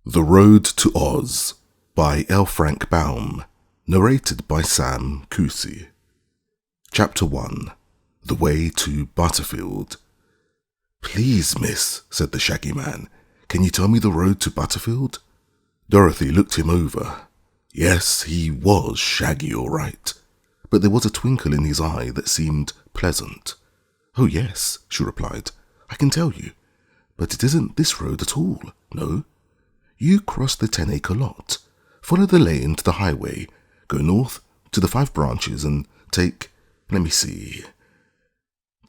The Road to Oz by L. Frank Baum, narrated by Sam Kusi. Chapter 1. The Way to Butterfield. "Please, miss," said the Shaggy Man, "can you tell me the road to Butterfield?" Dorothy looked him over. Yes, he was shaggy all right, but there was a twinkle in his eye that seemed pleasant. "Oh yes," she replied, "I can tell you, but it isn't this road at all, no. You cross the 10-acre lot, follow the lane to the highway, go north to the 5 branches and take, let me see.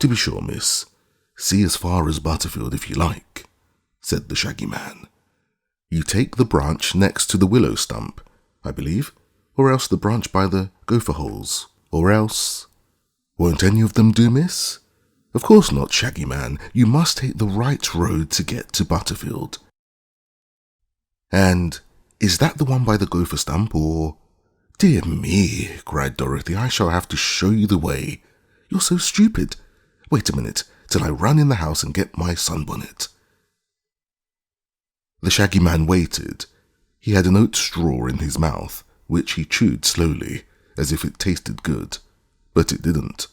To be sure, miss, see as far as Butterfield if you like," said the Shaggy Man. "You take the branch next to the willow stump, I believe, or else the branch by the gopher holes, or else—" "Won't any of them do, miss?" "Of course not, Shaggy Man. You must take the right road to get to Butterfield." "And is that the one by the gopher stump, or—" "Dear me," cried Dorothy, "I shall have to show you the way. You're so stupid. Wait a minute till I run in the house and get my sunbonnet." The Shaggy Man waited. He had an oat straw in his mouth, which he chewed slowly, as if it tasted good, but it didn't.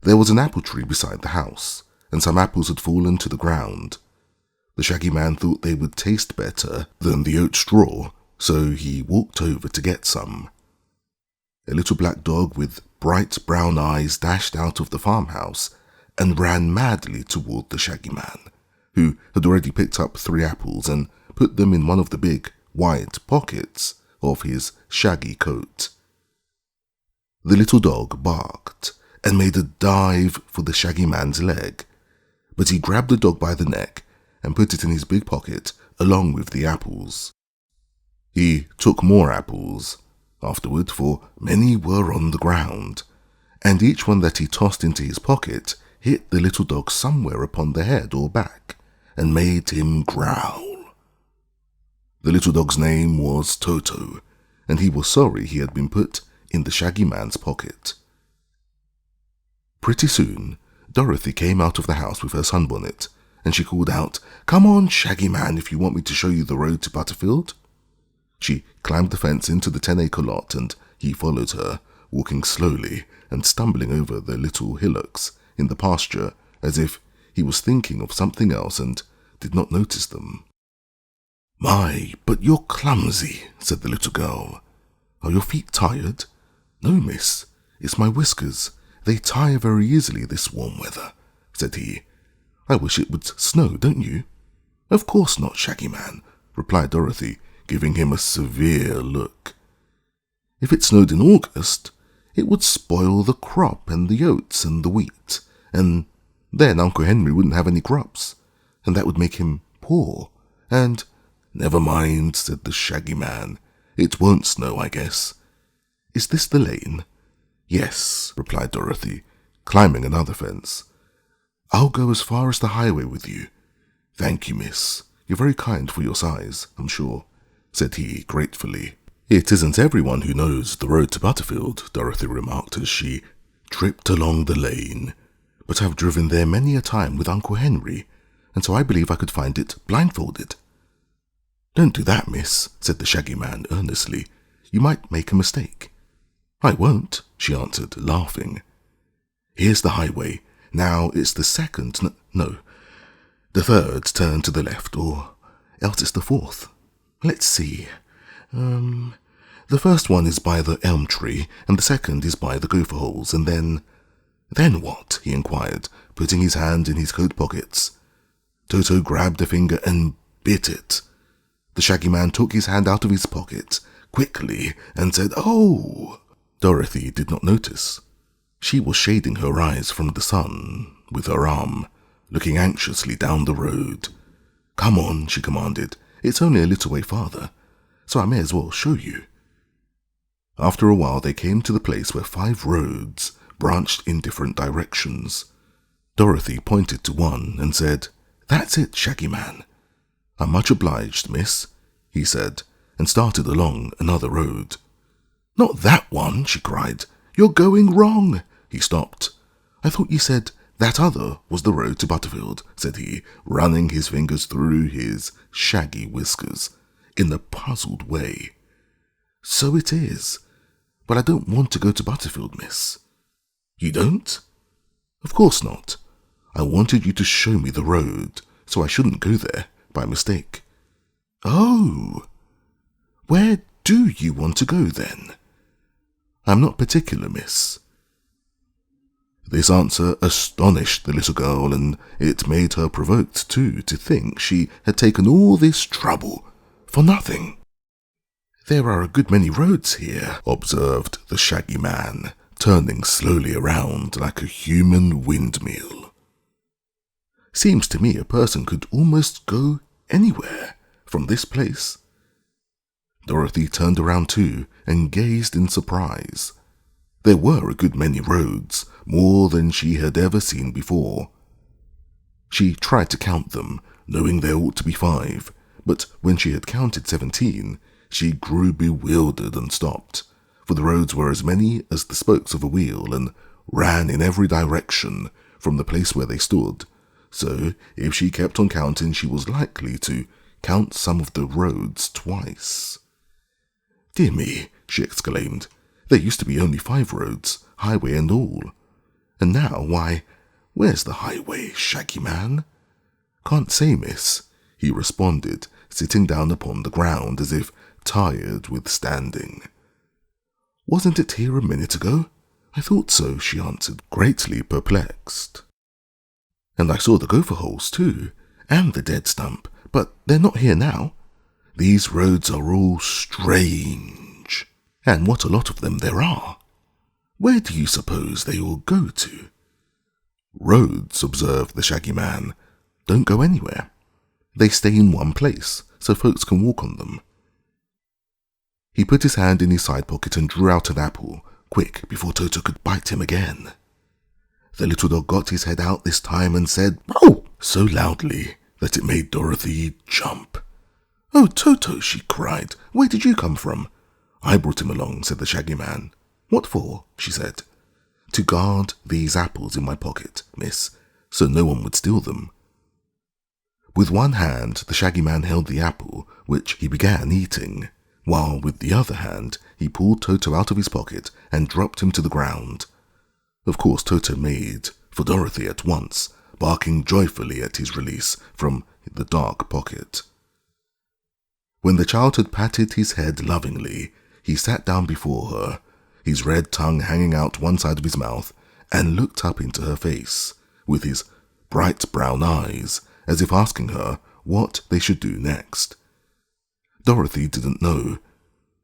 There was an apple tree beside the house, and some apples had fallen to the ground. The Shaggy Man thought they would taste better than the oat straw, so he walked over to get some. A little black dog with bright brown eyes dashed out of the farmhouse and ran madly toward the Shaggy Man, who had already picked up 3 apples and put them in one of the big, wide pockets of his shaggy coat. The little dog barked and made a dive for the Shaggy Man's leg, but he grabbed the dog by the neck and put it in his big pocket along with the apples. He took more apples afterward, for many were on the ground, and each one that he tossed into his pocket hit the little dog somewhere upon the head or back and made him growl. The little dog's name was Toto, and he was sorry he had been put in the Shaggy Man's pocket. Pretty soon, Dorothy came out of the house with her sunbonnet, and she called out, "Come on, Shaggy Man, if you want me to show you the road to Butterfield." She climbed the fence into the 10-acre lot, and he followed her, walking slowly and stumbling over the little hillocks in the pasture as if he was thinking of something else and did not notice them. "My, but you're clumsy," said the little girl. "Are your feet tired?" "No, miss, it's my whiskers. They tire very easily this warm weather," said he. "I wish it would snow, don't you?" "Of course not, Shaggy Man," replied Dorothy, giving him a severe look. "If it snowed in August, it would spoil the crop and the oats and the wheat, and then Uncle Henry wouldn't have any crops, and that would make him poor, and—" "Never mind," said the Shaggy Man. "It won't snow, I guess. Is this the lane?" "Yes," replied Dorothy, climbing another fence. "I'll go as far as the highway with you." "Thank you, miss. You're very kind for your size, I'm sure," said he gratefully. "It isn't everyone who knows the road to Butterfield," Dorothy remarked as she tripped along the lane, "but I've driven there many a time with Uncle Henry, and so I believe I could find it blindfolded." "Don't do that, miss," said the Shaggy Man earnestly. "You might make a mistake." "I won't," she answered, laughing. "Here's the highway. Now it's the the 3rd turn to the left, or else it's the 4th. Let's see. The first one is by the elm tree, and the second is by the gopher holes, and then—" "Then what?" he inquired, putting his hand in his coat pockets. Toto grabbed a finger and bit it. The Shaggy Man took his hand out of his pocket quickly and said, "Oh!" Dorothy did not notice. She was shading her eyes from the sun with her arm, looking anxiously down the road. "Come on," she commanded. "It's only a little way farther, so I may as well show you." After a while they came to the place where 5 roads branched in different directions. Dorothy pointed to one and said, "That's it, Shaggy Man." "I'm much obliged, miss," he said, and started along another road. "Not that one," she cried. "You're going wrong." He stopped. "I thought you said That other was the road to Butterfield, said he, running his fingers through his shaggy whiskers in a puzzled way. So it is, but I don't want to go to Butterfield, miss. You don't? Of course not. I wanted you to show me the road, so I shouldn't go there by mistake. Oh, where do you want to go then? I'm not particular, miss. This answer astonished the little girl, and it made her provoked too to think she had taken all this trouble for nothing. There are a good many roads here, observed the Shaggy Man, turning slowly around like a human windmill. Seems to me a person could almost go anywhere from this place. Dorothy turned around too and gazed in surprise. There were a good many roads, more than she had ever seen before. She tried to count them, knowing there ought to be 5, but when she had counted 17, she grew bewildered and stopped, for the roads were as many as the spokes of a wheel and ran in every direction from the place where they stood, so if she kept on counting she was likely to count some of the roads twice. Dear me, she exclaimed, there used to be only 5 roads, highway and all. And now, why, where's the highway, Shaggy Man? Can't say, miss, he responded, sitting down upon the ground as if tired with standing. Wasn't it here a minute ago? I thought so, she answered, greatly perplexed. And I saw the gopher holes too, and the dead stump, but they're not here now. These roads are all strange, and what a lot of them there are. Where do you suppose they all go to? Roads, observed the Shaggy Man, don't go anywhere. They stay in one place, so folks can walk on them. He put his hand in his side pocket and drew out an apple, quick, before Toto could bite him again. The little dog got his head out this time and said, "Oh!" so loudly that it made Dorothy jump. "Oh, Toto," she cried, "where did you come from?" "I brought him along," said the Shaggy Man. "What for?" she said. "To guard these apples in my pocket, miss, so no one would steal them." With one hand, the Shaggy Man held the apple, which he began eating, while with the other hand he pulled Toto out of his pocket and dropped him to the ground. Of course, Toto made for Dorothy at once, barking joyfully at his release from the dark pocket. When the child had patted his head lovingly, he sat down before her, his red tongue hanging out one side of his mouth, and looked up into her face, with his bright brown eyes, as if asking her what they should do next. Dorothy didn't know.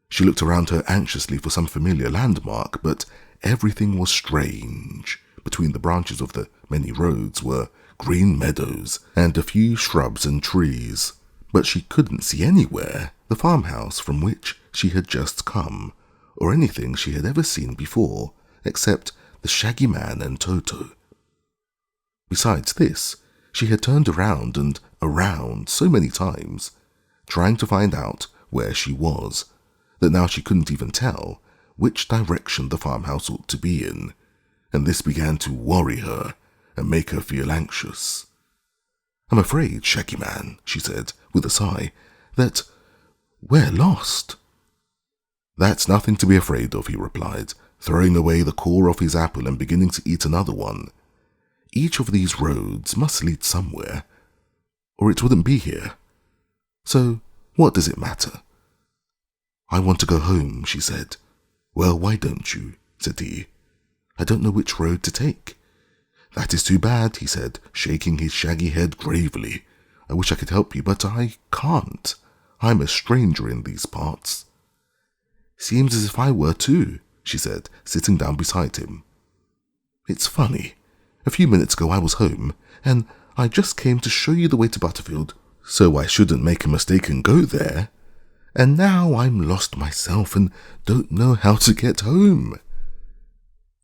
She looked around her anxiously for some familiar landmark, but everything was strange. Between the branches of the many roads were green meadows and a few shrubs and trees, but she couldn't see anywhere the farmhouse from which she had just come, or anything she had ever seen before, except the Shaggy Man and Toto. Besides this, she had turned around and around so many times, trying to find out where she was, that now she couldn't even tell which direction the farmhouse ought to be in, and this began to worry her and make her feel anxious. "I'm afraid, Shaggy Man," she said, with a sigh, "that we're lost." "That's nothing to be afraid of," he replied, throwing away the core of his apple and beginning to eat another one. "Each of these roads must lead somewhere, or it wouldn't be here. So what does it matter?" "I want to go home," she said. "Well, why don't you?" said he. "I don't know which road to take." "That is too bad," he said, shaking his shaggy head gravely. "I wish I could help you, but I can't. I'm a stranger in these parts." "Seems as if I were too," she said, sitting down beside him. "It's funny. A few minutes ago I was home, and I just came to show you the way to Butterfield, so I shouldn't make a mistake and go there. And now I'm lost myself and don't know how to get home."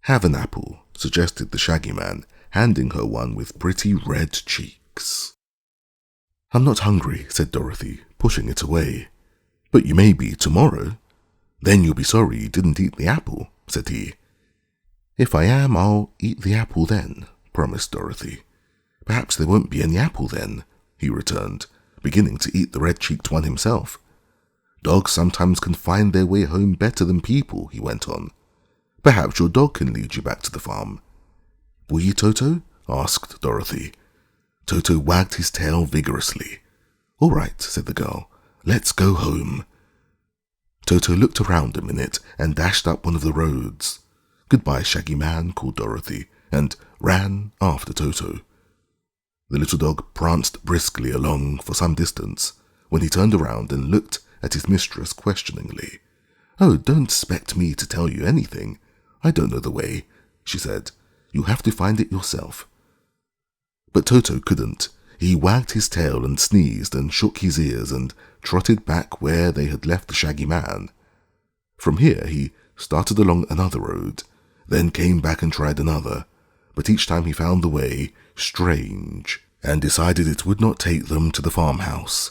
"Have an apple," suggested the Shaggy Man, handing her one with pretty red cheeks. "I'm not hungry," said Dorothy, pushing it away. "But you may be tomorrow. Then you'll be sorry you didn't eat the apple," said he. "If I am, I'll eat the apple then," promised Dorothy. Perhaps there won't be any apple then, he returned, beginning to eat the red-cheeked one himself. Dogs sometimes can find their way home better than people, he went on. Perhaps your dog can lead you back to the farm. Will you, Toto? Asked Dorothy. Toto wagged his tail vigorously. All right, said the girl. Let's go home. Toto looked around a minute and dashed up one of the roads. Goodbye, Shaggy Man, called Dorothy, and ran after Toto. The little dog pranced briskly along for some distance when he turned around and looked at his mistress questioningly. Oh, don't expect me to tell you anything. I don't know the way, she said. You'll have to find it yourself. But Toto couldn't. He wagged his tail and sneezed and shook his ears and trotted back where they had left the Shaggy Man. From here he started along another road, then came back and tried another, but each time he found the way strange and decided it would not take them to the farmhouse.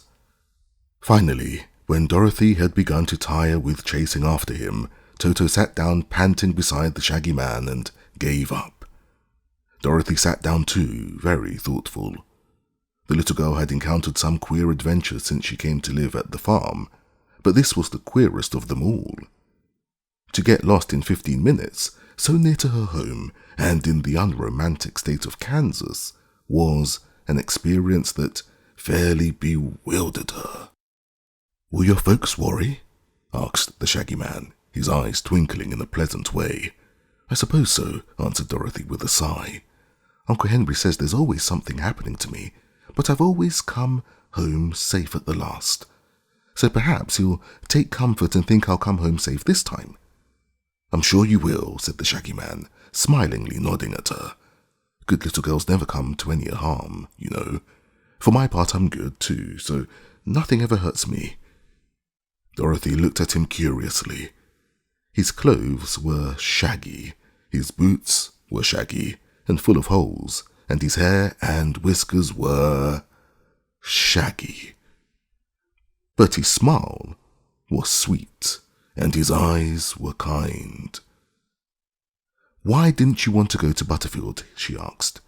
Finally, when Dorothy had begun to tire with chasing after him, Toto sat down panting beside the Shaggy Man and gave up. Dorothy sat down too, very thoughtful. The little girl had encountered some queer adventures since she came to live at the farm, but this was the queerest of them all. To get lost in 15 minutes, so near to her home and in the unromantic state of Kansas, was an experience that fairly bewildered her. Will your folks worry? Asked the Shaggy Man, his eyes twinkling in a pleasant way. I suppose so, answered Dorothy with a sigh. Uncle Henry says there's always something happening to me, but I've always come home safe at the last. So perhaps he'll take comfort and think I'll come home safe this time. I'm sure you will, said the Shaggy Man, smilingly nodding at her. Good little girls never come to any harm, you know. For my part, I'm good too, so nothing ever hurts me. Dorothy looked at him curiously. His clothes were shaggy, his boots were shaggy and full of holes, and his hair and whiskers were shaggy. But his smile was sweet, and his eyes were kind. Why didn't you want to go to Butterfield? She asked.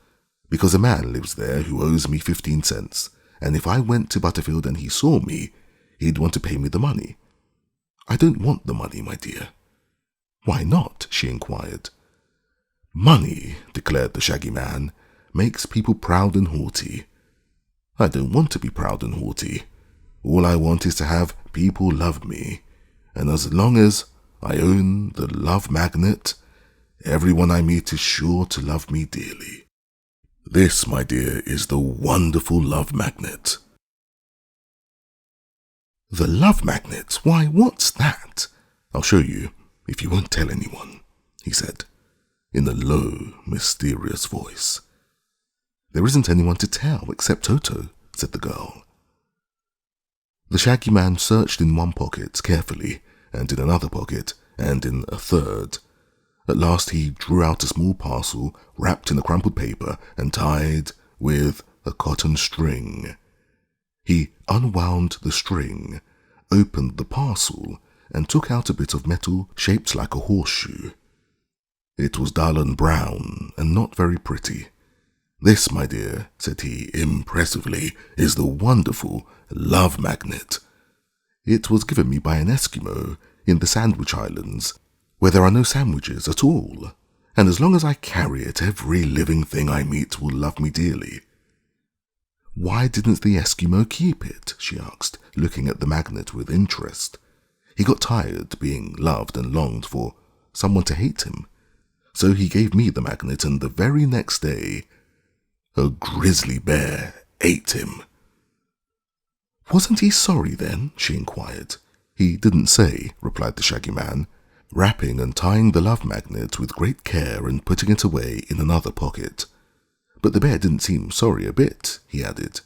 Because a man lives there who owes me 15 cents, and if I went to Butterfield and he saw me, he'd want to pay me the money. I don't want the money, my dear. Why not? She inquired. Money, declared the Shaggy Man, makes people proud and haughty. I don't want to be proud and haughty. All I want is to have people love me, and as long as I own the love magnet, everyone I meet is sure to love me dearly. This, my dear, is the wonderful love magnet. The love magnet? Why, what's that? I'll show you, if you won't tell anyone, he said, in a low, mysterious voice. There isn't anyone to tell except Toto, said the girl. The Shaggy Man searched in one pocket carefully, and in another pocket, and in a third. At last he drew out a small parcel wrapped in a crumpled paper and tied with a cotton string. He unwound the string, opened the parcel, and took out a bit of metal shaped like a horseshoe. It was dull and brown, and not very pretty. This, my dear, said he impressively, is the wonderful love magnet. It was given me by an Eskimo in the Sandwich Islands, where there are no sandwiches at all, and as long as I carry it, every living thing I meet will love me dearly. Why didn't the Eskimo keep it? She asked, looking at the magnet with interest. He got tired being loved and longed for someone to hate him, so he gave me the magnet, and the very next day, a grizzly bear ate him. Wasn't he sorry then? She inquired. He didn't say, replied the Shaggy Man, wrapping and tying the love magnet with great care and putting it away in another pocket. But the bear didn't seem sorry a bit, he added.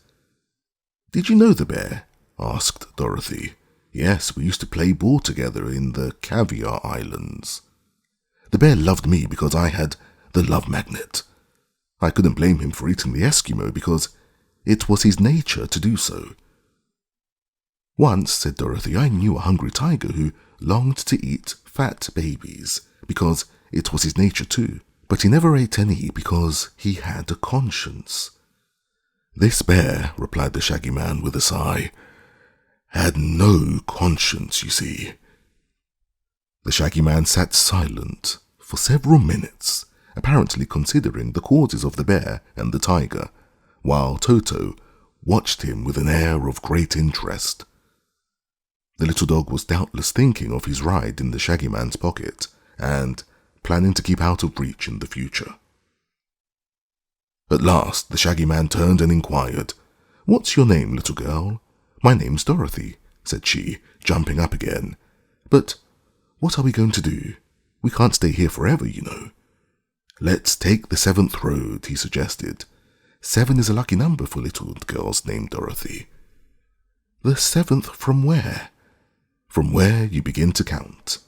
Did you know the bear? Asked Dorothy. Yes, we used to play ball together in the Caviar Islands. The bear loved me because I had the love magnet. I couldn't blame him for eating the Eskimo because it was his nature to do so. Once, said Dorothy, I knew a hungry tiger who longed to eat fat babies because it was his nature too, but he never ate any because he had a conscience. This bear, replied the Shaggy Man with a sigh, had no conscience, you see. The Shaggy Man sat silent for several minutes, apparently considering the causes of the bear and the tiger, while Toto watched him with an air of great interest. The little dog was doubtless thinking of his ride in the Shaggy Man's pocket and planning to keep out of reach in the future. At last, the Shaggy Man turned and inquired, "What's your name, little girl?" "My name's Dorothy," said she, jumping up again. "But what are we going to do? We can't stay here forever, you know." "Let's take the 7th road," he suggested. 7 is a lucky number for little girls named Dorothy. "The 7th from where?" "From where you begin to count."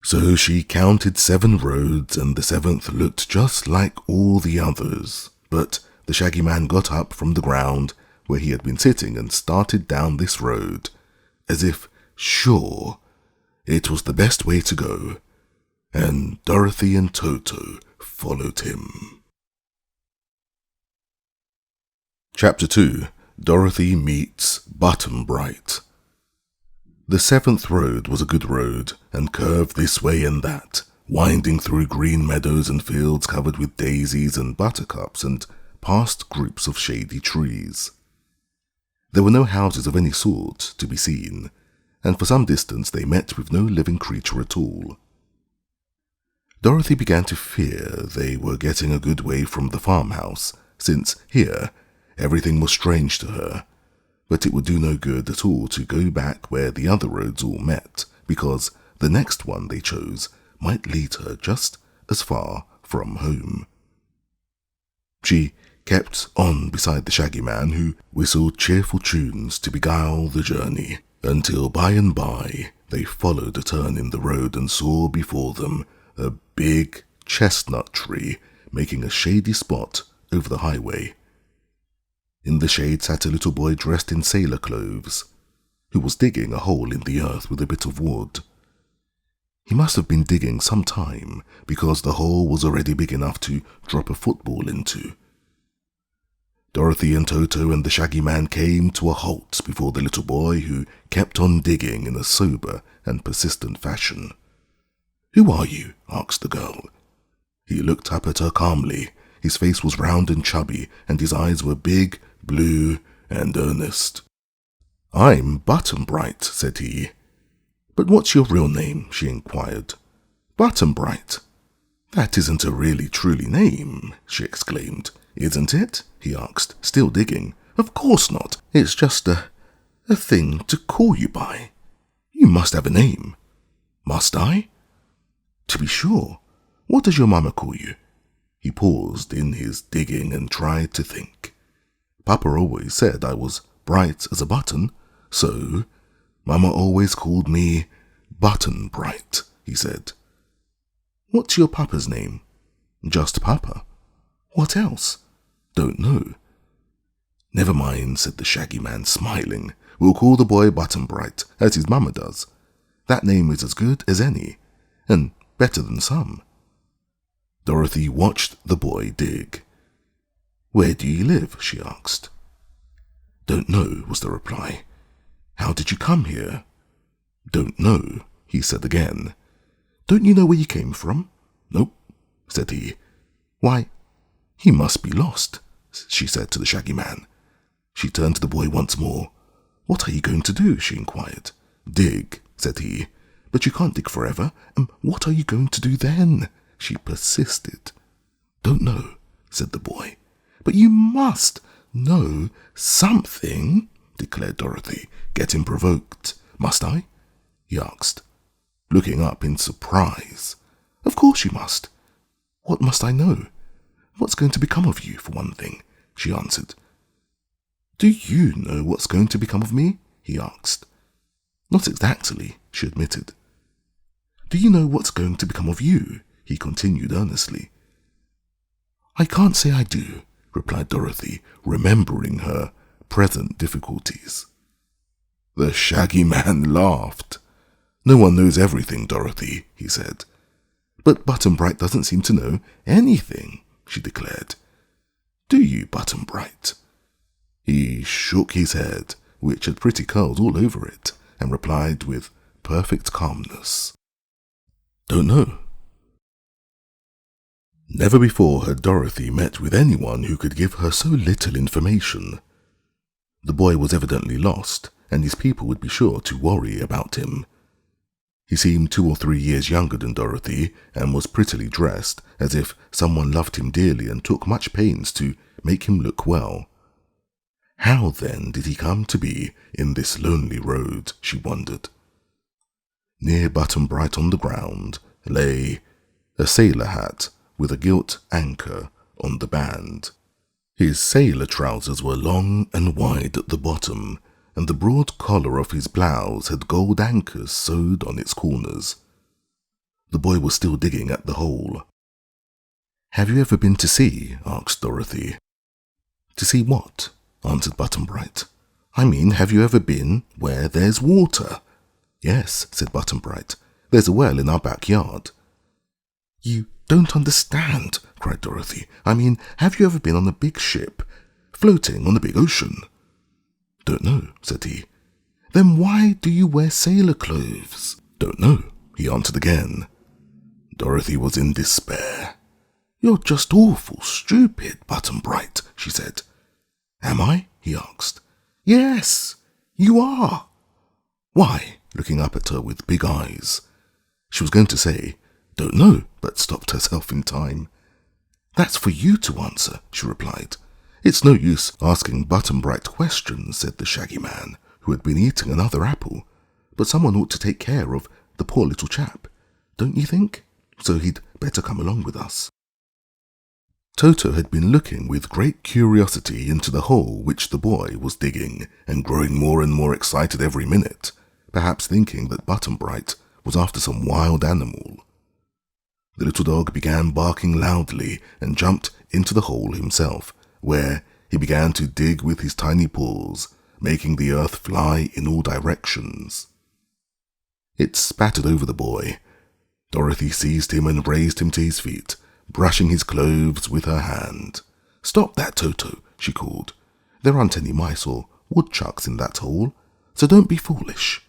So she counted 7 roads, and the 7th looked just like all the others. But the Shaggy Man got up from the ground where he had been sitting and started down this road, as if sure it was the best way to go, and Dorothy and Toto followed him. Chapter 2. Dorothy Meets Button Bright. The 7th road was a good road, and curved this way and that, winding through green meadows and fields covered with daisies and buttercups, and past groups of shady trees. There were no houses of any sort to be seen, and for some distance they met with no living creature at all. Dorothy began to fear they were getting a good way from the farmhouse, since here everything was strange to her. But it would do no good at all to go back where the other roads all met, because the next one they chose might lead her just as far from home. She kept on beside the Shaggy Man, who whistled cheerful tunes to beguile the journey, until by and by they followed a turn in the road and saw before them a big chestnut tree making a shady spot over the highway. In the shade sat a little boy dressed in sailor clothes, who was digging a hole in the earth with a bit of wood. He must have been digging some time, because the hole was already big enough to drop a football into. Dorothy and Toto and the Shaggy Man came to a halt before the little boy, who kept on digging in a sober and persistent fashion. "Who are you?" asked the girl. He looked up at her calmly. His face was round and chubby, and his eyes were big, blue, and earnest. "I'm Button Bright," said he. "But what's your real name?" she inquired. "Button Bright? That isn't a really truly name," she exclaimed. "Isn't it?" he asked, still digging. "Of course not. It's just a thing to call you by. You must have a name." "Must I?" "To be sure. What does your mamma call you?" He paused in his digging and tried to think. "Papa always said I was bright as a button, so Mama always called me Button Bright," he said. "What's your papa's name?" "Just Papa." "What else?" "Don't know." "Never mind," said the Shaggy Man, smiling. "We'll call the boy Button Bright, as his mamma does. That name is as good as any, and better than some." Dorothy watched the boy dig. "Where do you live?" she asked. "Don't know," was the reply. "How did you come here?" "Don't know," he said again. "Don't you know where you came from?" "Nope," said he. "Why, he must be lost," she said to the Shaggy Man. She turned to the boy once more. "What are you going to do?" she inquired. "Dig," said he. "But you can't dig forever, and what are you going to do then?" she persisted. "Don't know," said the boy. "But you must know something," declared Dorothy, getting provoked. "Must I?" he asked, looking up in surprise. "Of course you must. What must I know? What's going to become of you, for one thing?" she answered. "Do you know what's going to become of me?" he asked. "Not exactly," she admitted. "Do you know what's going to become of you?" he continued earnestly. "I can't say I do," replied Dorothy, remembering her present difficulties. The Shaggy Man laughed. "No one knows everything, Dorothy," he said. But Button-Bright doesn't seem to know anything, she declared. Do you, Button-Bright? He shook his head, which had pretty curls all over it, and replied with perfect calmness. Don't know. Never before had Dorothy met with anyone who could give her so little information. The boy was evidently lost, and his people would be sure to worry about him. He seemed 2 or 3 years younger than Dorothy, and was prettily dressed, as if someone loved him dearly and took much pains to make him look well. How, then, did he come to be in this lonely road, she wondered. Near Button-Bright on the ground lay a sailor hat with a gilt anchor on the band. His sailor trousers were long and wide at the bottom, and the broad collar of his blouse had gold anchors sewed on its corners. The boy was still digging at the hole. Have you ever been to sea? Asked Dorothy. To see what? Answered Button-Bright. I mean, have you ever been where there's water? Yes, said Button-Bright. There's a well in our backyard. You don't understand, cried Dorothy. I mean, have you ever been on a big ship, floating on the big ocean? Don't know, said he. Then why do you wear sailor clothes? Don't know, he answered again. Dorothy was in despair. You're just awful stupid, Button-Bright, she said. Am I? He asked. Yes, you are. Why? Looking up at her with big eyes. She was going to say, don't know, but stopped herself in time. That's for you to answer, she replied. It's no use asking Button-Bright questions, said the Shaggy Man, who had been eating another apple. But someone ought to take care of the poor little chap, don't you think? So he'd better come along with us. Toto had been looking with great curiosity into the hole which the boy was digging, and growing more and more excited every minute, perhaps thinking that Button-Bright was after some wild animal. The little dog began barking loudly and jumped into the hole himself, where he began to dig with his tiny paws, making the earth fly in all directions. It spattered over the boy. Dorothy seized him and raised him to his feet, brushing his clothes with her hand. Stop that, Toto, she called. There aren't any mice or woodchucks in that hole, so don't be foolish.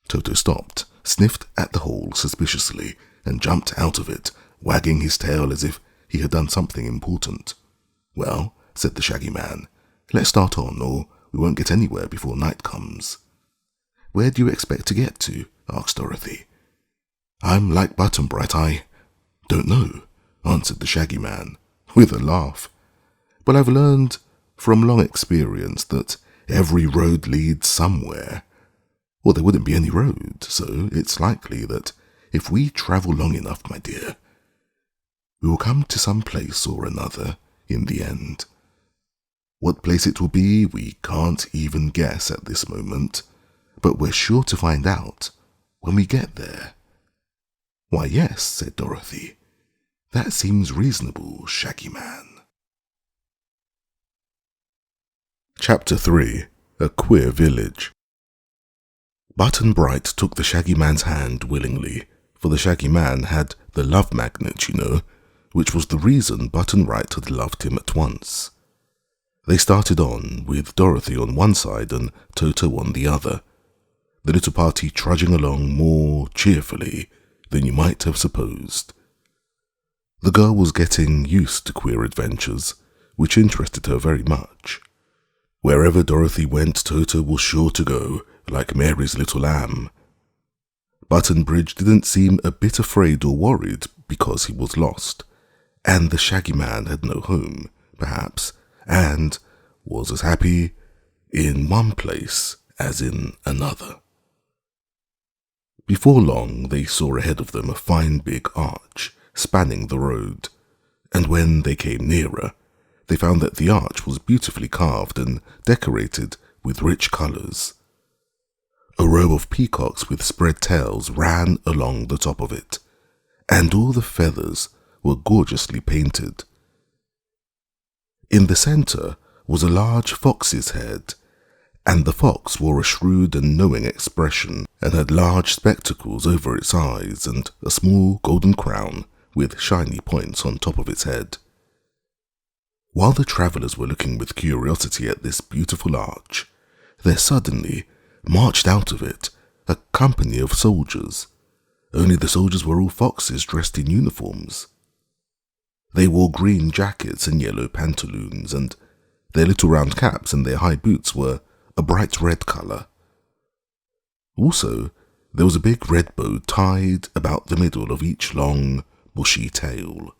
Toto stopped, sniffed at the hole suspiciously, and jumped out of it, wagging his tail as if he had done something important. Well, said the Shaggy Man, let's start on, or we won't get anywhere before night comes. Where do you expect to get to? Asked Dorothy. I'm like Button-Bright, I don't know, answered the Shaggy Man, with a laugh. But I've learned from long experience that every road leads somewhere, or there wouldn't be any road, so it's likely that if we travel long enough, my dear, we will come to some place or another in the end. What place it will be, we can't even guess at this moment, but we're sure to find out when we get there. Why, yes, said Dorothy. That seems reasonable, Shaggy Man. Chapter 3. A Queer Village. Button-Bright took the Shaggy Man's hand willingly, for the Shaggy Man had the love magnet, you know, which was the reason Button-Bright had loved him at once. They started on, with Dorothy on one side and Toto on the other, the little party trudging along more cheerfully than you might have supposed. The girl was getting used to queer adventures, which interested her very much. Wherever Dorothy went, Toto was sure to go, like Mary's little lamb. Button-Bridge didn't seem a bit afraid or worried because he was lost, and the Shaggy Man had no home, perhaps, and was as happy in one place as in another. Before long, they saw ahead of them a fine big arch spanning the road, and when they came nearer, they found that the arch was beautifully carved and decorated with rich colours. A row of peacocks with spread tails ran along the top of it, and all the feathers were gorgeously painted. In the centre was a large fox's head, and the fox wore a shrewd and knowing expression and had large spectacles over its eyes and a small golden crown with shiny points on top of its head. While the travellers were looking with curiosity at this beautiful arch, there suddenly marched out of it a company of soldiers, only the soldiers were all foxes dressed in uniforms. They wore green jackets and yellow pantaloons, and their little round caps and their high boots were a bright red colour. Also, there was a big red bow tied about the middle of each long, bushy tail.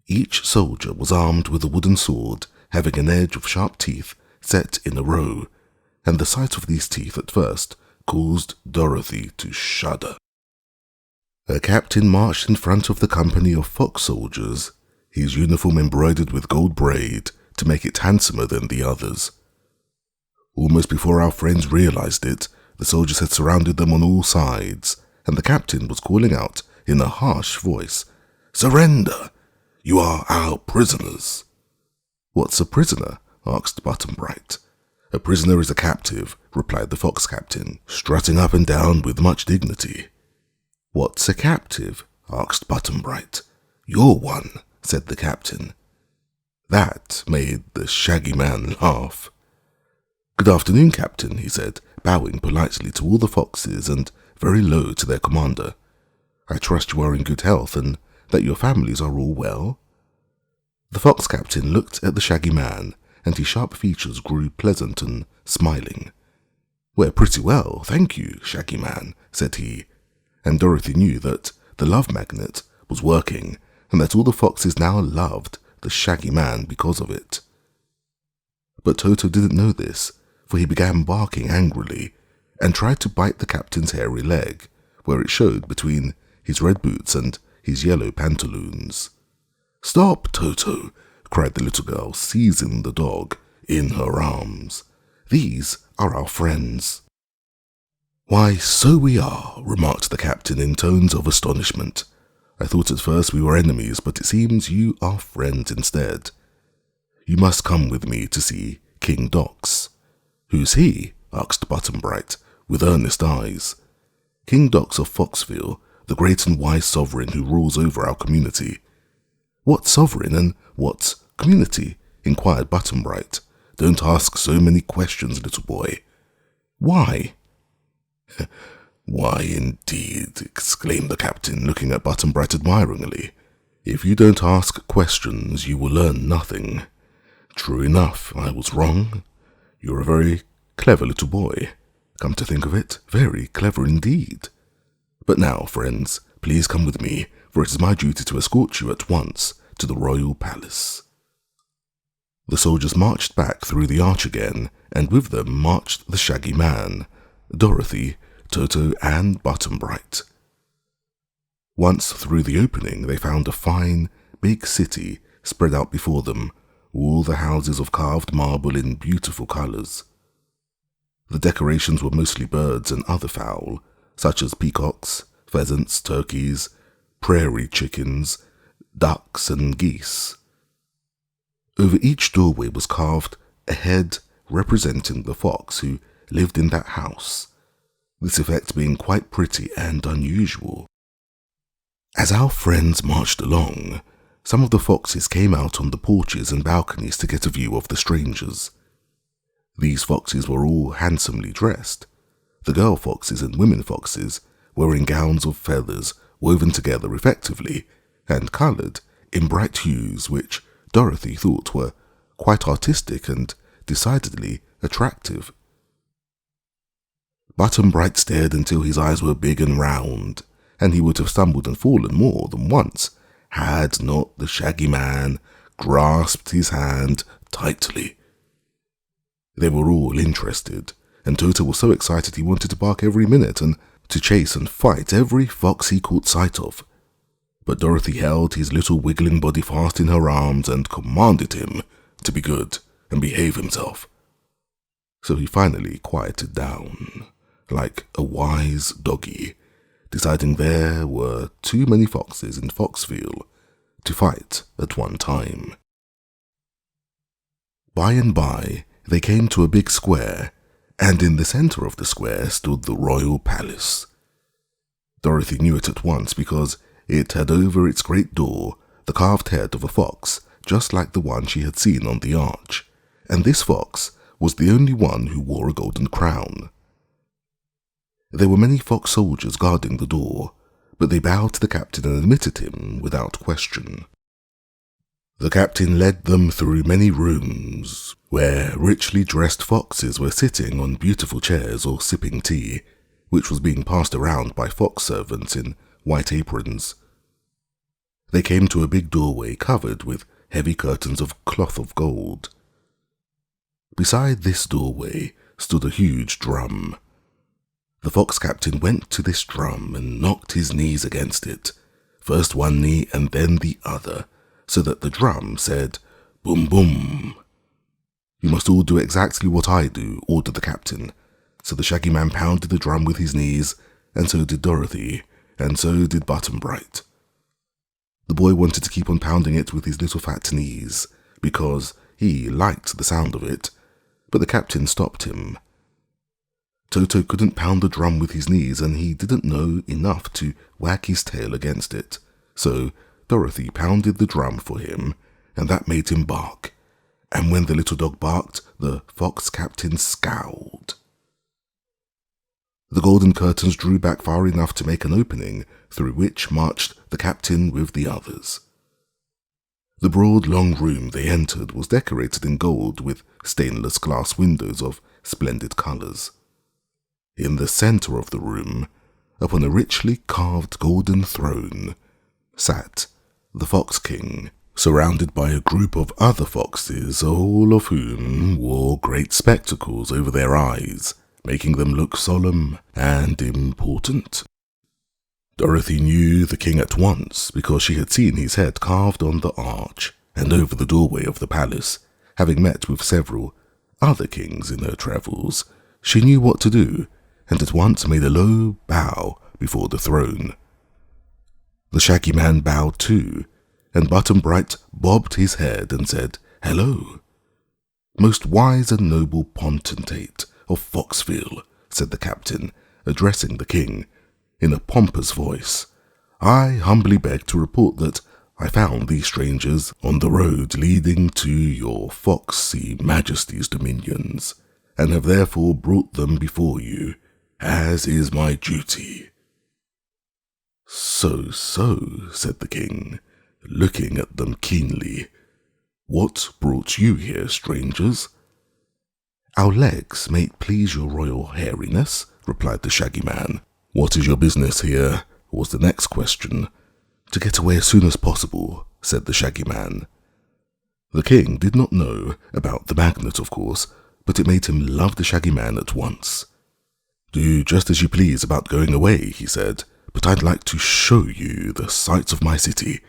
Each soldier was armed with a wooden sword having an edge of sharp teeth set in a row, and the sight of these teeth at first caused Dorothy to shudder. A captain marched in front of the company of fox soldiers, his uniform embroidered with gold braid to make it handsomer than the others. Almost before our friends realized it, the soldiers had surrounded them on all sides, and the captain was calling out in a harsh voice, "Surrender! You are our prisoners." "What's a prisoner?" asked Button-Bright. "A prisoner is a captive," replied the fox captain, strutting up and down with much dignity. "What's a captive?" asked Button-Bright. "You're one," said the captain. That made the Shaggy Man laugh. "Good afternoon, Captain," he said, bowing politely to all the foxes and very low to their commander. "I trust you are in good health and that your families are all well?" The fox captain looked at the Shaggy Man, and his sharp features grew pleasant and smiling. "We're pretty well, thank you, Shaggy Man," said he, and Dorothy knew that the love magnet was working and that all the foxes now loved the Shaggy Man because of it. But Toto didn't know this, for he began barking angrily and tried to bite the captain's hairy leg, where it showed between his red boots and his yellow pantaloons. "Stop, Toto!" cried the little girl, seizing the dog in her arms. "These are our friends." "Why, so we are," remarked the captain in tones of astonishment. "I thought at first we were enemies, but it seems you are friends instead. You must come with me to see King Dox." "Who's he?" asked Button-Bright, with earnest eyes. "King Dox of Foxville, the great and wise sovereign who rules over our community." "What sovereign and what community?" inquired Button-Bright. "Don't ask so many questions, little boy." "Why?" "Why, indeed," exclaimed the captain, looking at Button-Bright admiringly. "If you don't ask questions, you will learn nothing. True enough, I was wrong. You're a very clever little boy. Come to think of it, very clever indeed. But now, friends, please come with me, for it is my duty to escort you at once to the royal palace." The soldiers marched back through the arch again, and with them marched the Shaggy Man, Dorothy, Toto, and Button-Bright. Once through the opening, they found a fine, big city spread out before them, all the houses of carved marble in beautiful colours. The decorations were mostly birds and other fowl, such as peacocks, pheasants, turkeys, prairie chickens, ducks, and geese. Over each doorway was carved a head representing the fox who lived in that house, this effect being quite pretty and unusual. As our friends marched along, some of the foxes came out on the porches and balconies to get a view of the strangers. These foxes were all handsomely dressed, the girl foxes and women foxes wearing gowns of feathers woven together effectively and coloured in bright hues which Dorothy thought were quite artistic and decidedly attractive. Button-Bright stared until his eyes were big and round, and he would have stumbled and fallen more than once had not the Shaggy Man grasped his hand tightly. They were all interested, and Toto was so excited he wanted to bark every minute and to chase and fight every fox he caught sight of. But Dorothy held his little wiggling body fast in her arms and commanded him to be good and behave himself. So he finally quieted down, like a wise doggy, deciding there were too many foxes in Foxville to fight at one time. By and by, they came to a big square, and in the centre of the square stood the royal palace. Dorothy knew it at once because it had over its great door the carved head of a fox, just like the one she had seen on the arch, and this fox was the only one who wore a golden crown. There were many fox soldiers guarding the door, but they bowed to the captain and admitted him without question. The captain led them through many rooms, where richly dressed foxes were sitting on beautiful chairs or sipping tea, which was being passed around by fox servants in white aprons. They came to a big doorway covered with heavy curtains of cloth of gold. Beside this doorway stood a huge drum. The fox captain went to this drum and knocked his knees against it, first one knee and then the other, so that the drum said, "Boom, boom." "You must all do exactly what I do," ordered the captain. So the Shaggy Man pounded the drum with his knees, and so did Dorothy, and so did Button-Bright. The boy wanted to keep on pounding it with his little fat knees, because he liked the sound of it, but the captain stopped him. Toto couldn't pound the drum with his knees, and he didn't know enough to wag his tail against it, so Dorothy pounded the drum for him, and that made him bark, and when the little dog barked, the fox captain scowled. The golden curtains drew back far enough to make an opening, through which marched the captain with the others. The broad, long room they entered was decorated in gold with stainless glass windows of splendid colours. In the centre of the room, upon a richly carved golden throne, sat the Fox King, surrounded by a group of other foxes, all of whom wore great spectacles over their eyes, making them look solemn and important. Dorothy knew the king at once because she had seen his head carved on the arch and over the doorway of the palace. Having met with several other kings in her travels, she knew what to do and at once made a low bow before the throne. The Shaggy Man bowed too, and Button-Bright bobbed his head and said, "Hello." "Most wise and noble potentate of Foxville," said the captain, addressing the king in a pompous voice, "I humbly beg to report that I found these strangers on the road leading to your foxy majesty's dominions, and have therefore brought them before you, as is my duty." So, said the king, looking at them keenly. "What brought you here, strangers?" "Our legs, may it please your royal hairiness," replied the Shaggy Man. "What is your business here?" was the next question. "To get away as soon as possible," said the Shaggy Man. The king did not know about the magnet, of course, but it made him love the Shaggy Man at once. "Do just as you please about going away," he said, "but I'd like to show you the sights of my city,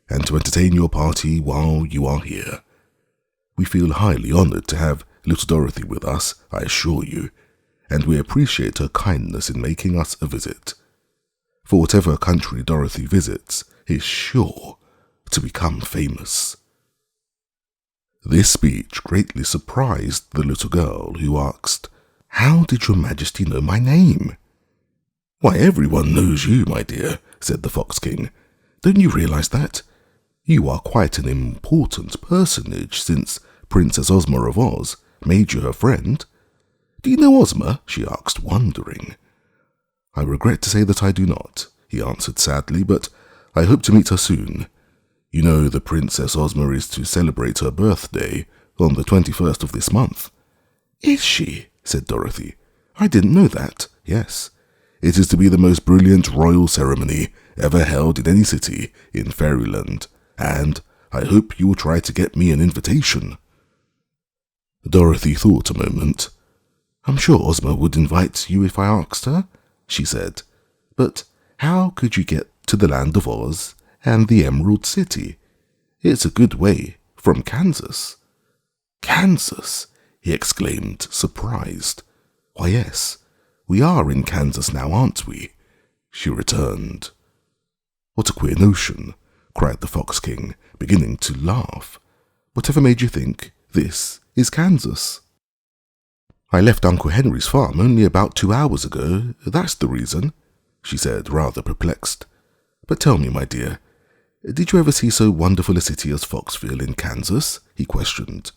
and to entertain your party while you are here. We feel highly honoured to have little Dorothy with us, I assure you, and we appreciate her kindness in making us a visit. For whatever country Dorothy visits is sure to become famous." This speech greatly surprised the little girl, who asked, "How did your majesty know my name?" "Why, everyone knows you, my dear," said the Fox King. "Don't you realize that? You are quite an important personage since Princess Ozma of Oz made you her friend. Do you know Ozma?" she asked, wondering. "I regret to say that I do not," he answered sadly, "but I hope to meet her soon. You know the Princess Ozma is to celebrate her birthday on the 21st of this month." "Is she?" said Dorothy. "I didn't know that." "Yes. It is to be the most brilliant royal ceremony ever held in any city in Fairyland, and I hope you will try to get me an invitation." Dorothy thought a moment. "I'm sure Ozma would invite you if I asked her," she said. "But how could you get to the Land of Oz and the Emerald City? It's a good way from Kansas." "Kansas!" he exclaimed, surprised. "Why, yes, we are in Kansas now, aren't we?" she returned. "What a queer notion," cried the Fox King, beginning to laugh. "Whatever made you think this is Kansas?" I left Uncle Henry's farm only about 2 hours ago, that's the reason, she said, rather perplexed. But tell me, my dear, did you ever see so wonderful a city as Foxville in Kansas? He questioned.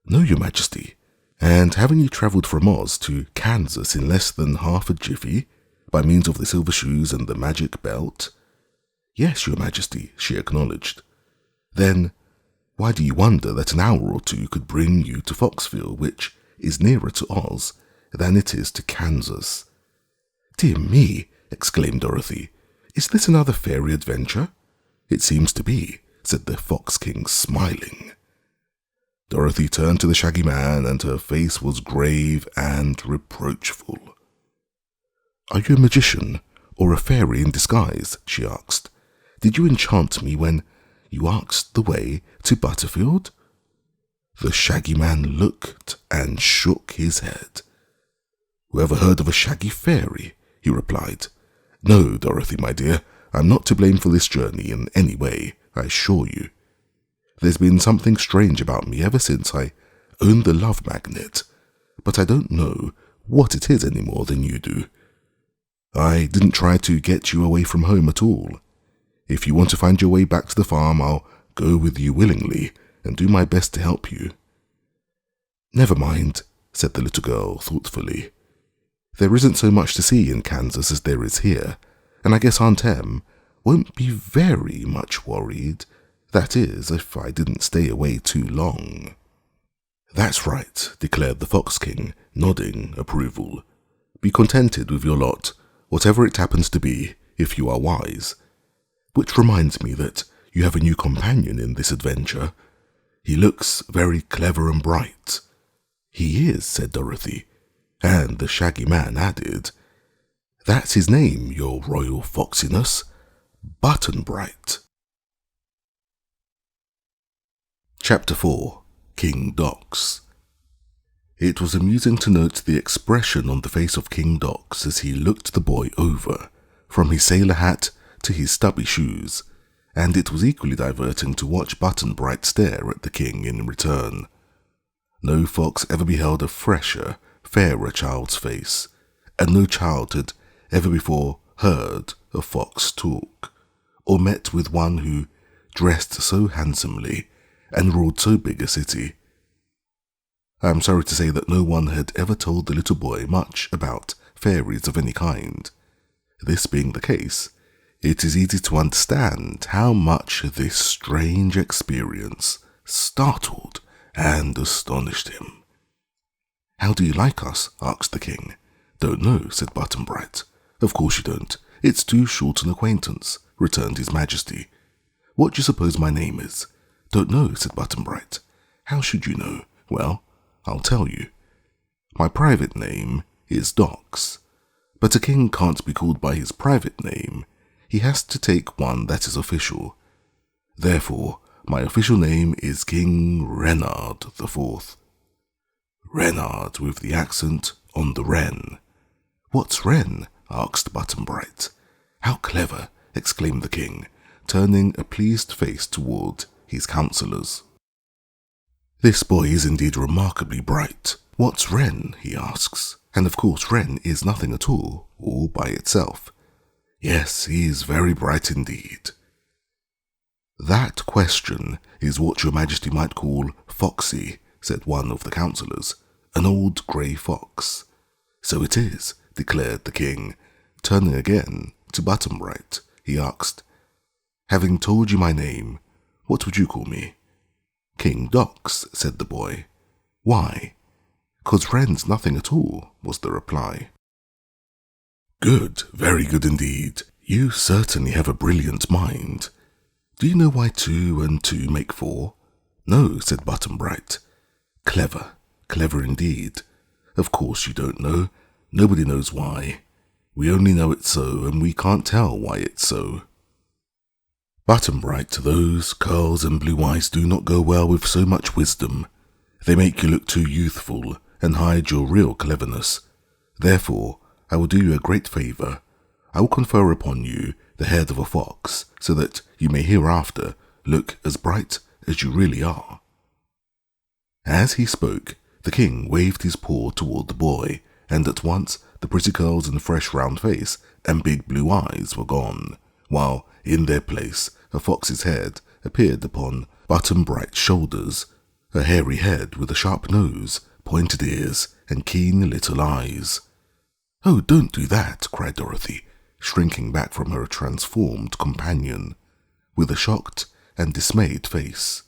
No, Your Majesty. And haven't you travelled from Oz to Kansas in less than half a jiffy, by means of the silver shoes and the magic belt? Yes, Your Majesty, she acknowledged. Then, why do you wonder that an hour or two could bring you to Foxville, which is nearer to Oz than it is to Kansas? Dear me, exclaimed Dorothy. Is this another fairy adventure? It seems to be, said the Fox King, smiling. Dorothy turned to the Shaggy Man, and her face was grave and reproachful. Are you a magician, or a fairy in disguise? She asked. Did you enchant me when you asked the way to Butterfield? The Shaggy Man looked and shook his head. Whoever heard of a shaggy fairy? He replied. No, Dorothy, my dear, I'm not to blame for this journey in any way, I assure you. There's been something strange about me ever since I owned the love magnet, but I don't know what it is any more than you do. I didn't try to get you away from home at all. If you want to find your way back to the farm, I'll go with you willingly and do my best to help you. Never mind, said the little girl thoughtfully. There isn't so much to see in Kansas as there is here, and I guess Aunt Em won't be very much worried. That is, if I didn't stay away too long. That's right, declared the Fox King, nodding approval. Be contented with your lot, whatever it happens to be, if you are wise. Which reminds me that you have a new companion in this adventure. He looks very clever and bright. He is, said Dorothy, and the Shaggy Man added, That's his name, your royal foxiness, Button-Bright. Chapter 4. King Dox. It was amusing to note the expression on the face of King Dox as he looked the boy over, from his sailor hat to his stubby shoes, and it was equally diverting to watch Button-Bright stare at the king in return. No fox ever beheld a fresher, fairer child's face, and no child had ever before heard a fox talk, or met with one who dressed so handsomely and ruled so big a city. I am sorry to say that no one had ever told the little boy much about fairies of any kind. This being the case, it is easy to understand how much this strange experience startled and astonished him. How do you like us? Asked the king. Don't know, said Button-Bright. Of course you don't. It's too short an acquaintance, returned his majesty. What do you suppose my name is? Don't know, said Button-Bright. How should you know? Well, I'll tell you. My private name is Dox, but a king can't be called by his private name. He has to take one that is official. Therefore, my official name is King Renard IV. Renard with the accent on the Ren. What's Ren? Asked Button-Bright. How clever, exclaimed the king, turning a pleased face toward his councillors. This boy is indeed remarkably bright. What's Ren? He asks. And of course Ren is nothing at all by itself. Yes, he is very bright indeed. That question is what your majesty might call foxy, said one of the councillors, an old grey fox. So it is, declared the king. Turning again to Button-Bright, he asked, Having told you my name, what would you call me? King Dox, said the boy. Why? 'Cause Ren's nothing at all, was the reply. Good, very good indeed. You certainly have a brilliant mind. Do you know why 2 and 2 make 4? No, said Button-Bright. Clever, clever indeed. Of course you don't know. Nobody knows why. We only know it's so, and we can't tell why it's so. Button-Bright, those curls and blue eyes do not go well with so much wisdom. They make you look too youthful and hide your real cleverness. Therefore, I will do you a great favour. I will confer upon you the head of a fox, so that you may hereafter look as bright as you really are. As he spoke, The king waved his paw toward the boy, and at once the pretty curls and fresh round face and big blue eyes were gone, while in their place a fox's head appeared upon Button-Bright's shoulders, a hairy head with a sharp nose, pointed ears, and keen little eyes. "Oh, don't do that," cried Dorothy, shrinking back from her transformed companion, with a shocked and dismayed face.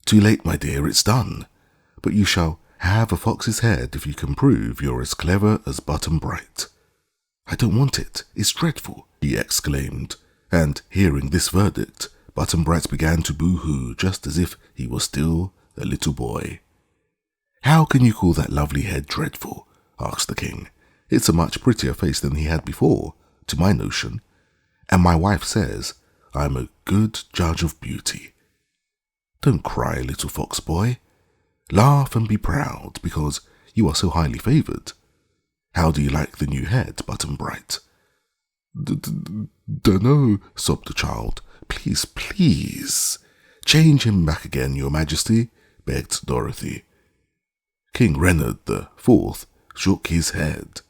"Too late, my dear, it's done. But you shall have a fox's head if you can prove you're as clever as Button-Bright." "I don't want it. It's dreadful," he exclaimed, and hearing this verdict, Button-Bright began to boo-hoo just as if he was still a little boy. "How can you call that lovely head dreadful?" asked the king. "It's a much prettier face than he had before, to my notion, and my wife says I'm a good judge of beauty. Don't cry, little fox boy. Laugh and be proud, because you are so highly favoured. How do you like the new head, Button-Bright?" "Dunno," sobbed the child. "Please, please, change him back again, your majesty," begged Dorothy. King Reynard the Fourth shook his head.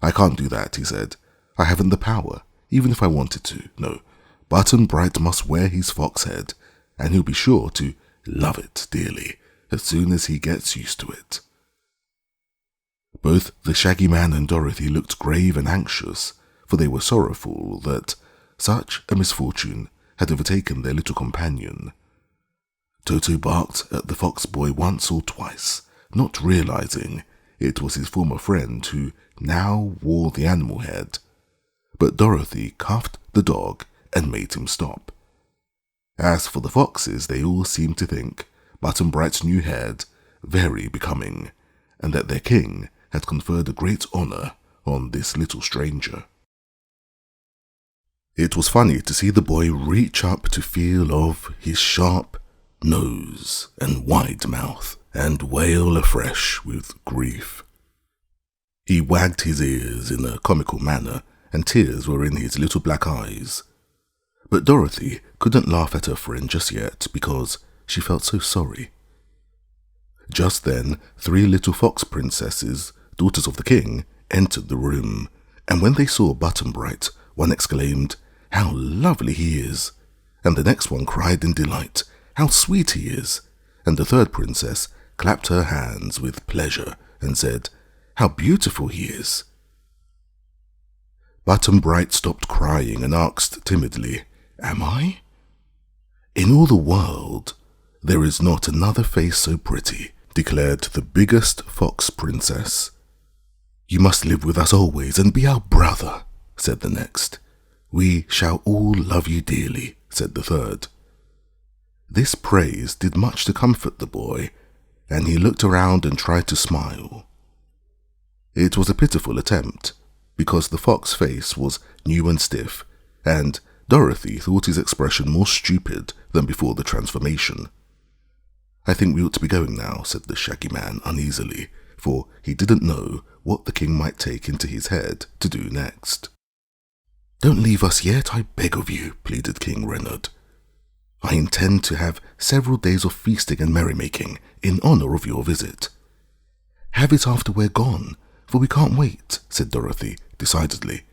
"I can't do that," he said. "I haven't the power, even if I wanted to. No, Button-Bright must wear his fox head, and he'll be sure to love it dearly as soon as he gets used to it." Both the Shaggy Man and Dorothy looked grave and anxious, for they were sorrowful that such a misfortune had overtaken their little companion. Toto barked at the fox boy once or twice, not realizing it was his former friend who now wore the animal head, but Dorothy cuffed the dog and made him stop. As for the foxes, they all seemed to think Button-Bright's new head very becoming, and that their king had conferred a great honour on this little stranger. It was funny to see the boy reach up to feel of his sharp nose and wide mouth and wail afresh with grief. He wagged his ears in a comical manner, and tears were in his little black eyes. But Dorothy couldn't laugh at her friend just yet because she felt so sorry. Just then, 3 little fox princesses, daughters of the king, entered the room, and when they saw Button-Bright, one exclaimed, "How lovely he is!" and the next one cried in delight, "How sweet he is!" and the third princess clapped her hands with pleasure and said, "How beautiful he is!" Button-Bright stopped crying and asked timidly, "Am I?" "In all the world, there is not another face so pretty," declared the biggest fox princess. "You must live with us always and be our brother," said the next. "We shall all love you dearly," said the third. This praise did much to comfort the boy, and he looked around and tried to smile. It was a pitiful attempt, because the fox face was new and stiff, and Dorothy thought his expression more stupid than before the transformation. "I think we ought to be going now," said the Shaggy Man uneasily, for he didn't know what the king might take into his head to do next. "Don't leave us yet, I beg of you," pleaded King Reynard. "I intend to have several days of feasting and merrymaking in honour of your visit." "Have it after we're gone, for we can't wait," said Dorothy decidedly.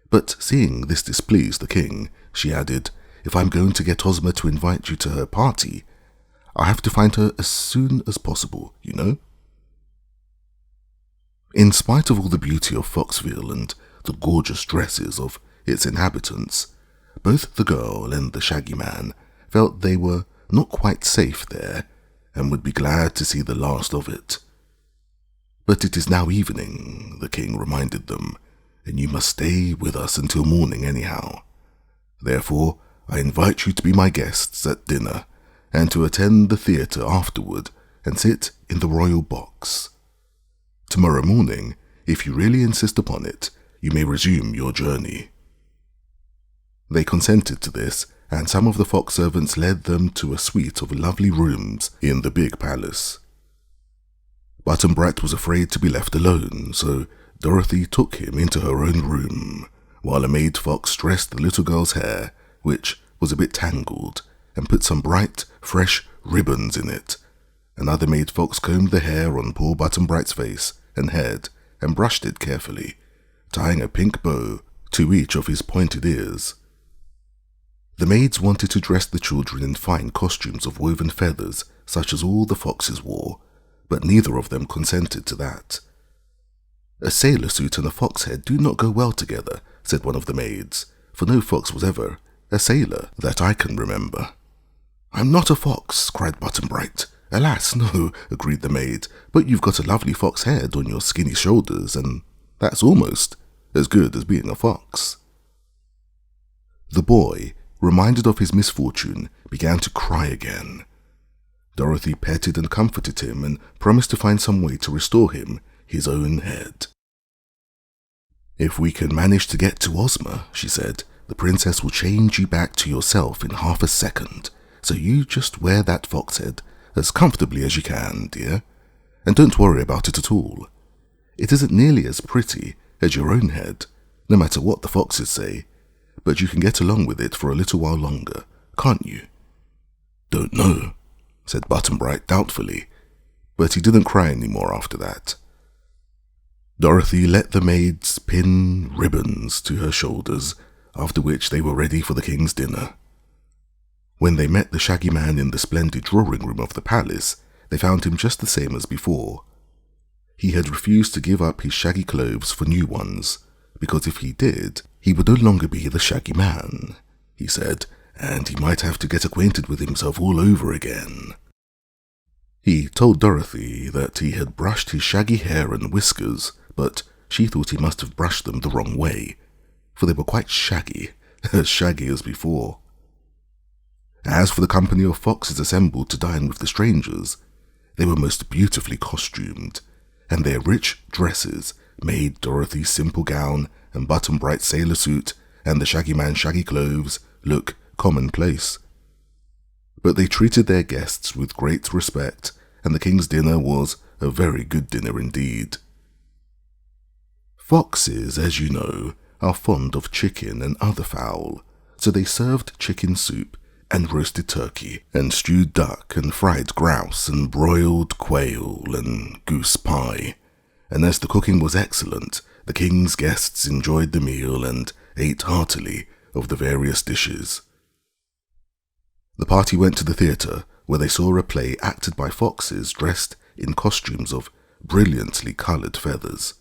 But seeing this displeased the king, she added, "If I'm going to get Ozma to invite you to her party, I'll have to find her as soon as possible, you know." In spite of all the beauty of Foxville and the gorgeous dresses of its inhabitants, both the girl and the Shaggy Man felt they were not quite safe there and would be glad to see the last of it. "But it is now evening," the king reminded them, "and you must stay with us until morning anyhow. Therefore, I invite you to be my guests at dinner and to attend the theatre afterward and sit in the royal box. Tomorrow morning, if you really insist upon it, you may resume your journey." They consented to this, and some of the fox servants led them to a suite of lovely rooms in the big palace. Button-Bright was afraid to be left alone, so Dorothy took him into her own room, while a maid fox dressed the little girl's hair, which was a bit tangled, and put some bright, fresh ribbons in it, Another maid fox combed the hair on poor Button-Bright's face and head and brushed it carefully, tying a pink bow to each of his pointed ears. The maids wanted to dress the children in fine costumes of woven feathers, such as all the foxes wore, but neither of them consented to that. "A sailor suit and a fox head do not go well together," said one of the maids, "for no fox was ever a sailor that I can remember." "I'm not a fox," cried Button-Bright. "Alas, no," agreed the maid, "but you've got a lovely fox head on your skinny shoulders, and that's almost as good as being a fox." The boy, reminded of his misfortune, began to cry again. Dorothy petted and comforted him and promised to find some way to restore him his own head. "If we can manage to get to Ozma," she said, "the princess will change you back to yourself in half a second, so you just wear that fox head as comfortably as you can, dear, and don't worry about it at all. It isn't nearly as pretty as your own head, no matter what the foxes say, but you can get along with it for a little while longer, can't you?" "Don't know," said Button-Bright doubtfully, but he didn't cry any more after that. Dorothy let the maids pin ribbons to her shoulders, after which they were ready for the king's dinner. When they met the Shaggy Man in the splendid drawing room of the palace, they found him just the same as before. He had refused to give up his shaggy clothes for new ones, because if he did, he would no longer be the Shaggy Man, he said, and he might have to get acquainted with himself all over again. He told Dorothy that he had brushed his shaggy hair and whiskers, but she thought he must have brushed them the wrong way, for they were quite shaggy, as shaggy as before. As for the company of foxes assembled to dine with the strangers, they were most beautifully costumed, and their rich dresses made Dorothy's simple gown and Button-Bright's sailor suit and the Shaggy Man's shaggy clothes look commonplace. But they treated their guests with great respect, and the king's dinner was a very good dinner indeed. Foxes, as you know, are fond of chicken and other fowl, so they served chicken soup and roasted turkey and stewed duck and fried grouse and broiled quail and goose pie, and as the cooking was excellent, the king's guests enjoyed the meal and ate heartily of the various dishes. The party went to the theatre, where they saw a play acted by foxes dressed in costumes of brilliantly coloured feathers.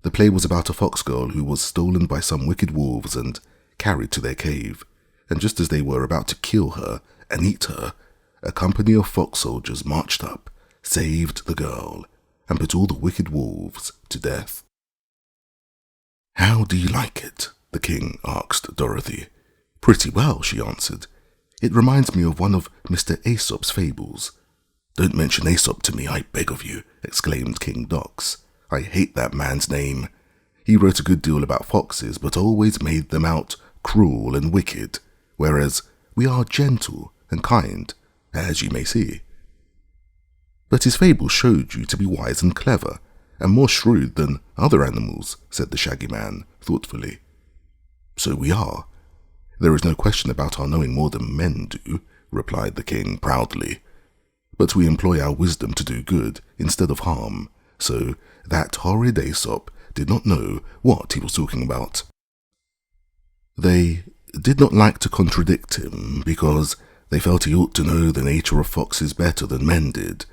The play was about a fox girl who was stolen by some wicked wolves and carried to their cave, and just as they were about to kill her and eat her, a company of fox soldiers marched up, saved the girl, and put all the wicked wolves to death. "How do you like it?" the king asked Dorothy. "Pretty well," she answered. "It reminds me of one of Mr. Aesop's fables." "Don't mention Aesop to me, I beg of you," exclaimed King Dox. "I hate that man's name. He wrote a good deal about foxes, but always made them out cruel and wicked, whereas we are gentle and kind, as you may see." "But his fables showed you to be wise and clever, and more shrewd than other animals," said the Shaggy Man thoughtfully. "So we are. There is no question about our knowing more than men do," replied the king proudly. "But we employ our wisdom to do good instead of harm, so that horrid Aesop did not know what he was talking about." They did not like to contradict him, because they felt he ought to know the nature of foxes better than men did,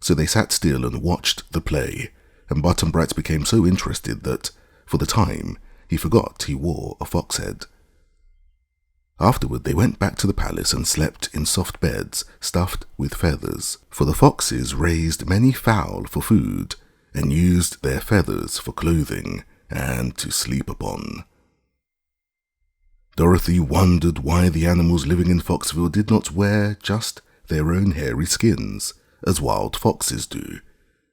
so they sat still and watched the play, and Button-Bright became so interested that, for the time, he forgot he wore a fox head. Afterward they went back to the palace and slept in soft beds stuffed with feathers, for the foxes raised many fowl for food, and used their feathers for clothing and to sleep upon. Dorothy wondered why the animals living in Foxville did not wear just their own hairy skins, as wild foxes do.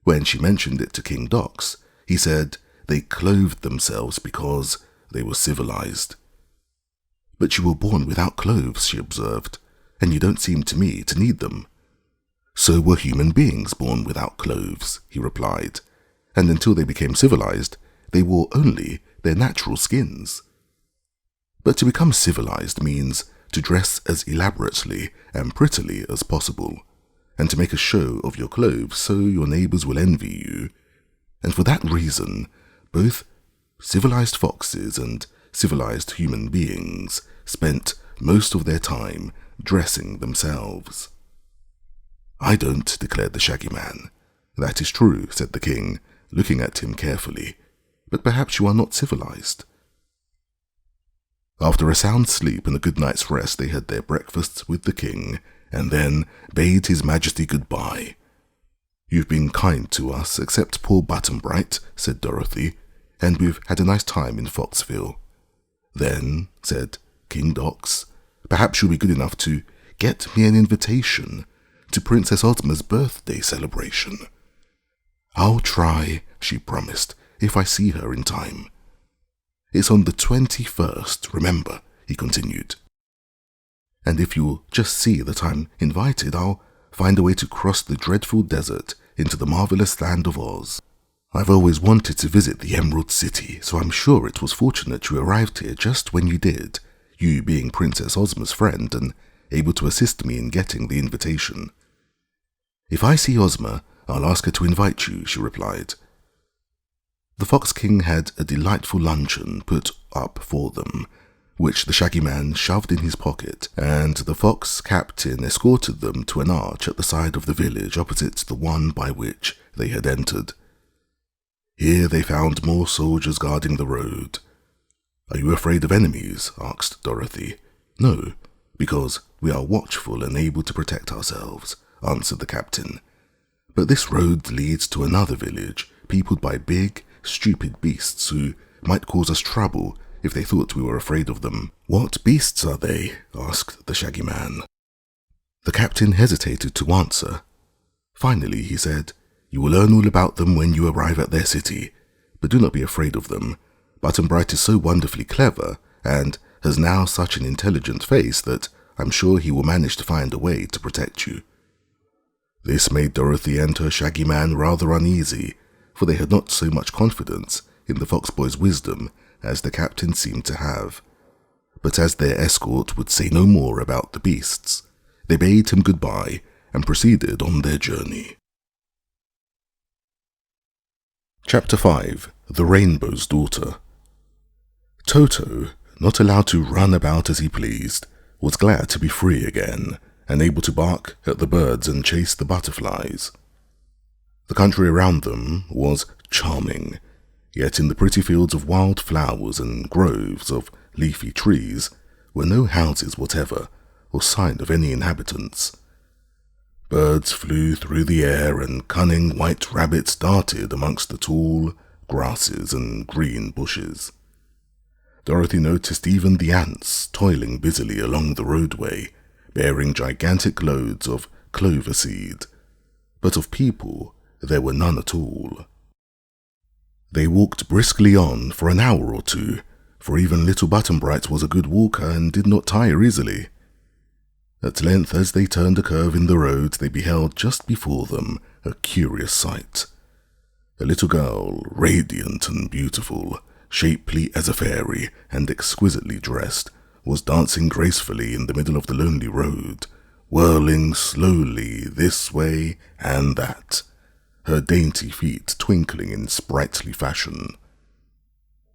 When she mentioned it to King Dox, he said they clothed themselves because they were civilized. "But you were born without clothes," she observed, "and you don't seem to me to need them." "So were human beings born without clothes," he replied, "and until they became civilized, they wore only their natural skins. But to become civilized means to dress as elaborately and prettily as possible, and to make a show of your clothes so your neighbours will envy you. And for that reason, both civilized foxes and civilized human beings spent most of their time dressing themselves. I don't, declared the Shaggy Man. That is true, said the king, looking at him carefully, but perhaps you are not civilized. After a sound sleep and a good night's rest, they had their breakfasts with the king, and then bade his majesty goodbye. You've been kind to us, except poor Button-Bright, said Dorothy, and we've had a nice time in Foxville. Then, said King Dox, perhaps you'll be good enough to get me an invitation to Princess Ozma's birthday celebration. I'll try, she promised, if I see her in time. It's on the 21st, remember, he continued. And if you'll just see that I'm invited, I'll find a way to cross the dreadful desert into the marvelous land of Oz. I've always wanted to visit the Emerald City, so I'm sure it was fortunate you arrived here just when you did, you being Princess Ozma's friend and able to assist me in getting the invitation. If I see Ozma, I'll ask her to invite you, she replied. The Fox King had a delightful luncheon put up for them, which the Shaggy Man shoved in his pocket, and the Fox Captain escorted them to an arch at the side of the village opposite the one by which they had entered. Here they found more soldiers guarding the road. Are you afraid of enemies? Asked Dorothy. No, because we are watchful and able to protect ourselves, answered the captain. But this road leads to another village, peopled by big, stupid beasts who might cause us trouble if they thought we were afraid of them. What beasts are they? Asked the Shaggy Man. The captain hesitated to answer. Finally, he said, you will learn all about them when you arrive at their city, but do not be afraid of them. Button-Bright is so wonderfully clever, and has now such an intelligent face that I'm sure he will manage to find a way to protect you. This made Dorothy and her Shaggy Man rather uneasy, for they had not so much confidence in the Fox Boy's wisdom as the captain seemed to have. But as their escort would say no more about the beasts, they bade him goodbye and proceeded on their journey. Chapter 5. The Rainbow's Daughter. Toto, not allowed to run about as he pleased, was glad to be free again, and able to bark at the birds and chase the butterflies. The country around them was charming, yet in the pretty fields of wild flowers and groves of leafy trees were no houses whatever, or sign of any inhabitants. Birds flew through the air, and cunning white rabbits darted amongst the tall grasses and green bushes. Dorothy noticed even the ants toiling busily along the roadway, bearing gigantic loads of clover seed, but of people there were none at all. They walked briskly on for an hour or two, for even little Button-Bright was a good walker and did not tire easily. At length, as they turned a curve in the road, they beheld just before them a curious sight. A little girl, radiant and beautiful, shapely as a fairy and exquisitely dressed, was dancing gracefully in the middle of the lonely road, whirling slowly this way and that, her dainty feet twinkling in sprightly fashion.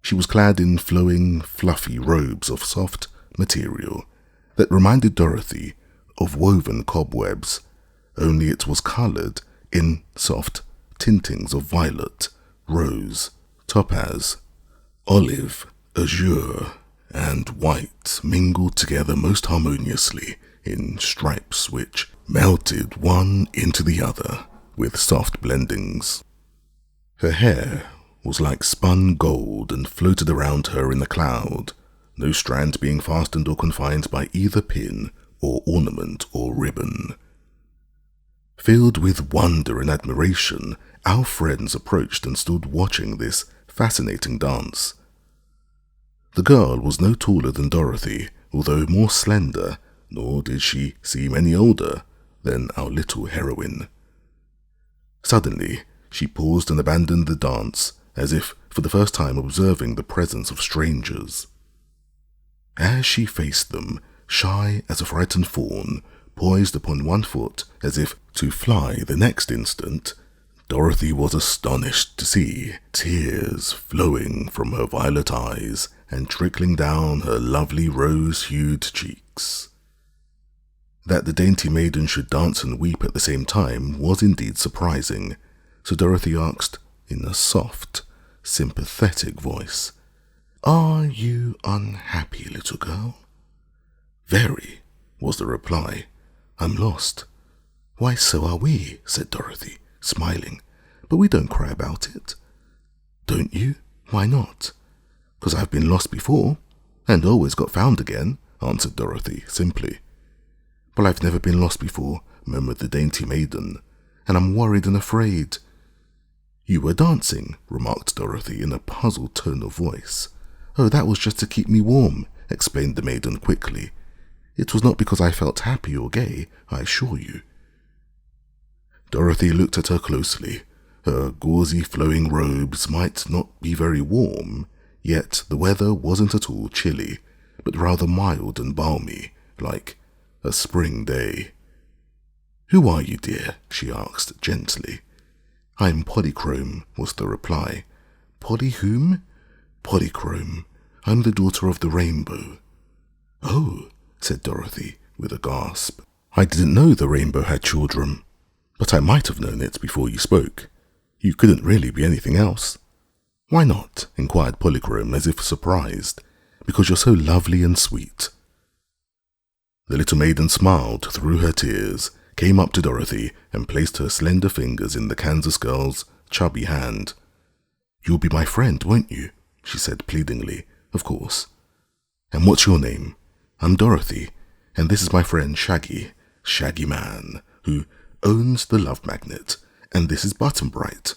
She was clad in flowing, fluffy robes of soft material that reminded Dorothy of woven cobwebs, only it was coloured in soft tintings of violet, rose, topaz, olive, azure, and white mingled together most harmoniously in stripes which melted one into the other with soft blendings. Her hair was like spun gold and floated around her in a cloud, no strand being fastened or confined by either pin or ornament or ribbon. Filled with wonder and admiration, our friends approached and stood watching this fascinating dance. The girl was no taller than Dorothy, although more slender, nor did she seem any older than our little heroine. Suddenly, she paused and abandoned the dance, as if for the first time observing the presence of strangers. As she faced them, shy as a frightened fawn, poised upon one foot as if to fly the next instant, Dorothy was astonished to see tears flowing from her violet eyes and trickling down her lovely rose-hued cheeks. That the dainty maiden should dance and weep at the same time was indeed surprising, so Dorothy asked in a soft, sympathetic voice, "Are you unhappy, little girl?" "Very," was the reply. "I'm lost." "Why, so are we," said Dorothy, smiling, "but we don't cry about it." "Don't you? Why not?" "'Cause I've been lost before, and always got found again," answered Dorothy simply. "But I've never been lost before," murmured the dainty maiden, "and I'm worried and afraid." "You were dancing," remarked Dorothy in a puzzled tone of voice. "Oh, that was just to keep me warm," explained the maiden quickly. "It was not because I felt happy or gay, I assure you." Dorothy looked at her closely. Her gauzy flowing robes might not be very warm, yet the weather wasn't at all chilly, but rather mild and balmy, like a spring day. "Who are you, dear?" she asked gently. "I'm Polychrome," was the reply. "Polly whom?" "Polychrome. I'm the daughter of the rainbow." "Oh," said Dorothy with a gasp. "I didn't know the rainbow had children, but I might have known it before you spoke. You couldn't really be anything else." "Why not?" inquired Polychrome as if surprised. "Because you're so lovely and sweet." The little maiden smiled through her tears, came up to Dorothy, and placed her slender fingers in the Kansas girl's chubby hand. "You'll be my friend, won't you?" she said pleadingly. "Of course." "And what's your name?" "I'm Dorothy, and this is my friend Shaggy Man, who owns the Love Magnet, and this is Button-Bright.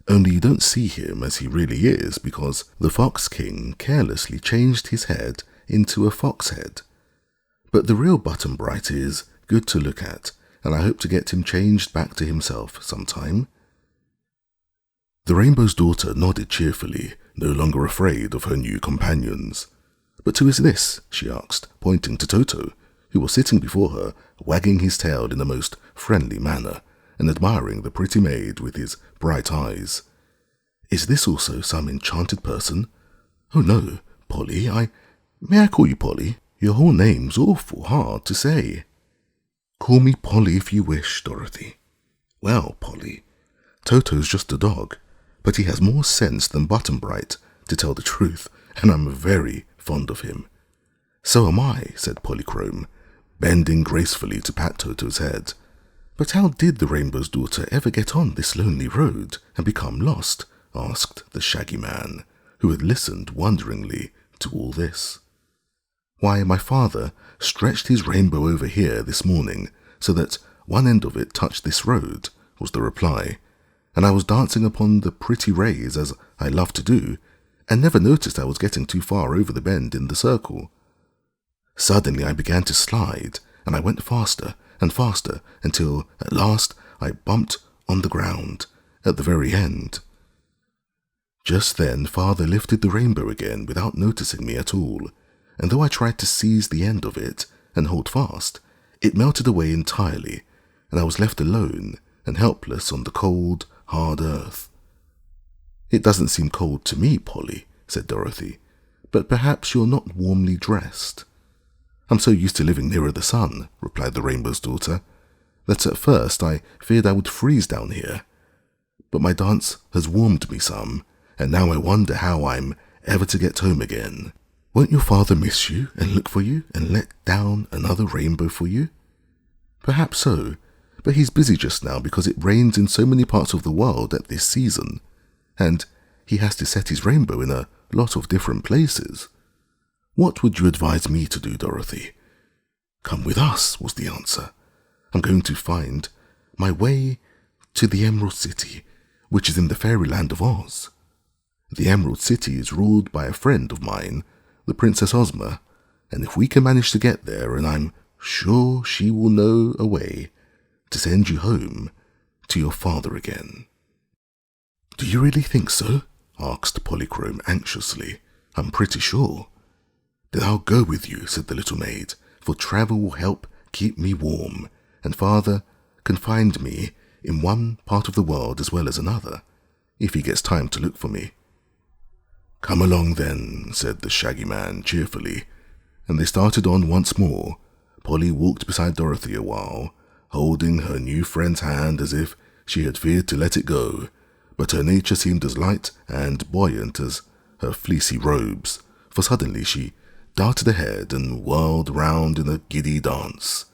Only you don't see him as he really is because the Fox King carelessly changed his head into a fox head. But the real Button-Bright is good to look at, and I hope to get him changed back to himself sometime." The Rainbow's daughter nodded cheerfully, no longer afraid of her new companions. "But who is this?" she asked, pointing to Toto, who was sitting before her, wagging his tail in a most friendly manner, and admiring the pretty maid with his bright eyes. "Is this also some enchanted person?" "Oh no, Polly, May I call you Polly? Your whole name's awful hard to say." "Call me Polly if you wish, Dorothy." "Well, Polly, Toto's just a dog, but he has more sense than Button-Bright, to tell the truth, and I'm very fond of him." "So am I," said Polychrome, bending gracefully to pat Toto's head. "But how did the Rainbow's daughter ever get on this lonely road and become lost?" asked the Shaggy Man, who had listened wonderingly to all this. "Why, my father stretched his rainbow over here this morning so that one end of it touched this road," was the reply, "and I was dancing upon the pretty rays as I love to do, and never noticed I was getting too far over the bend in the circle. Suddenly I began to slide, and I went faster and faster until at last I bumped on the ground at the very end. Just then father lifted the rainbow again without noticing me at all, and though I tried to seize the end of it and hold fast, it melted away entirely, and I was left alone and helpless on the cold, hard earth." "It doesn't seem cold to me, Polly," said Dorothy, "but perhaps you're not warmly dressed." "I'm so used to living nearer the sun," replied the Rainbow's daughter, "that at first I feared I would freeze down here. But my dance has warmed me some, and now I wonder how I'm ever to get home again. Won't your father miss you and look for you and let down another rainbow for you?" "Perhaps so, but he's busy just now because it rains in so many parts of the world at this season, and he has to set his rainbow in a lot of different places. What would you advise me to do, Dorothy?" "Come with us," was the answer. "I'm going to find my way to the Emerald City, which is in the fairyland of Oz. The Emerald City is ruled by a friend of mine, the Princess Ozma, and if we can manage to get there, and I'm sure she will know a way to send you home to your father again." "Do you really think so?" asked Polychrome anxiously. "I'm pretty sure." "Then I'll go with you," said the little maid, "for travel will help keep me warm, and Father can find me in one part of the world as well as another, if he gets time to look for me." "Come along then," said the Shaggy Man cheerfully, and they started on once more. Polly walked beside Dorothy a while, holding her new friend's hand as if she had feared to let it go, but her nature seemed as light and buoyant as her fleecy robes, for suddenly she darted ahead and whirled round in a giddy dance.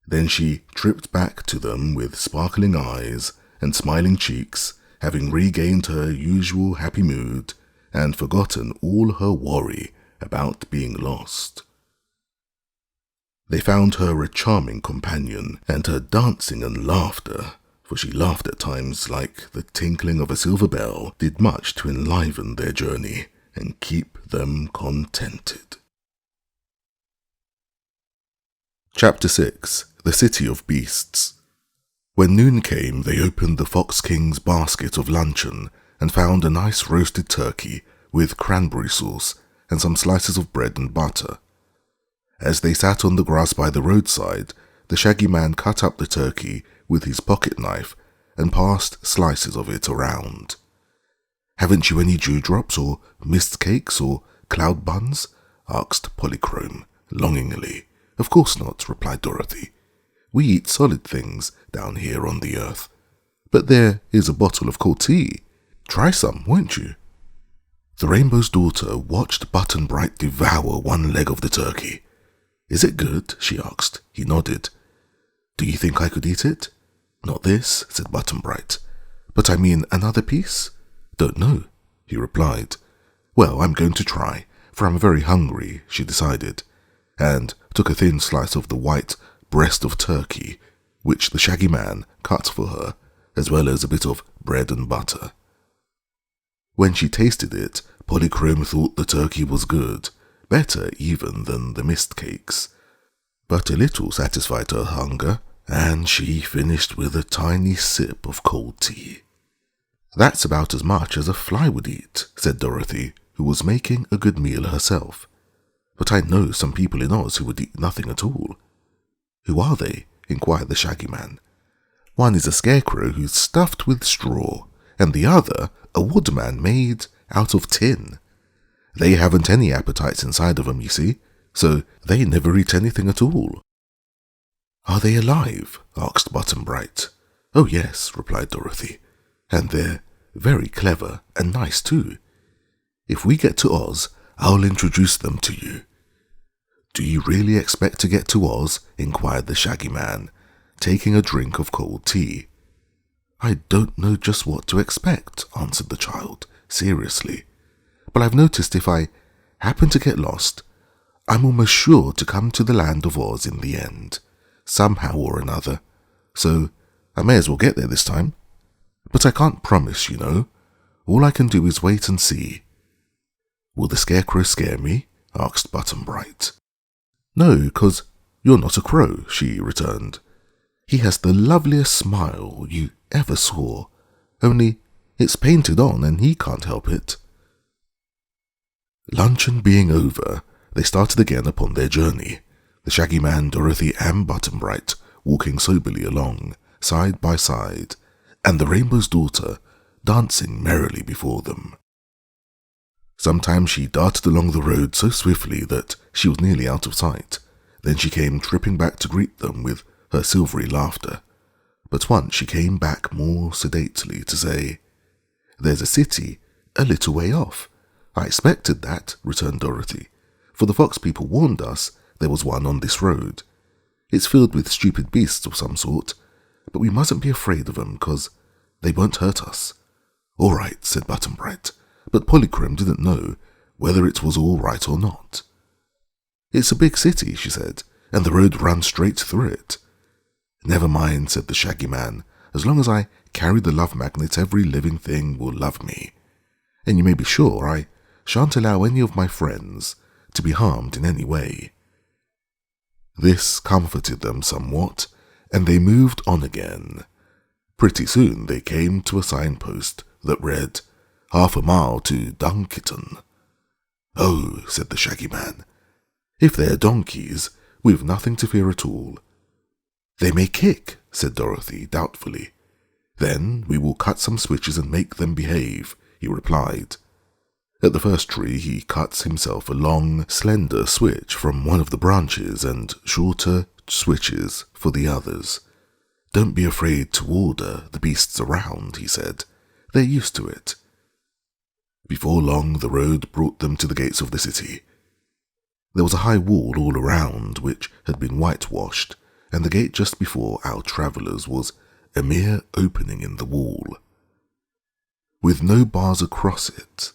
Then she tripped back to them with sparkling eyes and smiling cheeks, having regained her usual happy mood and forgotten all her worry about being lost. They found her a charming companion, and her dancing and laughter, for she laughed at times like the tinkling of a silver bell, did much to enliven their journey and keep them contented. Chapter 6. The City of Beasts. When noon came, they opened the Fox King's basket of luncheon and found a nice roasted turkey with cranberry sauce and some slices of bread and butter. As they sat on the grass by the roadside, the Shaggy Man cut up the turkey with his pocket knife and passed slices of it around. "Haven't you any dewdrops or mist cakes or cloud buns?" asked Polychrome longingly. "Of course not," replied Dorothy. "We eat solid things down here on the earth. But there is a bottle of cold tea. Try some, won't you?" The Rainbow's Daughter watched Button Bright devour one leg of the turkey. "Is it good?" she asked. He nodded. "Do you think I could eat it?" "Not this," said Button Bright. "But I mean another piece?" "Don't know," he replied. "Well, I'm going to try, for I'm very hungry," she decided, and took a thin slice of the white breast of turkey, which the Shaggy Man cut for her, as well as a bit of bread and butter. When she tasted it, Polychrome thought the turkey was good, better even than the mist cakes. But a little satisfied her hunger, and she finished with a tiny sip of cold tea. "That's about as much as a fly would eat," said Dorothy, who was making a good meal herself. "But I know some people in Oz who would eat nothing at all." "Who are they?" inquired the Shaggy Man. "One is a scarecrow who's stuffed with straw, and the other a woodman made out of tin. They haven't any appetites inside of them, you see, so they never eat anything at all." "Are they alive?" asked Button Bright. "Oh yes," replied Dorothy, "and they're very clever and nice too. If we get to Oz, I'll introduce them to you." "Do you really expect to get to Oz?" inquired the Shaggy Man, taking a drink of cold tea. "I don't know just what to expect," answered the child, seriously. "But I've noticed if I happen to get lost, I'm almost sure to come to the land of Oz in the end, somehow or another, so I may as well get there this time. But I can't promise, you know. All I can do is wait and see." "Will the scarecrow scare me?" asked Button Bright. "No, 'cause you're not a crow," she returned. "He has the loveliest smile you ever saw, only it's painted on and he can't help it." Luncheon being over, they started again upon their journey, the Shaggy Man, Dorothy, and Button Bright walking soberly along, side by side, and the Rainbow's Daughter dancing merrily before them. Sometimes she darted along the road so swiftly that she was nearly out of sight. Then she came tripping back to greet them with her silvery laughter. But once she came back more sedately to say, "There's a city a little way off." "I expected that," returned Dorothy, "for the fox people warned us there was one on this road. It's filled with stupid beasts of some sort, but we mustn't be afraid of them, 'cause they won't hurt us." "All right," said Button Bright, but Polychrome didn't know whether it was all right or not. "It's a big city," she said, "and the road runs straight through it." "Never mind," said the Shaggy Man. "As long as I carry the love magnet, every living thing will love me. And you may be sure I shan't allow any of my friends to be harmed in any way." This comforted them somewhat, and they moved on again. Pretty soon they came to a signpost that read, "Half a mile to Dunkiton." "Oh," said the Shaggy Man, "if they're donkeys, "We've nothing to fear at all." "They may kick," said Dorothy doubtfully. "Then we will cut some switches and make them behave," he replied. At the first tree he cut himself a long, slender switch from one of the branches and shorter switches for the others. "Don't be afraid to order the beasts around," he said. "They're used to it." Before long the road brought them to the gates of the city. There was a high wall all around which had been whitewashed, and the gate just before our travellers was a mere opening in the wall, with no bars across it.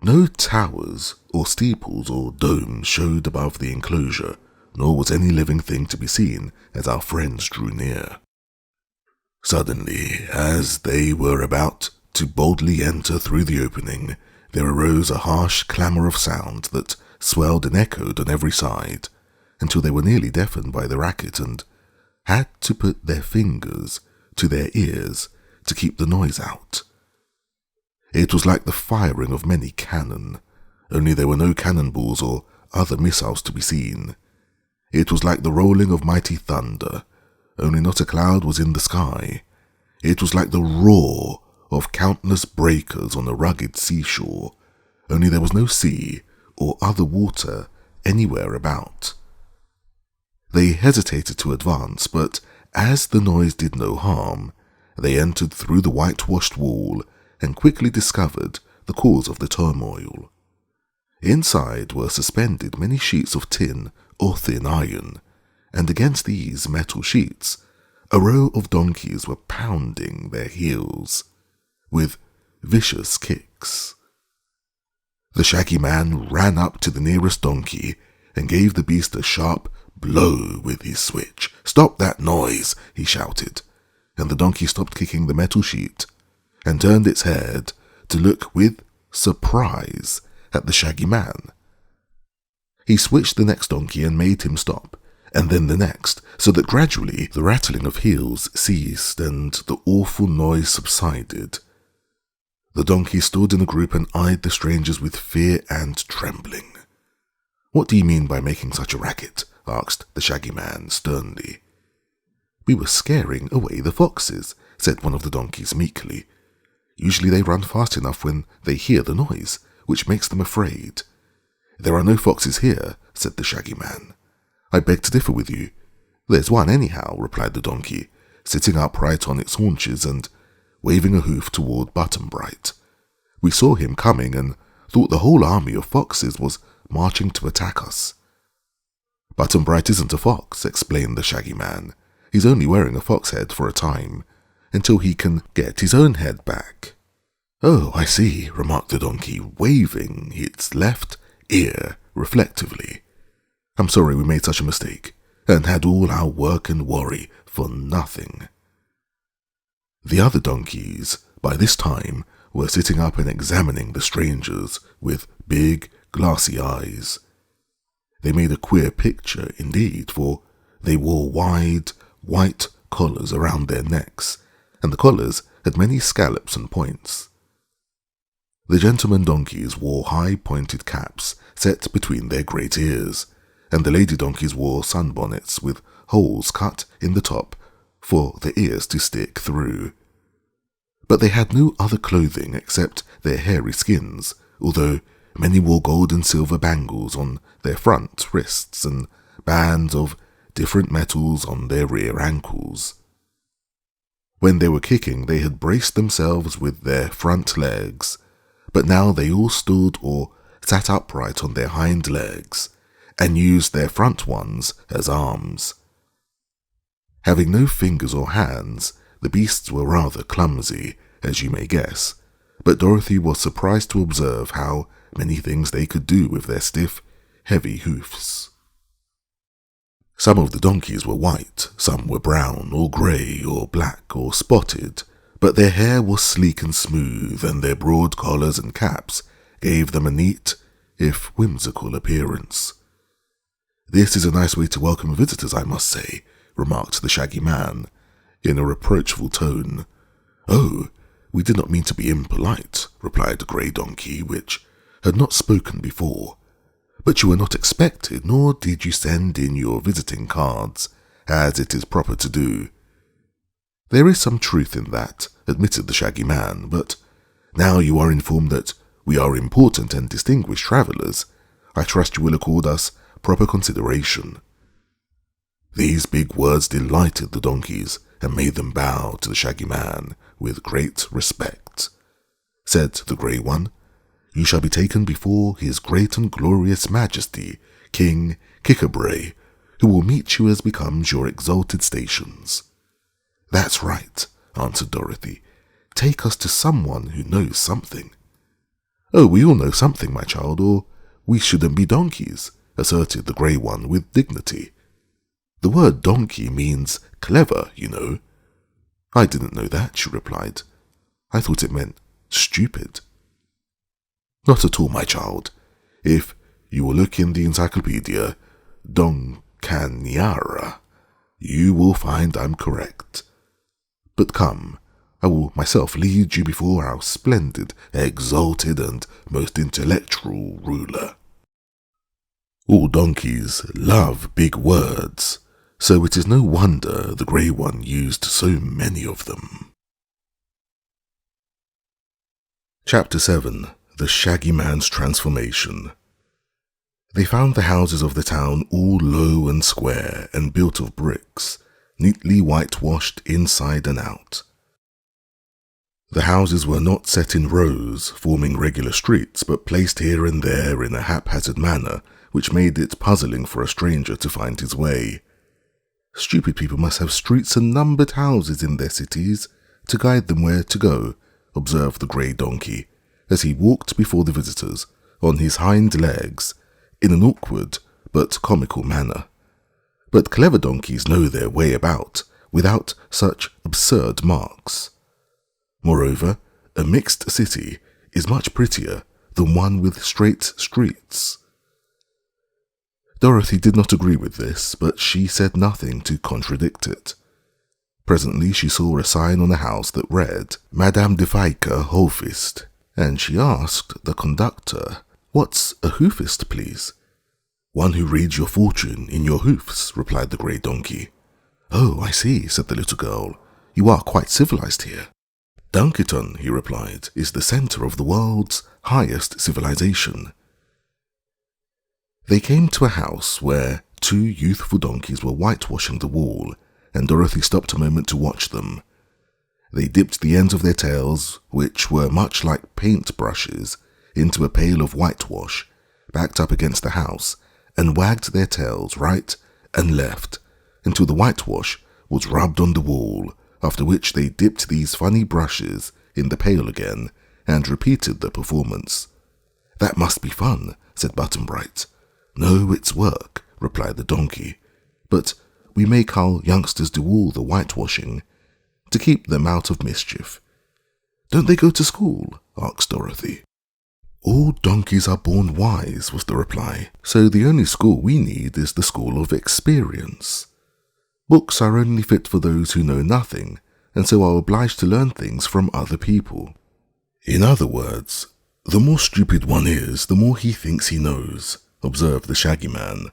No towers or steeples or domes showed above the enclosure, nor was any living thing to be seen as our friends drew near. Suddenly, as they were about to boldly enter through the opening, there arose a harsh clamour of sound that swelled and echoed on every side, until they were nearly deafened by the racket and had to put their fingers to their ears to keep the noise out. It was like the firing of many cannon, only there were no cannonballs or other missiles to be seen. It was like the rolling of mighty thunder, only not a cloud was in the sky. It was like the roar of countless breakers on a rugged seashore, only there was no sea or other water anywhere about. They hesitated to advance, but as the noise did no harm, they entered through the whitewashed wall and quickly discovered the cause of the turmoil. Inside were suspended many sheets of tin or thin iron, and against these metal sheets a row of donkeys were pounding their heels with vicious kicks. The Shaggy Man ran up to the nearest donkey and gave the beast a sharp blow with his switch. "Stop that noise," he shouted, and the donkey stopped kicking the metal sheet and turned its head to look with surprise at the Shaggy Man. He switched the next donkey and made him stop, and then the next, so that gradually the rattling of heels ceased and the awful noise subsided. The donkey stood in a group and eyed the strangers with fear and trembling. "What do you mean by making such a racket?" asked the Shaggy Man sternly. "We were scaring away the foxes," said one of the donkeys meekly. "Usually they run fast enough when they hear the noise, which makes them afraid." "There are no foxes here," said the Shaggy Man. "I beg to differ with you." "There's one anyhow," replied the donkey, sitting upright on its haunches and waving a hoof toward Button-Bright. "We saw him coming and thought the whole army of foxes was marching to attack us." "Button-Bright isn't a fox," explained the Shaggy Man. "He's only wearing a fox head for a time, until he can get his own head back." "Oh, I see," remarked the donkey, waving its left ear reflectively. "I'm sorry we made such a mistake, and had all our work and worry for nothing." The other donkeys, by this time, were sitting up and examining the strangers with big, glassy eyes. They made a queer picture indeed, for they wore wide, white collars around their necks, and the collars had many scallops and points. The gentlemen donkeys wore high pointed caps set between their great ears, and the lady donkeys wore sunbonnets with holes cut in the top for the ears to stick through. But they had no other clothing except their hairy skins, although many wore gold and silver bangles on their front wrists and bands of different metals on their rear ankles. When they were kicking, they had braced themselves with their front legs, but now they all stood or sat upright on their hind legs and used their front ones as arms. Having no fingers or hands, the beasts were rather clumsy, as you may guess, but Dorothy was surprised to observe how many things they could do with their stiff, heavy hoofs. Some of the donkeys were white, some were brown or grey or black or spotted, but their hair was sleek and smooth, and their broad collars and caps gave them a neat, if whimsical, appearance. "This is a nice way to welcome visitors, I must say," remarked the Shaggy Man, in a reproachful tone. "Oh, we did not mean to be impolite," replied the grey donkey, which had not spoken before, But you were not expected, nor did you send in your visiting cards, as it is proper to do. There is some truth in that, admitted the Shaggy Man, but now you are informed that we are important and distinguished travellers, I trust you will accord us proper consideration. These big words delighted the donkeys, and made them bow to the Shaggy Man with great respect. Said the Grey One, "You shall be taken before his great and glorious majesty, King Kikabray, who will meet you as becomes your exalted stations." "That's right," answered Dorothy. "Take us to someone who knows something." "Oh, we all know something, my child, or we shouldn't be donkeys," asserted the Grey One with dignity. "The word donkey means clever, you know." "I didn't know that," she replied. "I thought it meant stupid." "Not at all, my child. If you will look in the encyclopedia, Donkanyara, you will find I'm correct. But come, I will myself lead you before our splendid, exalted, and most intellectual ruler." All donkeys love big words, so it is no wonder the Grey One used so many of them. Chapter 7. The Shaggy Man's Transformation. They found the houses of the town all low and square and built of bricks, neatly whitewashed inside and out. The houses were not set in rows, forming regular streets, but placed here and there in a haphazard manner, which made it puzzling for a stranger to find his way. "Stupid people must have streets and numbered houses in their cities to guide them where to go," observed the grey donkey, as he walked before the visitors on his hind legs in an awkward but comical manner. "But clever donkeys know their way about without such absurd marks. Moreover, a mixed city is much prettier than one with straight streets." Dorothy did not agree with this, but she said nothing to contradict it. Presently she saw a sign on a house that read, "Madame de Viker Hoofist," and she asked the conductor, "What's a hoofist, please?" "One who reads your fortune in your hoofs," replied the grey donkey. "Oh, I see," said the little girl. "You are quite civilized here." "Dunkerton," he replied, "is the center of the world's highest civilization." They came to a house where 2 youthful donkeys were whitewashing the wall, and Dorothy stopped a moment to watch them. They dipped the ends of their tails, which were much like paint brushes, into a pail of whitewash, backed up against the house, and wagged their tails right and left until the whitewash was rubbed on the wall, after which they dipped these funny brushes in the pail again and repeated the performance. "That must be fun," said Button-Bright. "No, it's work," replied the donkey, "but we make our youngsters do all the whitewashing to keep them out of mischief." "Don't they go to school?" asked Dorothy. "All donkeys are born wise," was the reply, "so the only school we need is the school of experience. Books are only fit for those who know nothing, and so are obliged to learn things from other people. In other words, the more stupid one is, the more he thinks he knows," observed the Shaggy Man.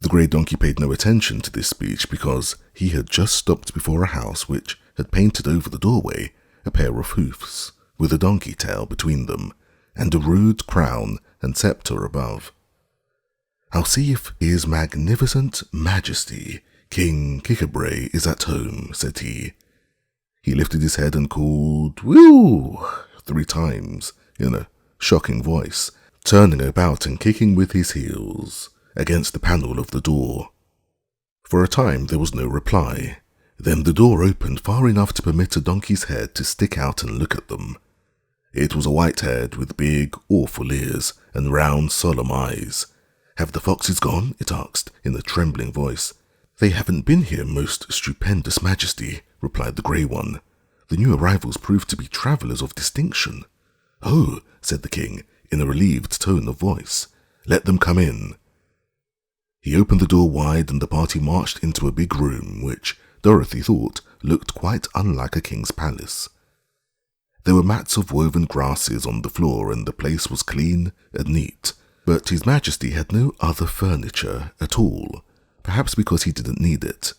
The grey donkey paid no attention to this speech because he had just stopped before a house which had painted over the doorway a pair of hoofs, with a donkey tail between them, and a rude crown and sceptre above. "I'll see if His Magnificent Majesty, King Kikabray, is at home," said he. He lifted his head and called, "Whew!" 3 times in a shocking voice, turning about and kicking with his heels against the panel of the door. For a time there was no reply. Then the door opened far enough to permit a donkey's head to stick out and look at them. It was a white head with big, awful ears and round, solemn eyes. "Have the foxes gone?" it asked in a trembling voice. "They haven't been here, most stupendous Majesty," replied the grey one. "The new arrivals proved to be travellers of distinction." "Oh," said the king, in a relieved tone of voice, "let them come in." He opened the door wide and the party marched into a big room, which Dorothy thought looked quite unlike a king's palace. There were mats of woven grasses on the floor and the place was clean and neat, But His Majesty had no other furniture at all, perhaps because he didn't need it.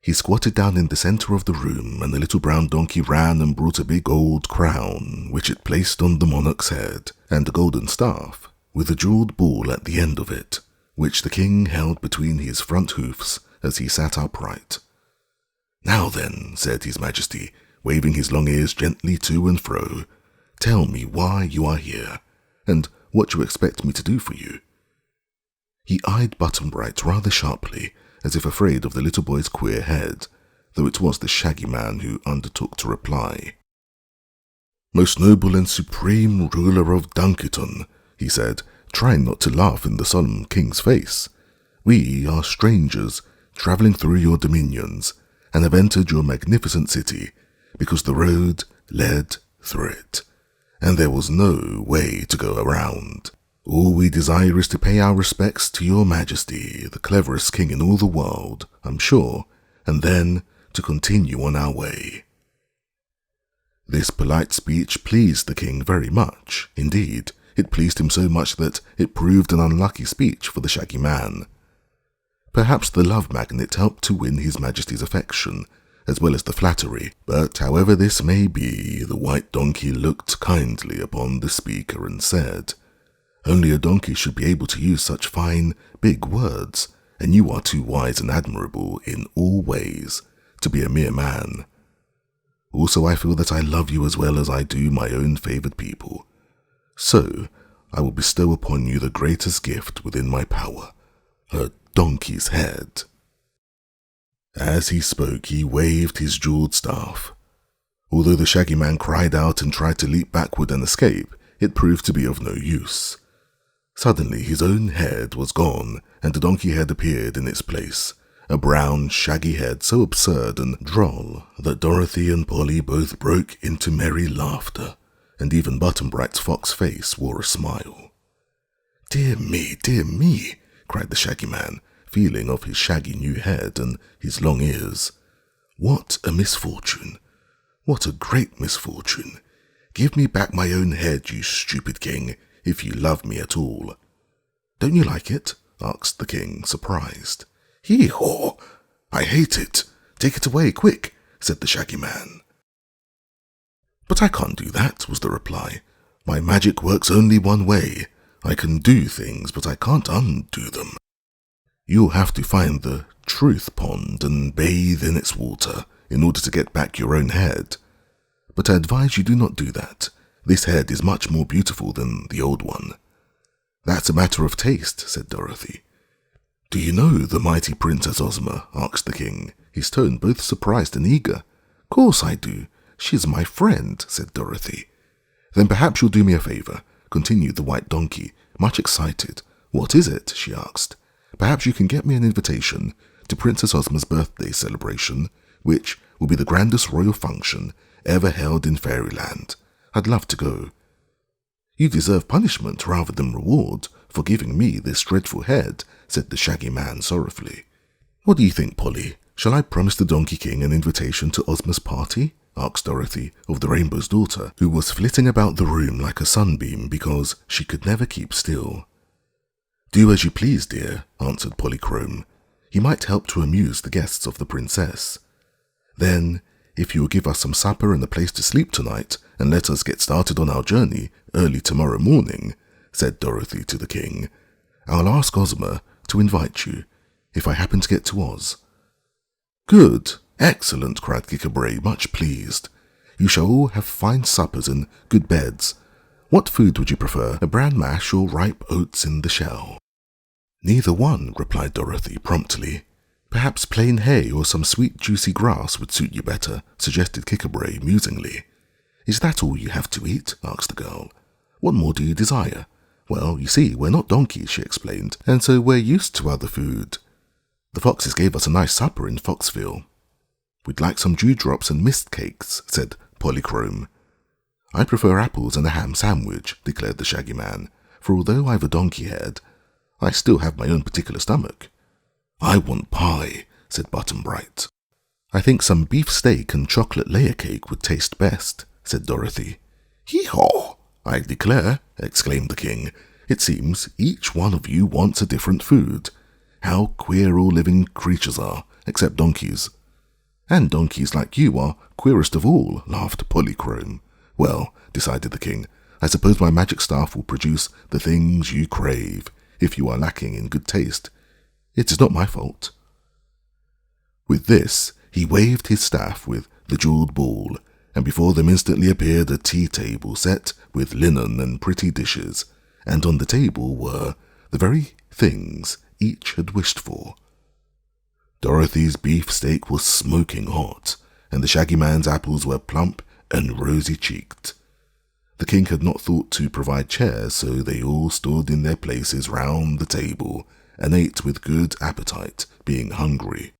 He squatted down in the centre of the room, and the little brown donkey ran and brought a big gold crown, which it placed on the monarch's head, and a golden staff, with a jewelled ball at the end of it, which the king held between his front hoofs as he sat upright. "Now then," said His Majesty, waving his long ears gently to and fro, "tell me why you are here, and what you expect me to do for you." He eyed Button-Bright rather sharply, as if afraid of the little boy's queer head, though it was the Shaggy Man who undertook to reply. "Most noble and supreme ruler of Dunkerton," he said, trying not to laugh in the solemn king's face, "we are strangers travelling through your dominions, and have entered your magnificent city, because the road led through it, and there was no way to go around. All we desire is to pay our respects to your Majesty, the cleverest king in all the world, I'm sure, and then to continue on our way." This polite speech pleased the king very much. Indeed, it pleased him so much that it proved an unlucky speech for the Shaggy Man. Perhaps the love magnet helped to win His Majesty's affection, as well as the flattery, but however this may be, the white donkey looked kindly upon the speaker and said, "Only a donkey should be able to use such fine, big words, and you are too wise and admirable in all ways to be a mere man. Also, I feel that I love you as well as I do my own favoured people. So, I will bestow upon you the greatest gift within my power, a donkey's head." As he spoke, he waved his jewelled staff. Although the Shaggy Man cried out and tried to leap backward and escape, it proved to be of no use. Suddenly his own head was gone, and a donkey head appeared in its place, a brown, shaggy head so absurd and droll that Dorothy and Polly both broke into merry laughter, and even Button-Bright's fox face wore a smile. Dear me, cried the Shaggy Man, feeling of his shaggy new head and his long ears. "What a misfortune! What a great misfortune! Give me back my own head, you stupid king, if you love me at all." "Don't you like it?" asked the king, surprised. "Hee-haw! I hate it. Take it away, quick," said the Shaggy Man. "But I can't do that," was the reply. "My magic works only one way. I can do things, but I can't undo them. You'll have to find the truth pond and bathe in its water in order to get back your own head. But I advise you do not do that. This head is much more beautiful than the old one." "That's a matter of taste," said Dorothy. "Do you know the mighty Princess Ozma?" asked the king, his tone both surprised and eager. "Course I do. She's my friend," said Dorothy. "Then perhaps you'll do me a favour," continued the white donkey, much excited. "What is it?" she asked. "Perhaps you can get me an invitation to Princess Ozma's birthday celebration, which will be the grandest royal function ever held in Fairyland. I'd love to go." "You deserve punishment rather than reward for giving me this dreadful head," said the Shaggy Man sorrowfully. "What do you think, Polly? Shall I promise the Donkey King an invitation to Ozma's party?" asked Dorothy of the Rainbow's daughter, who was flitting about the room like a sunbeam because she could never keep still. "Do as you please, dear," answered Polychrome. "He might help to amuse the guests of the princess. Then, if you will give us some supper and a place to sleep tonight, and let us get started on our journey early tomorrow morning," said Dorothy to the king, "I'll ask Ozma to invite you, if I happen to get to Oz." "Good, excellent," cried Kikabray, much pleased. "You shall all have fine suppers and good beds. What food would you prefer, a bran mash or ripe oats in the shell?" "Neither one," replied Dorothy promptly. "Perhaps plain hay or some sweet juicy grass would suit you better," suggested Kikabray musingly. "Is that all you have to eat?" asked the girl. "What more do you desire?" "Well, you see, we're not donkeys," she explained, "and so we're used to other food. The foxes gave us a nice supper in Foxville." "We'd like some dewdrops and mist cakes," said Polychrome. "I prefer apples and a ham sandwich," declared the Shaggy Man, "for although I've a donkey head, I still have my own particular stomach." "I want pie," said Button-Bright. "I think some beef steak and chocolate layer cake would taste best," said Dorothy. "Hee-haw! I declare," exclaimed the king, It seems each one of you wants a different food. How queer all living creatures are, except donkeys. And donkeys like you are queerest of all, laughed Polychrome. Well, decided the king, I suppose my magic staff will produce the things you crave. If you are lacking in good taste, it is not my fault. With this, he waved his staff with the jeweled ball, and before them instantly appeared a tea table set with linen and pretty dishes, and on the table were the very things each had wished for. Dorothy's beefsteak was smoking hot, and the Shaggy Man's apples were plump and rosy-cheeked. The king had not thought to provide chairs, so they all stood in their places round the table and ate with good appetite, being hungry.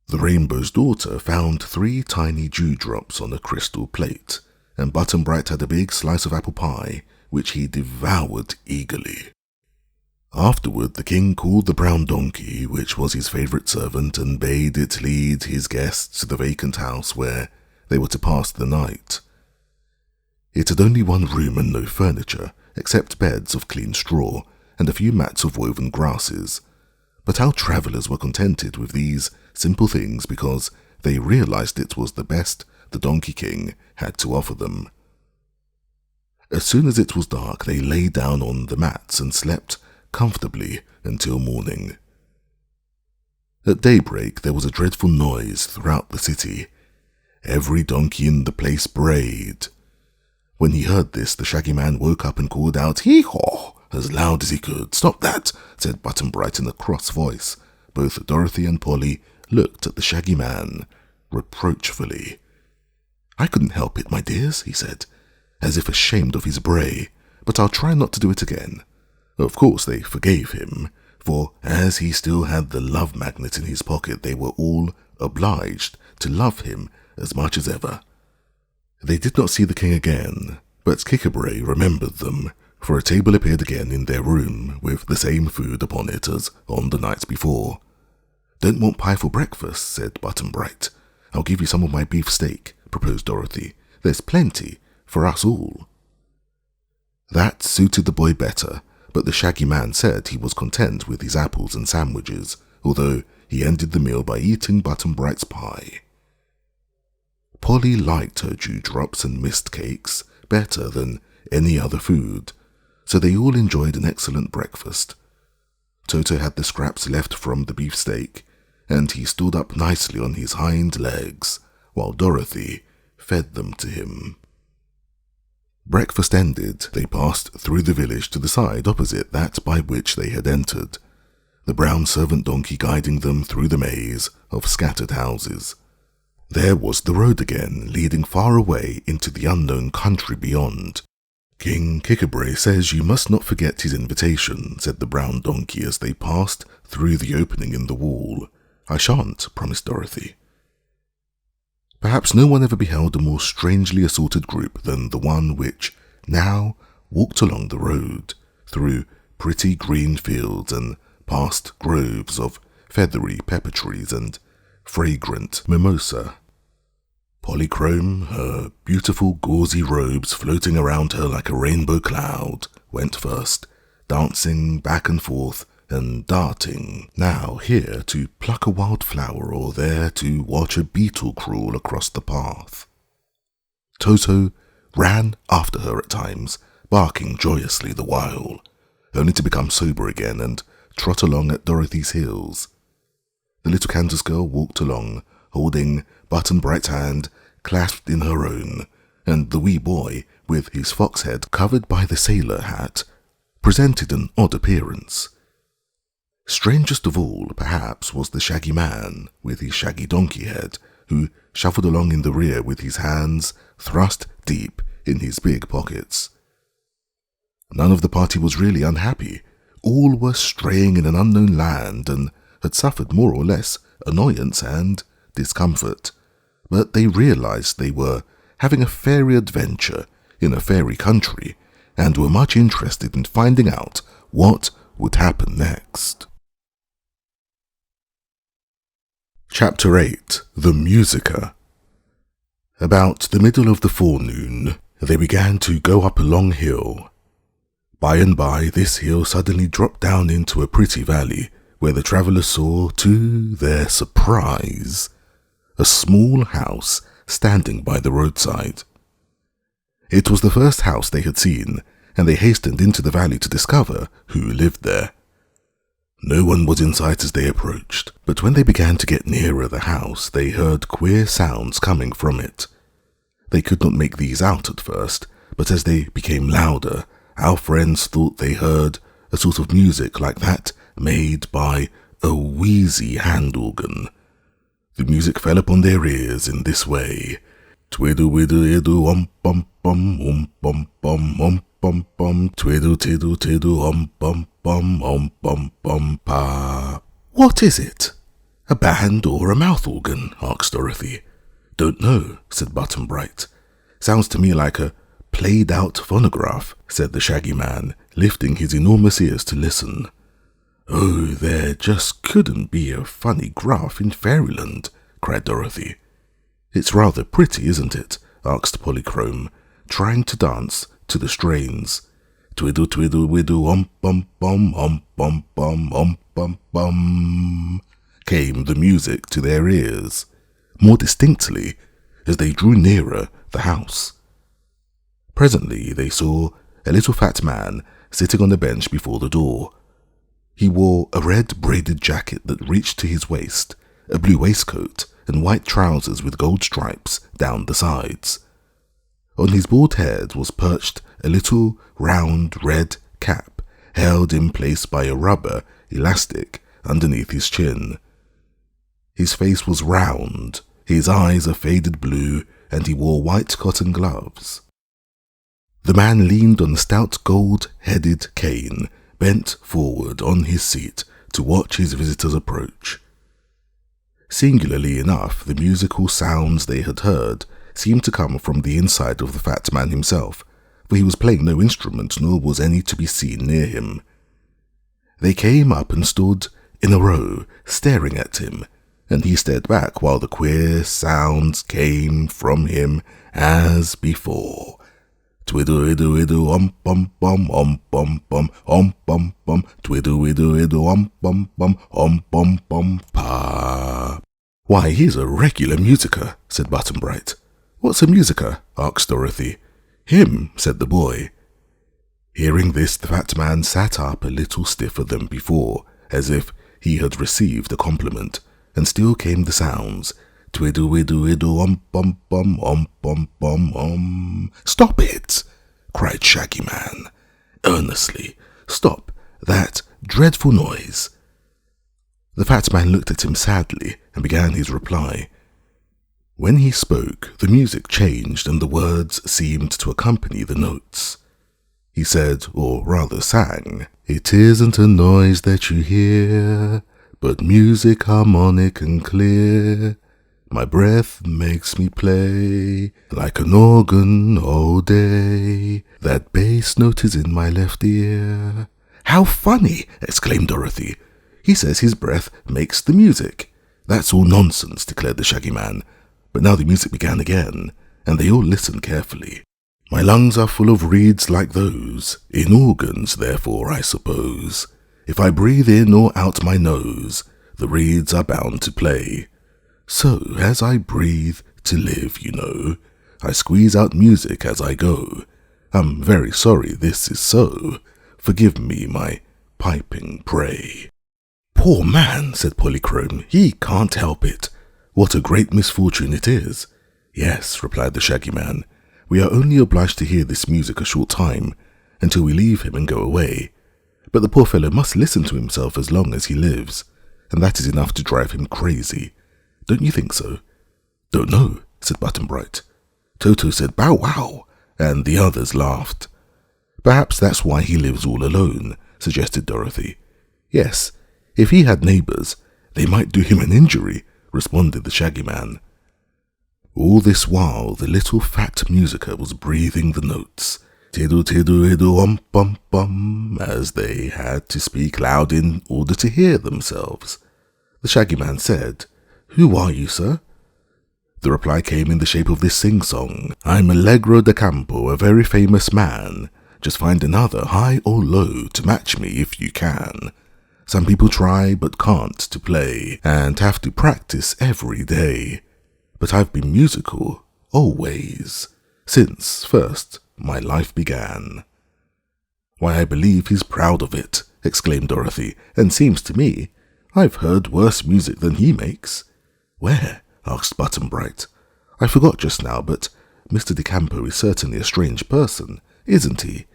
The Rainbow's daughter found 3 tiny dewdrops on a crystal plate, and Button-Bright had a big slice of apple pie, which he devoured eagerly. Afterward, the king called the brown donkey, which was his favourite servant, and bade it lead his guests to the vacant house where they were to pass the night. It had only one room and no furniture, except beds of clean straw and a few mats of woven grasses. But our travellers were contented with these simple things because they realized it was the best the Donkey King had to offer them. As soon as it was dark, they lay down on the mats and slept comfortably until morning. At daybreak, there was a dreadful noise throughout the city. Every donkey in the place brayed. When he heard this, the Shaggy Man woke up and called out, "Hee-haw!" as loud as he could. "Stop that!" said Button-Bright in a cross voice. Both Dorothy and Polly looked at the Shaggy Man reproachfully. "I couldn't help it, my dears," he said, as if ashamed of his bray, "but I'll try not to do it again." Of course they forgave him, for as he still had the love magnet in his pocket, they were all obliged to love him as much as ever. They did not see the king again, but Kikabray remembered them, for a table appeared again in their room with the same food upon it as on the night before. "Don't want pie for breakfast," said Button-Bright. "I'll give you some of my beefsteak," proposed Dorothy. "There's plenty for us all." That suited the boy better, but the Shaggy Man said he was content with his apples and sandwiches, although he ended the meal by eating Button-Bright's pie. Polly liked her dewdrops and mist cakes better than any other food, so they all enjoyed an excellent breakfast. Toto had the scraps left from the beefsteak, and he stood up nicely on his hind legs, while Dorothy fed them to him. Breakfast ended, they passed through the village to the side opposite that by which they had entered, the brown servant donkey guiding them through the maze of scattered houses. There was the road again, leading far away into the unknown country beyond. "King Kikabray says you must not forget his invitation," said the brown donkey as they passed through the opening in the wall. "I shan't," promised Dorothy. Perhaps no one ever beheld a more strangely assorted group than the one which now walked along the road, through pretty green fields and past groves of feathery pepper trees and fragrant mimosa. Polychrome, her beautiful gauzy robes floating around her like a rainbow cloud, went first, dancing back and forth and darting, now here to pluck a wildflower or there to watch a beetle crawl across the path. Toto ran after her at times, barking joyously the while, only to become sober again and trot along at Dorothy's heels. The little Kansas girl walked along, holding Button-Bright's hand clasped in her own, and the wee boy, with his fox head covered by the sailor hat, presented an odd appearance. Strangest of all, perhaps, was the Shaggy Man, with his shaggy donkey head, who shuffled along in the rear with his hands thrust deep in his big pockets. None of the party was really unhappy. All were straying in an unknown land and had suffered more or less annoyance and discomfort, but they realized they were having a fairy adventure in a fairy country and were much interested in finding out what would happen next. Chapter 8. The Musica. About the middle of the forenoon, they began to go up a long hill. By and by, this hill suddenly dropped down into a pretty valley, where the travellers saw, to their surprise, a small house standing by the roadside. It was the first house they had seen, and they hastened into the valley to discover who lived there. No one was in sight as they approached, but when they began to get nearer the house, they heard queer sounds coming from it. They could not make these out at first, but as they became louder, our friends thought they heard a sort of music like that made by a wheezy hand organ. The music fell upon their ears in this way: twiddle widdle iddle bum bum bum bum bum bum, twiddle tiddle tiddle bum bum pa. "What is it? A band or a mouth organ?" asked Dorothy. "Don't know," said Button Bright. "Sounds to me like a played-out phonograph," said the Shaggy Man, lifting his enormous ears to listen. "Oh, there just couldn't be a funny graph in Fairyland," cried Dorothy. "It's rather pretty, isn't it?" asked Polychrome, trying to dance to the strains. "Twiddle twiddle widdle bum bum bum bum," came the music to their ears, more distinctly as they drew nearer the house. Presently they saw a little fat man sitting on a bench before the door. He wore a red braided jacket that reached to his waist, a blue waistcoat, and white trousers with gold stripes down the sides. On his bald head was perched a little round red cap, held in place by a rubber elastic underneath his chin. His face was round, his eyes a faded blue, and he wore white cotton gloves. The man leaned on a stout gold-headed cane, bent forward on his seat to watch his visitors approach. Singularly enough, the musical sounds they had heard seemed to come from the inside of the fat man himself, for he was playing no instrument, nor was any to be seen near him. They came up and stood in a row, staring at him, and he stared back while the queer sounds came from him as before. Twiddle iddle iddle bum bum bum bum, twiddle iddle iddle bum bum pa. "Why, he's a regular musicer," said Button Bright. "What's a musicer?" asked Dorothy. "Him," said the boy. Hearing this, the fat man sat up a little stiffer than before, as if he had received a compliment, and still came the sounds. Twiddle widdle iddle bum bum. "Stop it!" cried Shaggy Man, earnestly. "Stop that dreadful noise." The fat man looked at him sadly and began his reply. When he spoke, the music changed and the words seemed to accompany the notes. He said, or rather sang, "It isn't a noise that you hear, but music harmonic and clear. My breath makes me play like an organ all day. That bass note is in my left ear." "How funny!" exclaimed Dorothy. "He says his breath makes the music." "That's all nonsense," declared the Shaggy Man. But now the music began again, and they all listened carefully. "My lungs are full of reeds like those, in organs, therefore, I suppose. If I breathe in or out my nose, the reeds are bound to play. So, as I breathe to live, you know, I squeeze out music as I go. I'm very sorry this is so. Forgive me, my piping pray." "Poor man," said Polychrome. "He can't help it. What a great misfortune it is." "Yes," replied the Shaggy Man. "We are only obliged to hear this music a short time, until we leave him and go away. But the poor fellow must listen to himself as long as he lives, and that is enough to drive him crazy. Don't you think so?" "Don't know," said Button Bright. Toto said "Bow wow," and the others laughed. "Perhaps that's why he lives all alone," suggested Dorothy. "Yes, if he had neighbours, they might do him an injury," responded the Shaggy Man. All this while, the little fat musicer was breathing the notes, tiddle tiddle iddle bum, as they had to speak loud in order to hear themselves. The Shaggy Man said, "Who are you, sir?" The reply came in the shape of this sing-song: "I'm Allegro da Campo, a very famous man. Just find another high or low to match me if you can. Some people try but can't to play and have to practice every day. But I've been musical, always, since first my life began." "Why, I believe he's proud of it," exclaimed Dorothy, "and seems to me I've heard worse music than he makes." "Where?" asked Button-Bright. "I forgot just now, but Mr. DeCampo is certainly a strange person, isn't he?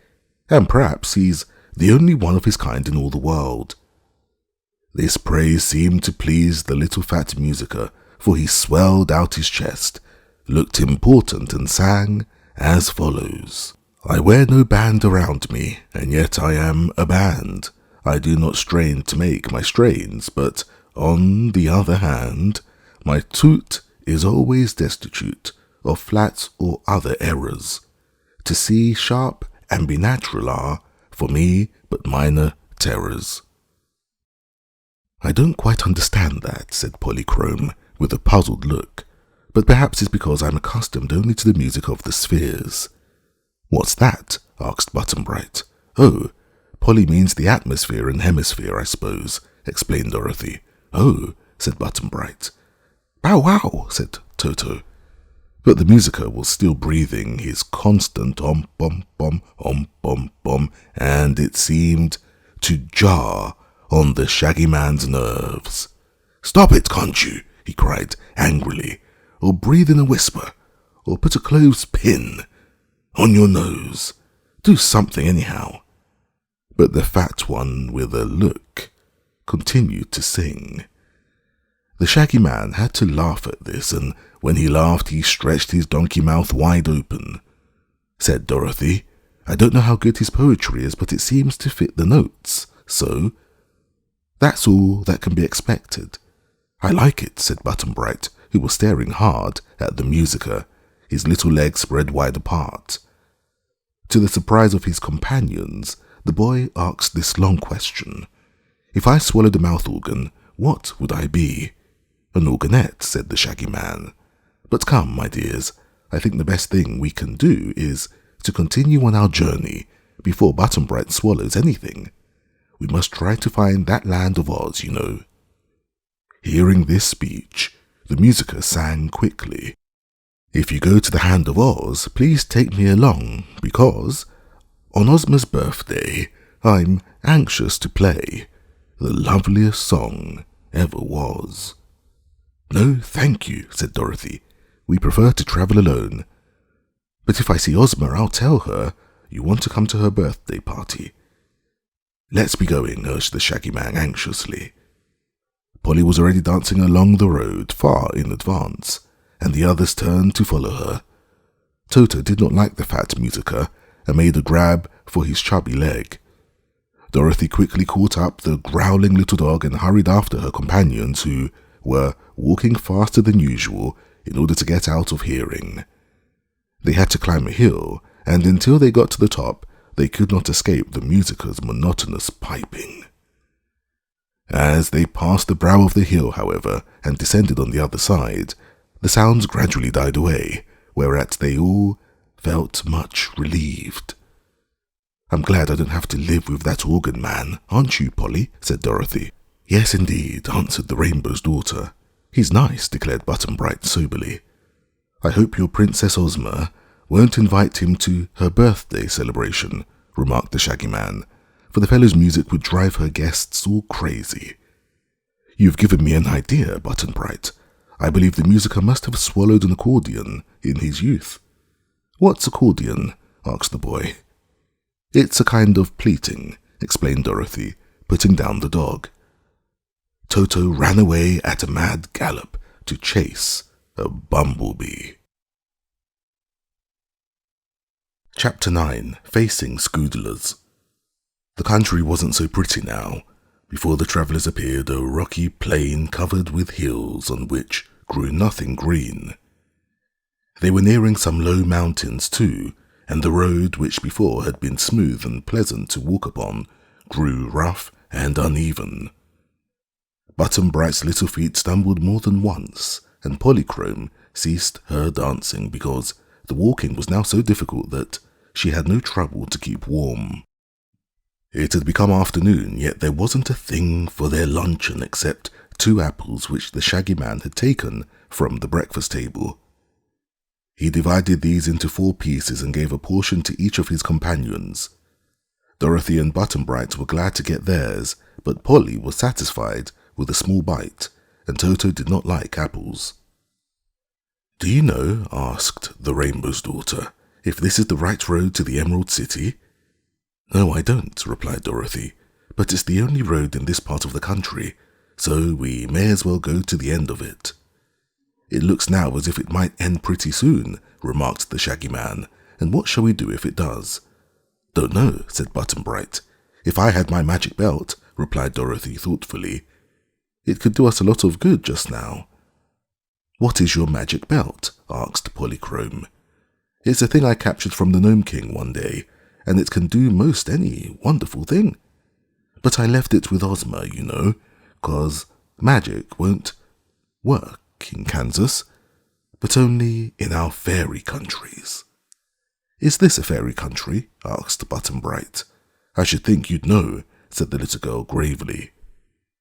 And perhaps he's the only one of his kind in all the world." This praise seemed to please the little fat musicker, for he swelled out his chest, looked important, and sang as follows. "I wear no band around me, and yet I am a band. I do not strain to make my strains, but, on the other hand, my toot is always destitute of flat or other errors. To see sharp and be natural are, for me, but minor terrors." "I don't quite understand that," said Polychrome, with a puzzled look, "but perhaps it's because I'm accustomed only to the music of the spheres." "What's that?" asked Button-Bright. "Oh, Polly means the atmosphere and hemisphere, I suppose," explained Dorothy. "Oh," said Button-Bright. "Bow wow," said Toto. But the musicker was still breathing his constant om-bom-bom, om-bom-bom, and it seemed to jar on the Shaggy Man's nerves. "Stop it, can't you?" he cried angrily. "Or breathe in a whisper, or put a clothespin on your nose. Do something anyhow." But the fat one, with a look, continued to sing. The Shaggy Man had to laugh at this, and when he laughed he stretched his donkey mouth wide open. Said Dorothy, "I don't know how good his poetry is, but it seems to fit the notes, so that's all that can be expected." "I like it," said Button-Bright, who was staring hard at the musicker, his little legs spread wide apart. To the surprise of his companions, the boy asked this long question. "If I swallowed a mouth organ, what would I be?" "An organette," said the Shaggy Man. "But come, my dears, I think the best thing we can do is to continue on our journey before Button-Bright swallows anything. We must try to find that land of Oz, you know." Hearing this speech, the musicker sang quickly. "If you go to the Hand of Oz, please take me along, because on Ozma's birthday I'm anxious to play the loveliest song ever was." "No, thank you," said Dorothy. "We prefer to travel alone. But if I see Ozma, I'll tell her you want to come to her birthday party." "Let's be going," urged the Shaggy Man anxiously. Polly was already dancing along the road far in advance, and the others turned to follow her. Toto did not like the fat musicker and made a grab for his chubby leg. Dorothy quickly caught up the growling little dog and hurried after her companions, who were walking faster than usual in order to get out of hearing. They had to climb a hill, and until they got to the top, they could not escape the musicer's monotonous piping. As they passed the brow of the hill, however, and descended on the other side, the sounds gradually died away, whereat they all felt much relieved. "I'm glad I don't have to live with that organ man, aren't you, Polly?" said Dorothy. "Yes, indeed," answered the Rainbow's Daughter. "He's nice," declared Button-Bright soberly. "I hope your Princess Ozma won't invite him to her birthday celebration," remarked the Shaggy Man, "for the fellow's music would drive her guests all crazy." "You've given me an idea, Button-Bright. I believe the musicker must have swallowed an accordion in his youth." "What's accordion?" asked the boy. "It's a kind of pleating," explained Dorothy, putting down the dog. Toto ran away at a mad gallop to chase a bumblebee. Chapter 9. Facing Scoodlers. The country wasn't so pretty now. Before the travellers appeared a rocky plain covered with hills on which grew nothing green. They were nearing some low mountains too, and the road, which before had been smooth and pleasant to walk upon, grew rough and uneven. Button-Bright's little feet stumbled more than once, and Polychrome ceased her dancing because the walking was now so difficult that she had no trouble to keep warm. It had become afternoon, yet there wasn't a thing for their luncheon except 2 apples which the Shaggy Man had taken from the breakfast table. He divided these into 4 pieces and gave a portion to each of his companions. Dorothy and Button-Bright were glad to get theirs, but Polly was satisfied with a small bite, and Toto did not like apples. "Do you know," asked the Rainbow's Daughter, "if this is the right road to the Emerald City?" "No, I don't," replied Dorothy, "but it's the only road in this part of the country, so we may as well go to the end of it." "It looks now as if it might end pretty soon," remarked the Shaggy Man, "and what shall we do if it does?" "Don't know," said Button-Bright. "If I had my magic belt," replied Dorothy thoughtfully, "it could do us a lot of good just now." "What is your magic belt?" asked Polychrome. "It's a thing I captured from the Gnome King one day, and it can do most any wonderful thing. But I left it with Ozma, you know, 'cause magic won't work in Kansas, but only in our fairy countries." "Is this a fairy country?" asked Button-Bright. "I should think you'd know," said the little girl gravely.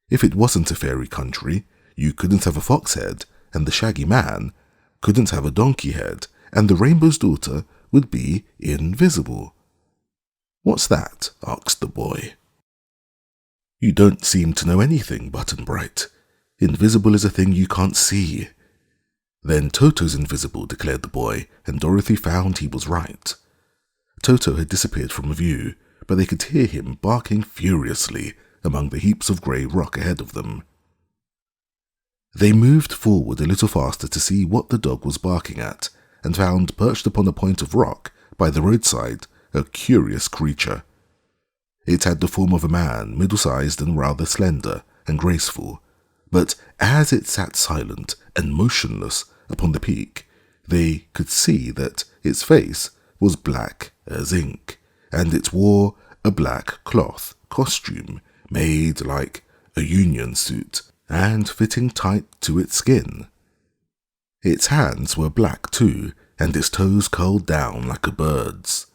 "If it wasn't a fairy country, you couldn't have a fox head, and the Shaggy Man couldn't have a donkey head, and the Rainbow's Daughter would be invisible." "What's that?" asked the boy. "You don't seem to know anything, Button-Bright. Invisible is a thing you can't see." "Then Toto's invisible," declared the boy, and Dorothy found he was right. Toto had disappeared from view, but they could hear him barking furiously among the heaps of grey rock ahead of them. They moved forward a little faster to see what the dog was barking at, and found perched upon a point of rock by the roadside a curious creature. It had the form of a man, middle-sized and rather slender and graceful, but as it sat silent and motionless upon the peak, they could see that its face was black as ink, and it wore a black cloth costume made like a union suit and fitting tight to its skin. Its hands were black too, and its toes curled down like a bird's.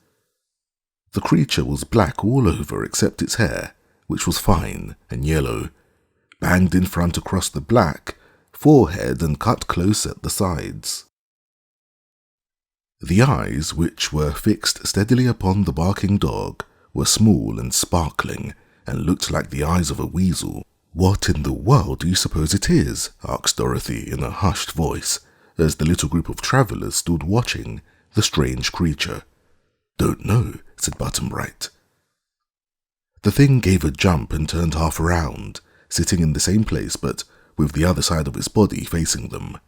The creature was black all over except its hair, which was fine and yellow, banged in front across the black forehead and cut close at the sides. The eyes, which were fixed steadily upon the barking dog, were small and sparkling, and looked like the eyes of a weasel. "What in the world do you suppose it is?" asked Dorothy in a hushed voice, as the little group of travellers stood watching the strange creature. "Don't know," said Button-Bright. The thing gave a jump and turned half around, sitting in the same place but with the other side of its body facing them.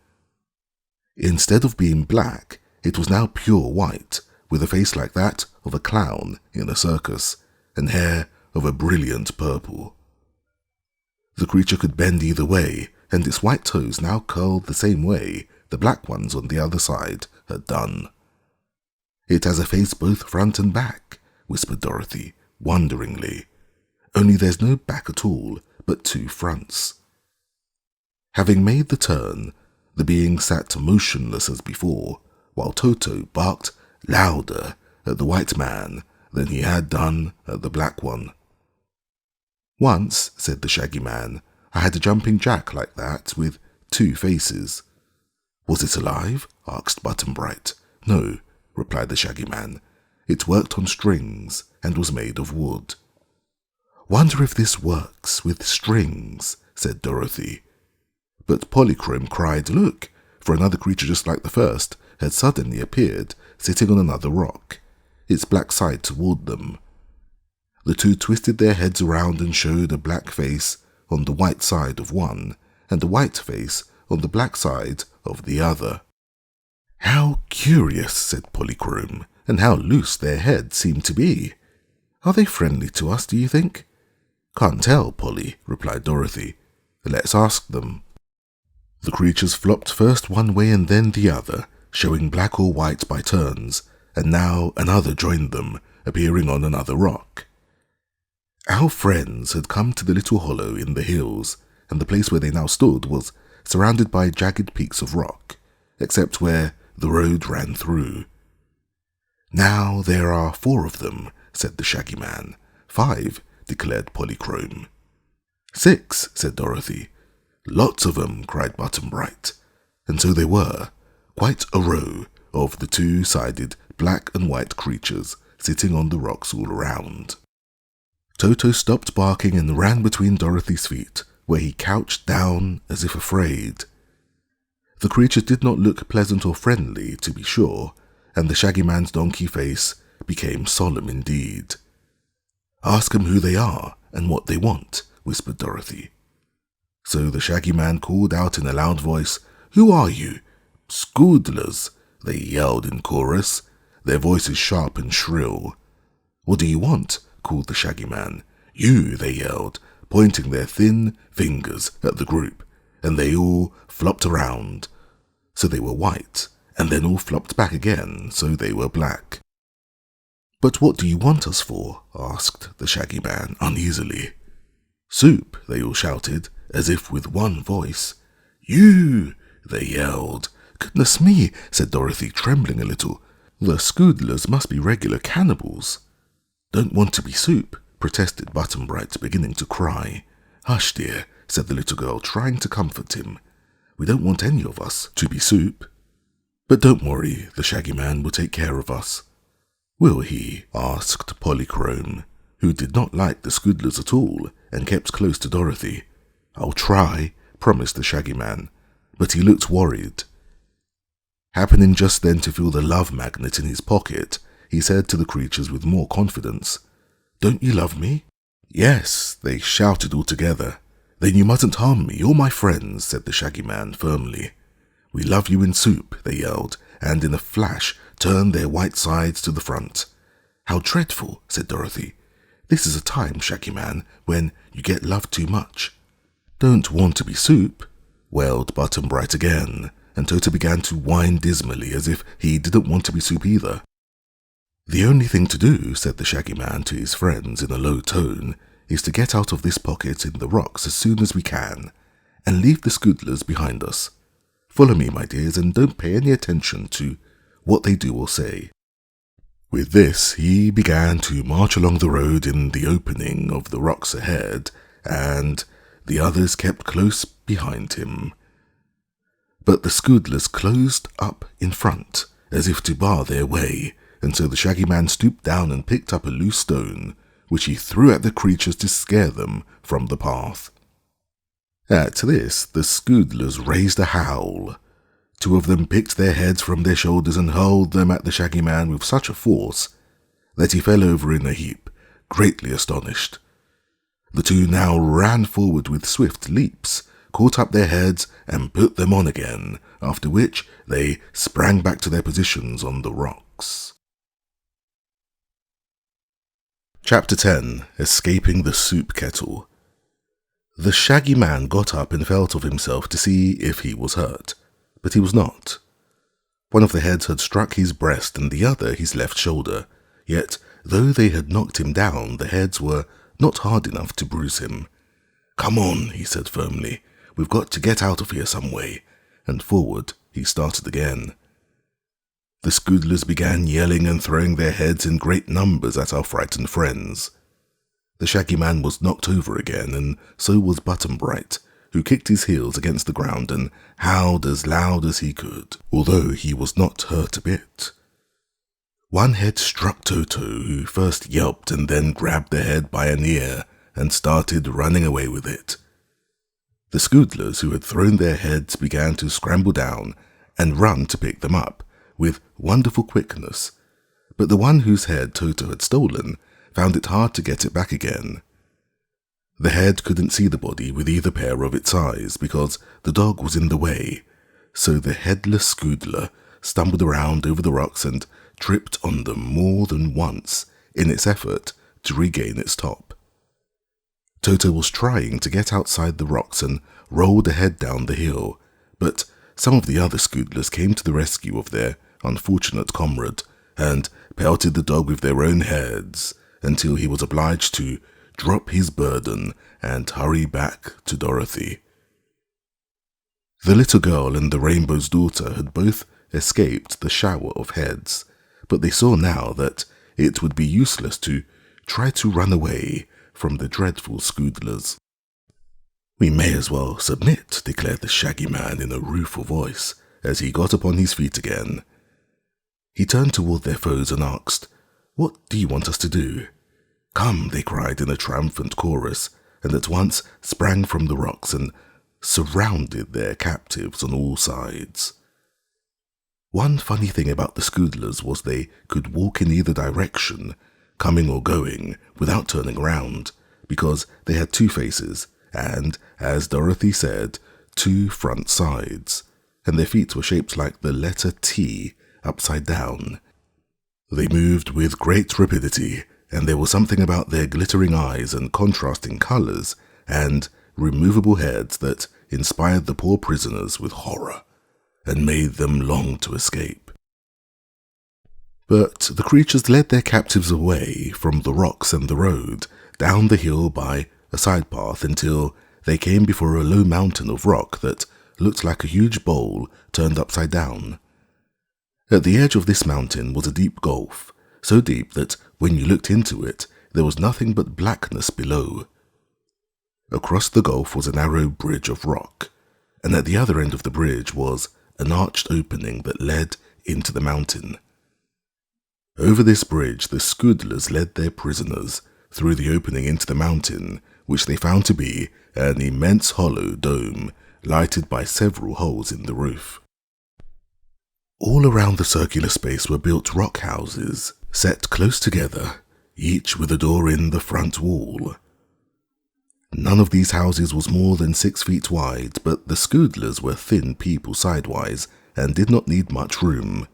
Instead of being black, it was now pure white, with a face like that of a clown in a circus, and hair of a brilliant purple. The creature could bend either way, and its white toes now curled the same way the black ones on the other side had done. "It has a face both front and back," whispered Dorothy, wonderingly. "Only there's no back at all, but 2 fronts." Having made the turn, the being sat motionless as before, while Toto barked louder at the white man than he had done at the black one. "Once," said the Shaggy Man, "I had a jumping jack like that with 2 faces." "Was it alive?" asked Button-Bright. "No," replied the Shaggy Man. "It worked on strings and was made of wood." "Wonder if this works with strings," said Dorothy. But Polychrome cried, "Look!" for another creature just like the first had suddenly appeared, sitting on another rock, its black side toward them. The 2 twisted their heads around and showed a black face on the white side of one, and a white face on the black side of the other. "How curious," said Polychrome, "and how loose their heads seem to be. Are they friendly to us, do you think?" "Can't tell, Polly," replied Dorothy. "Let's ask them." The creatures flopped first one way and then the other, showing black or white by turns, and now another joined them, appearing on another rock. Our friends had come to the little hollow in the hills, and the place where they now stood was surrounded by jagged peaks of rock, except where the road ran through. "Now there are 4 of them," said the Shaggy Man. "5, declared Polychrome. "6, said Dorothy. "Lots of 'em," cried Button Bright. And so they were, quite a row of the 2-sided black and white creatures sitting on the rocks all around. Toto stopped barking and ran between Dorothy's feet, where he couched down as if afraid. The creatures did not look pleasant or friendly, to be sure, and the Shaggy Man's donkey face became solemn indeed. "Ask 'em who they are and what they want," whispered Dorothy. So the Shaggy Man called out in a loud voice, "Who are you?" "Scoodlers," they yelled in chorus, their voices sharp and shrill. "What do you want?" called the Shaggy Man. "You," they yelled, pointing their thin fingers at the group, and they all flopped around. So they were white, and then all flopped back again, so they were black. "But what do you want us for?" asked the Shaggy Man uneasily. "Soup," they all shouted, as if with one voice. "You!" they yelled. "Goodness me," said Dorothy, trembling a little. "The Scoodlers must be regular cannibals." "Don't want to be soup," protested Button Bright, beginning to cry. "Hush, dear," said the little girl, trying to comfort him. "We don't want any of us to be soup. But don't worry, the Shaggy Man will take care of us." "Will he?" asked Polychrome, who did not like the Scoodlers at all and kept close to Dorothy. "I'll try," promised the Shaggy Man, but he looked worried. Happening just then to feel the love magnet in his pocket, he said to the creatures with more confidence, "Don't you love me?" "Yes," they shouted all together. "Then you mustn't harm me or my friends," said the Shaggy Man firmly. "We love you in soup," they yelled, and in a flash turned their white sides to the front. "How dreadful," said Dorothy. "This is a time, Shaggy Man, when you get loved too much." "Don't want to be soup?" wailed Button Bright again, and Toto began to whine dismally as if he didn't want to be soup either. "The only thing to do," said the Shaggy Man to his friends in a low tone, "is to get out of this pocket in the rocks as soon as we can, and leave the Scoodlers behind us. Follow me, my dears, and don't pay any attention to what they do or say." With this, he began to march along the road in the opening of the rocks ahead, and the others kept close behind him. But the Scoodlers closed up in front, as if to bar their way, and so the Shaggy Man stooped down and picked up a loose stone, which he threw at the creatures to scare them from the path. At this, the Scoodlers raised a howl. 2 of them picked their heads from their shoulders and hurled them at the Shaggy Man with such a force that he fell over in a heap, greatly astonished. The 2 now ran forward with swift leaps, caught up their heads and put them on again, after which they sprang back to their positions on the rocks. Chapter 10. Escaping the Soup Kettle. The Shaggy Man got up and felt of himself to see if he was hurt, but he was not. One of the heads had struck his breast and the other his left shoulder, yet though they had knocked him down, the heads were not hard enough to bruise him. "Come on," he said firmly. "We've got to get out of here some way," and forward he started again. The Scoodlers began yelling and throwing their heads in great numbers at our frightened friends. The Shaggy Man was knocked over again, and so was Button Bright, who kicked his heels against the ground and howled as loud as he could, although he was not hurt a bit. One head struck Toto, who first yelped and then grabbed the head by an ear and started running away with it. The Scoodlers, who had thrown their heads, began to scramble down and run to pick them up with wonderful quickness, but the one whose head Toto had stolen found it hard to get it back again. The head couldn't see the body with either pair of its eyes because the dog was in the way, so the headless Scoodler stumbled around over the rocks and tripped on them more than once in its effort to regain its top. Toto was trying to get outside the rocks and rolled the head down the hill, but some of the other Scoodlers came to the rescue of their unfortunate comrade and pelted the dog with their own heads until he was obliged to drop his burden and hurry back to Dorothy. The little girl and the Rainbow's daughter had both escaped the shower of heads, but they saw now that it would be useless to try to run away from the dreadful Scoodlers. "We may as well submit," declared the Shaggy Man in a rueful voice as he got upon his feet again. He turned toward their foes and asked, "What do you want us to do?" "Come," they cried in a triumphant chorus, and at once sprang from the rocks and surrounded their captives on all sides. One funny thing about the Scoodlers was they could walk in either direction, coming or going, without turning around, because they had two faces, and, as Dorothy said, two front sides, and their feet were shaped like the letter T upside down. They moved with great rapidity, and there was something about their glittering eyes and contrasting colours and removable heads that inspired the poor prisoners with horror and made them long to escape. But the creatures led their captives away from the rocks and the road, down the hill by a side path until they came before a low mountain of rock that looked like a huge bowl turned upside down. At the edge of this mountain was a deep gulf, so deep that when you looked into it, there was nothing but blackness below. Across the gulf was a narrow bridge of rock, and at the other end of the bridge was an arched opening that led into the mountain. Over this bridge the Scoodlers led their prisoners through the opening into the mountain, which they found to be an immense hollow dome lighted by several holes in the roof. All around the circular space were built rock houses, set close together, each with a door in the front wall. None of these houses was more than 6 feet wide, but the Scoodlers were thin people sidewise and did not need much room.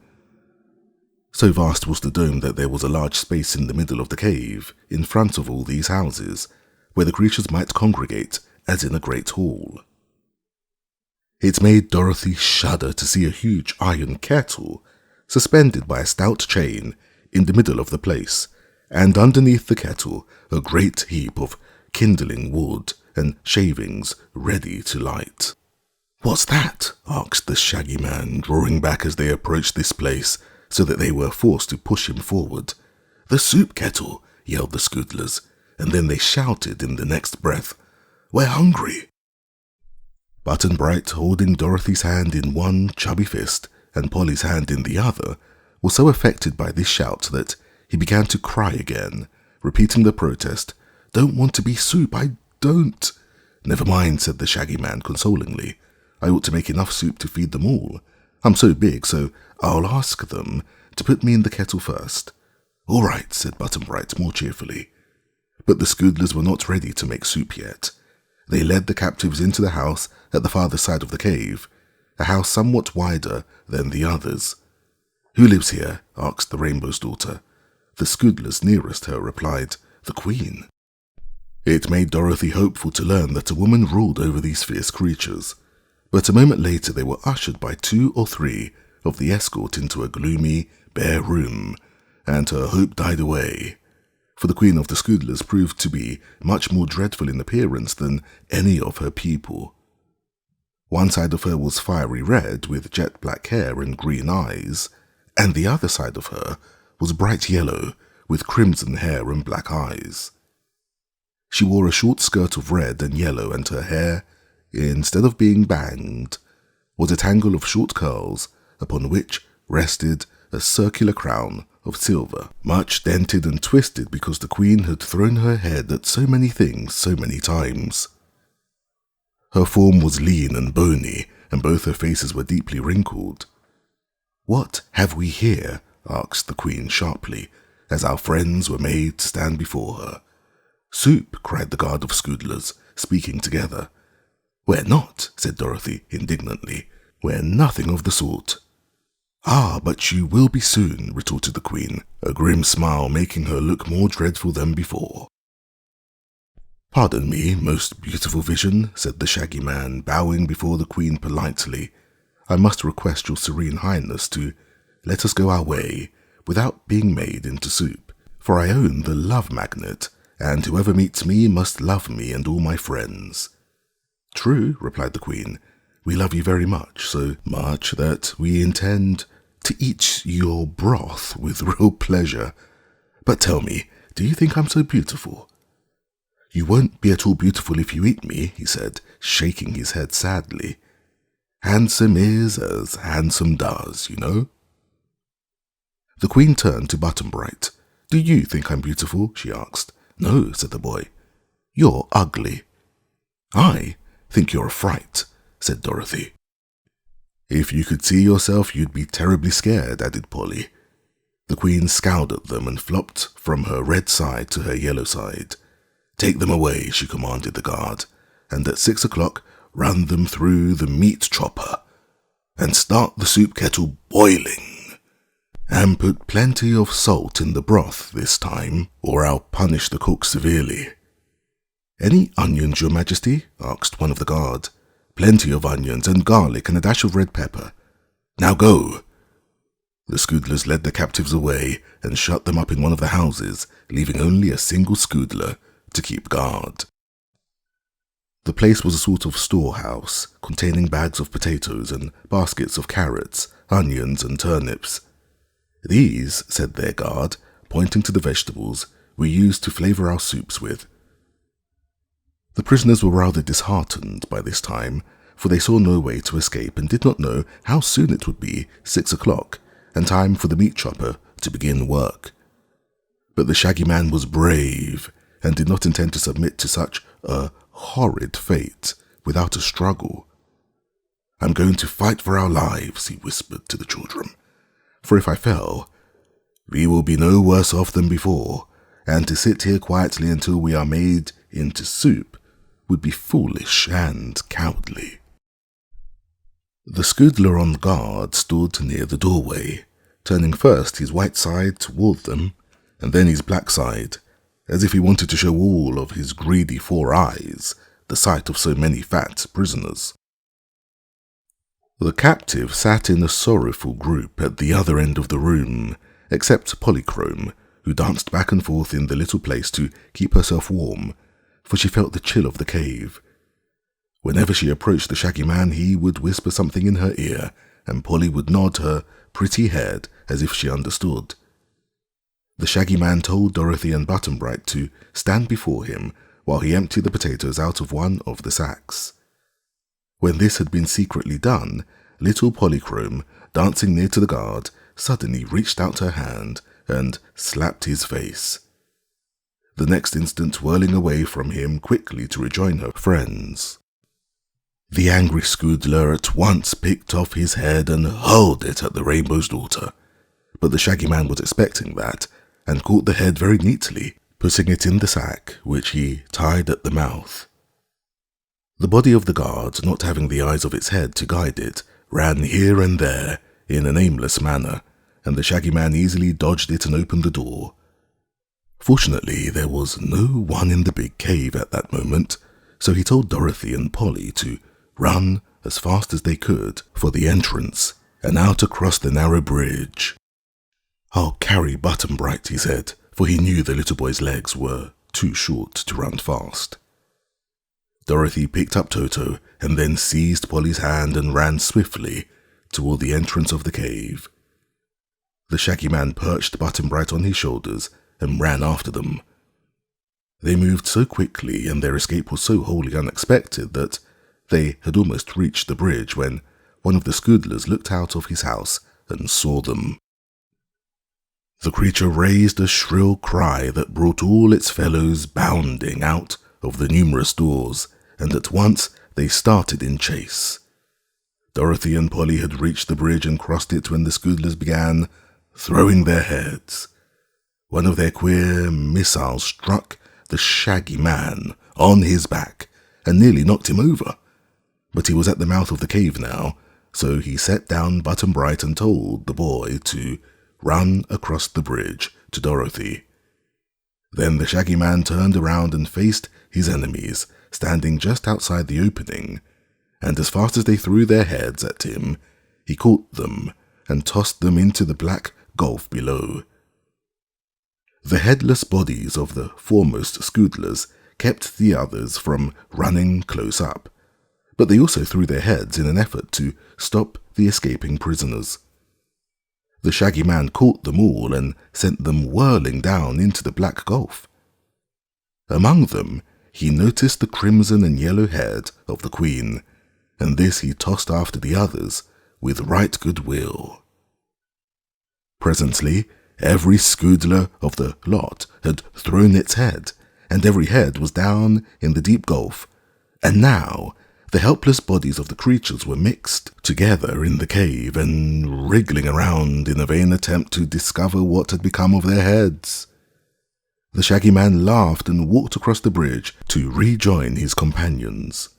So vast was the dome that there was a large space in the middle of the cave, in front of all these houses, where the creatures might congregate as in a great hall. It made Dorothy shudder to see a huge iron kettle suspended by a stout chain in the middle of the place, and underneath the kettle a great heap of kindling wood and shavings ready to light. "What's that?" asked the Shaggy Man, drawing back as they approached this place, so that they were forced to push him forward. "The soup kettle," yelled the Scoodlers, and then they shouted in the next breath, "We're hungry." Button-Bright, holding Dorothy's hand in one chubby fist and Polly's hand in the other, was so affected by this shout that he began to cry again, repeating the protest, "Don't want to be soup, I don't." "Never mind," said the Shaggy Man consolingly. "I ought to make enough soup to feed them all. I'm so big, so I'll ask them to put me in the kettle first." "All right," said Button-Bright more cheerfully. But the Scoodlers were not ready to make soup yet. They led the captives into the house at the farther side of the cave, a house somewhat wider than the others. "Who lives here?" asked the Rainbow's Daughter. The Scoodlers nearest her replied, "The Queen." It made Dorothy hopeful to learn that a woman ruled over these fierce creatures, but a moment later they were ushered by 2 or 3 of the escort into a gloomy, bare room, and her hope died away, for the Queen of the Scoodlers proved to be much more dreadful in appearance than any of her people. One side of her was fiery red, with jet black hair and green eyes, and the other side of her was bright yellow, with crimson hair and black eyes. She wore a short skirt of red and yellow, and her hair, instead of being banged, was a tangle of short curls upon which rested a circular crown of silver, much dented and twisted because the Queen had thrown her head at so many things so many times. Her form was lean and bony, and both her faces were deeply wrinkled. "What have we here?" asked the Queen sharply, as our friends were made to stand before her. "Soup," cried the guard of Scoodlers, speaking together. "We're not," said Dorothy indignantly. "We're nothing of the sort." "Ah, but you will be soon," retorted the Queen, a grim smile making her look more dreadful than before. "Pardon me, most beautiful vision," said the Shaggy Man, bowing before the Queen politely. "I must request your Serene Highness to let us go our way without being made into soup, for I own the love magnet, and whoever meets me must love me and all my friends." "True," replied the Queen. "We love you very much, so much that we intend to eat your broth with real pleasure. But tell me, do you think I'm so beautiful?" "You won't be at all beautiful if you eat me," he said, shaking his head sadly. "Handsome is as handsome does, you know." The Queen turned to Button-Bright. "Do you think I'm beautiful?" she asked. "No," said the boy. "You're ugly." "I think you're a fright," said Dorothy. "If you could see yourself, you'd be terribly scared," added Polly. The Queen scowled at them and flopped from her red side to her yellow side. "Take them away," she commanded the guard, "and at 6 o'clock run them through the meat chopper, and start the soup kettle boiling. And put plenty of salt in the broth this time, or I'll punish the cook severely." "Any onions, Your Majesty?" asked one of the guard. "Plenty of onions and garlic and a dash of red pepper." "Now go." The Scoodlers led the captives away and shut them up in one of the houses, leaving only a single Scoodler to keep guard. The place was a sort of storehouse, containing bags of potatoes and baskets of carrots, onions and turnips. "These," said their guard, pointing to the vegetables, "we used to flavour our soups with." The prisoners were rather disheartened by this time, for they saw no way to escape and did not know how soon it would be 6 o'clock, and time for the meat chopper to begin work. But the Shaggy Man was brave, and did not intend to submit to such a horrid fate without a struggle. "I'm going to fight for our lives," he whispered to the children, "for if I fell, we will be no worse off than before, and to sit here quietly until we are made into soup would be foolish and cowardly." The Scoodler on guard stood near the doorway, turning first his white side toward them, and then his black side, as if he wanted to show all of his greedy 4 eyes the sight of so many fat prisoners. The captives sat in a sorrowful group at the other end of the room, except Polychrome, who danced back and forth in the little place to keep herself warm, for she felt the chill of the cave. Whenever she approached the Shaggy Man, he would whisper something in her ear, and Polly would nod her pretty head as if she understood. The Shaggy Man told Dorothy and Button-Bright to stand before him while he emptied the potatoes out of one of the sacks. When this had been secretly done, little Polychrome, dancing near to the guard, suddenly reached out her hand and slapped his face, the next instant whirling away from him quickly to rejoin her friends. The angry Scoodler at once picked off his head and hurled it at the Rainbow's Daughter, but the Shaggy Man was expecting that, and caught the head very neatly, putting it in the sack, which he tied at the mouth. The body of the guard, not having the eyes of its head to guide it, ran here and there in an aimless manner, and the Shaggy Man easily dodged it and opened the door. Fortunately, there was no one in the big cave at that moment, so he told Dorothy and Polly to run as fast as they could for the entrance and out across the narrow bridge. "I'll carry Button-Bright," he said, for he knew the little boy's legs were too short to run fast. Dorothy picked up Toto and then seized Polly's hand and ran swiftly toward the entrance of the cave. The Shaggy Man perched Button-Bright on his shoulders and ran after them. They moved so quickly and their escape was so wholly unexpected that they had almost reached the bridge when one of the Scoodlers looked out of his house and saw them. The creature raised a shrill cry that brought all its fellows bounding out of the numerous doors, and at once they started in chase. Dorothy and Polly had reached the bridge and crossed it when the Scoodlers began throwing their heads. One of their queer missiles struck the Shaggy Man on his back and nearly knocked him over. But he was at the mouth of the cave now, so he set down Button-Bright and told the boy to run across the bridge to Dorothy. Then the Shaggy Man turned around and faced his enemies, standing just outside the opening, and as fast as they threw their heads at him, he caught them and tossed them into the black gulf below. The headless bodies of the foremost Scoodlers kept the others from running close up, but they also threw their heads in an effort to stop the escaping prisoners. The Shaggy Man caught them all and sent them whirling down into the black gulf. Among them, he noticed the crimson and yellow head of the Queen, and this he tossed after the others with right good will. Presently, every scoodler of the lot had thrown its head, and every head was down in the deep gulf, and now the helpless bodies of the creatures were mixed together in the cave and wriggling around in a vain attempt to discover what had become of their heads. The Shaggy Man laughed and walked across the bridge to rejoin his companions.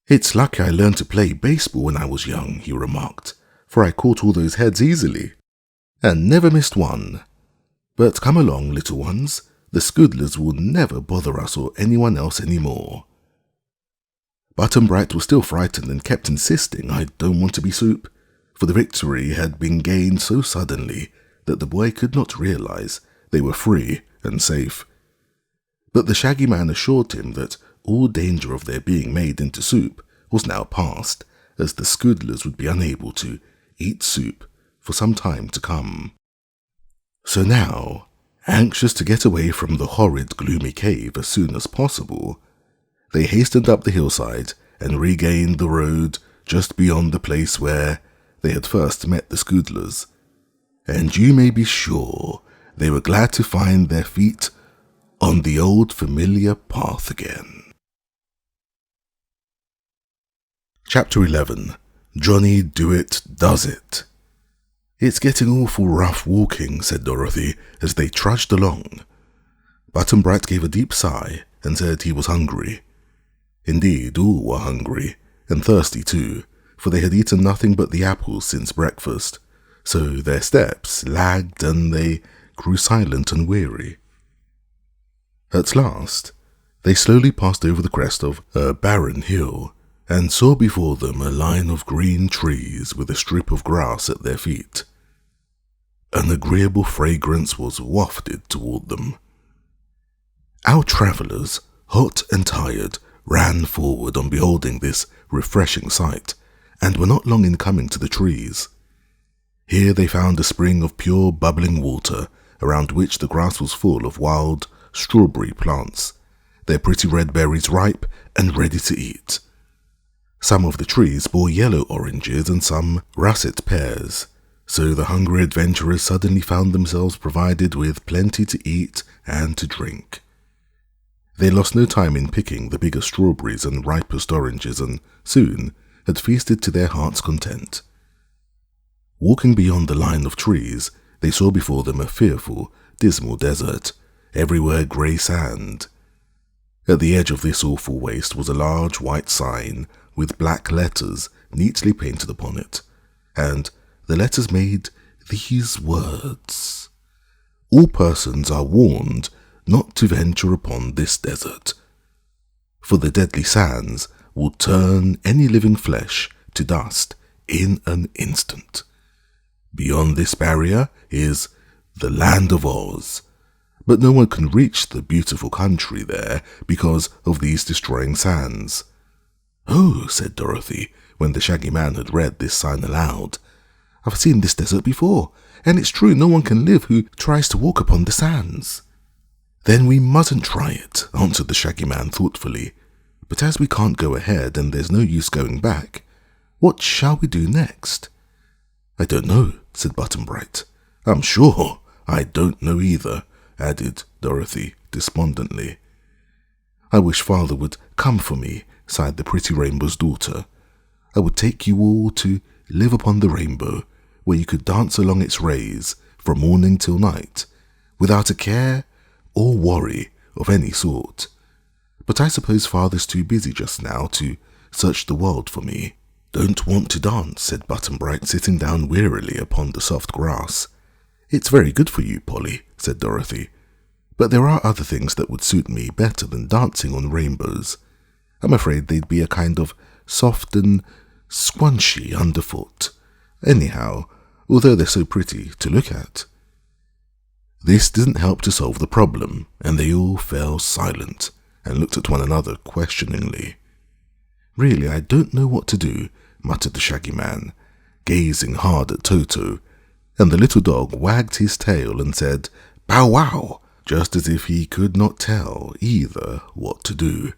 "It's lucky I learned to play baseball when I was young," he remarked, "for I caught all those heads easily, and never missed one. But come along, little ones, the Scoodlers will never bother us or anyone else any more." Button-Bright was still frightened and kept insisting, "I don't want to be soup," for the victory had been gained so suddenly that the boy could not realize they were free and safe. But the Shaggy Man assured him that all danger of their being made into soup was now past, as the Scoodlers would be unable to eat soup for some time to come. So now, anxious to get away from the horrid gloomy cave as soon as possible, they hastened up the hillside and regained the road just beyond the place where they had first met the Scoodlers, and you may be sure they were glad to find their feet on the old familiar path again. Chapter 11. Johnny Do It Does It. "It's getting awful rough walking," said Dorothy as they trudged along. Button-Bright gave a deep sigh and said he was hungry. Indeed, all were hungry, and thirsty too, for they had eaten nothing but the apples since breakfast, so their steps lagged and they grew silent and weary. At last, they slowly passed over the crest of a barren hill, and saw before them a line of green trees with a strip of grass at their feet. An agreeable fragrance was wafted toward them. Our travellers, hot and tired, ran forward on beholding this refreshing sight, and were not long in coming to the trees. Here they found a spring of pure bubbling water, around which the grass was full of wild strawberry plants, their pretty red berries ripe and ready to eat. Some of the trees bore yellow oranges and some russet pears, so the hungry adventurers suddenly found themselves provided with plenty to eat and to drink. They lost no time in picking the biggest strawberries and ripest oranges, and soon had feasted to their heart's content. Walking beyond the line of trees, they saw before them a fearful, dismal desert, everywhere grey sand. At the edge of this awful waste was a large white sign with black letters neatly painted upon it, and the letters made these words: "All persons are warned not to venture upon this desert, for the deadly sands will turn any living flesh to dust in an instant. Beyond this barrier is the Land of Oz, but no one can reach the beautiful country there because of these destroying sands." "Oh," said Dorothy, when the Shaggy Man had read this sign aloud, "I've seen this desert before, and it's true no one can live who tries to walk upon the sands." "Then we mustn't try it," answered the Shaggy Man thoughtfully. "But as we can't go ahead and there's no use going back, what shall we do next?" "I don't know," said Button-Bright. "I'm sure I don't know either," added Dorothy despondently. "I wish Father would come for me," sighed the pretty Rainbow's daughter. "I would take you all to live upon the rainbow, where you could dance along its rays from morning till night, without a care or worry of any sort. But I suppose Father's too busy just now to search the world for me." "Don't want to dance," said Button-Bright, sitting down wearily upon the soft grass. "It's very good for you, Polly," said Dorothy, "but there are other things that would suit me better than dancing on rainbows. I'm afraid they'd be a kind of soft and squunchy underfoot. Anyhow, although they're so pretty to look at." This didn't help to solve the problem, and they all fell silent and looked at one another questioningly. "Really, I don't know what to do," muttered the Shaggy Man, gazing hard at Toto, and the little dog wagged his tail and said, "Bow wow," just as if he could not tell either what to do.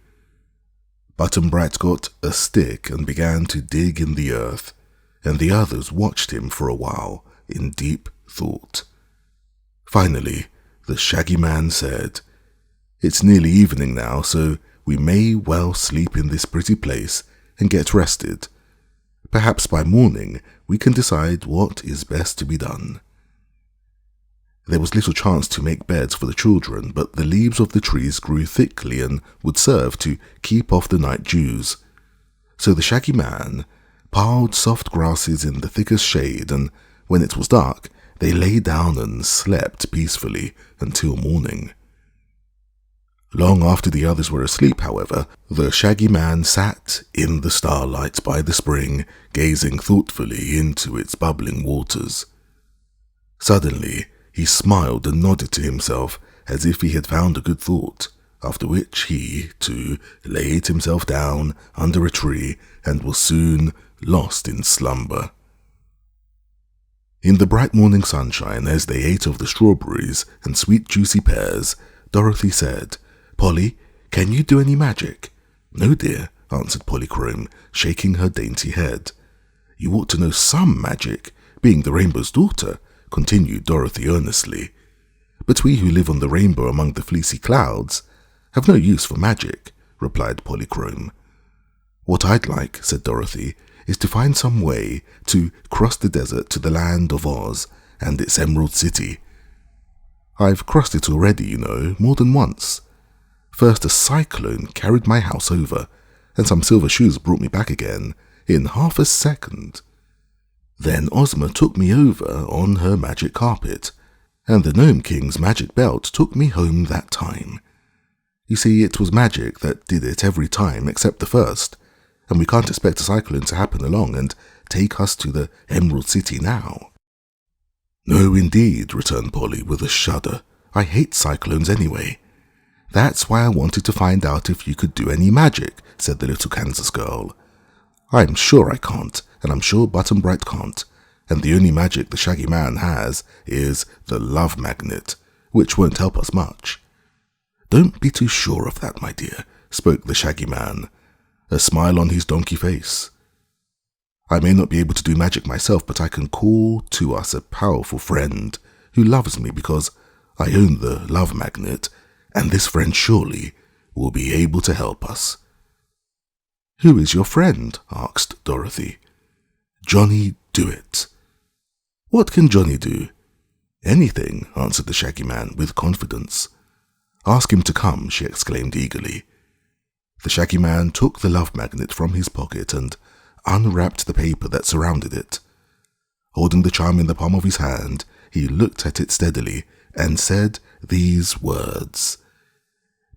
Button-Bright got a stick and began to dig in the earth, and the others watched him for a while in deep thought. Finally, the Shaggy Man said, "It's nearly evening now, so we may well sleep in this pretty place and get rested. Perhaps by morning we can decide what is best to be done." There was little chance to make beds for the children, but the leaves of the trees grew thickly and would serve to keep off the night dews. So the Shaggy Man piled soft grasses in the thickest shade, and when it was dark, they lay down and slept peacefully until morning. Long after the others were asleep, however, the Shaggy Man sat in the starlight by the spring, gazing thoughtfully into its bubbling waters. Suddenly, he smiled and nodded to himself as if he had found a good thought, after which he, too, laid himself down under a tree and was soon lost in slumber. In the bright morning sunshine, as they ate of the strawberries and sweet juicy pears, Dorothy said, "Polly, can you do any magic?" "No, dear," answered Polychrome, shaking her dainty head. "You ought to know some magic, being the Rainbow's daughter," continued Dorothy earnestly. "But we who live on the rainbow among the fleecy clouds have no use for magic," replied Polychrome. "What I'd like," said Dorothy, "is to find some way to cross the desert to the land of Oz and its Emerald City. I've crossed it already, you know, more than once. First a cyclone carried my house over, and some silver shoes brought me back again in half a second. Then Ozma took me over on her magic carpet, and the Gnome King's magic belt took me home that time. You see, it was magic that did it every time except the first, and we can't expect a cyclone to happen along and take us to the Emerald City now." "No, indeed," returned Polly with a shudder. "I hate cyclones anyway." "That's why I wanted to find out if you could do any magic," said the little Kansas girl. "I'm sure I can't, and I'm sure Button-Bright can't, and the only magic the Shaggy Man has is the love magnet, which won't help us much." "Don't be too sure of that, my dear," spoke the Shaggy Man, a smile on his donkey face. "I may not be able to do magic myself, but I can call to us a powerful friend who loves me because I own the love magnet, and this friend surely will be able to help us." "Who is your friend?" asked Dorothy. "Johnny Dooit." "What can Johnny do?" "Anything," answered the Shaggy Man with confidence. "Ask him to come," she exclaimed eagerly. The Shaggy Man took the love magnet from his pocket and unwrapped the paper that surrounded it. Holding the charm in the palm of his hand, he looked at it steadily and said these words: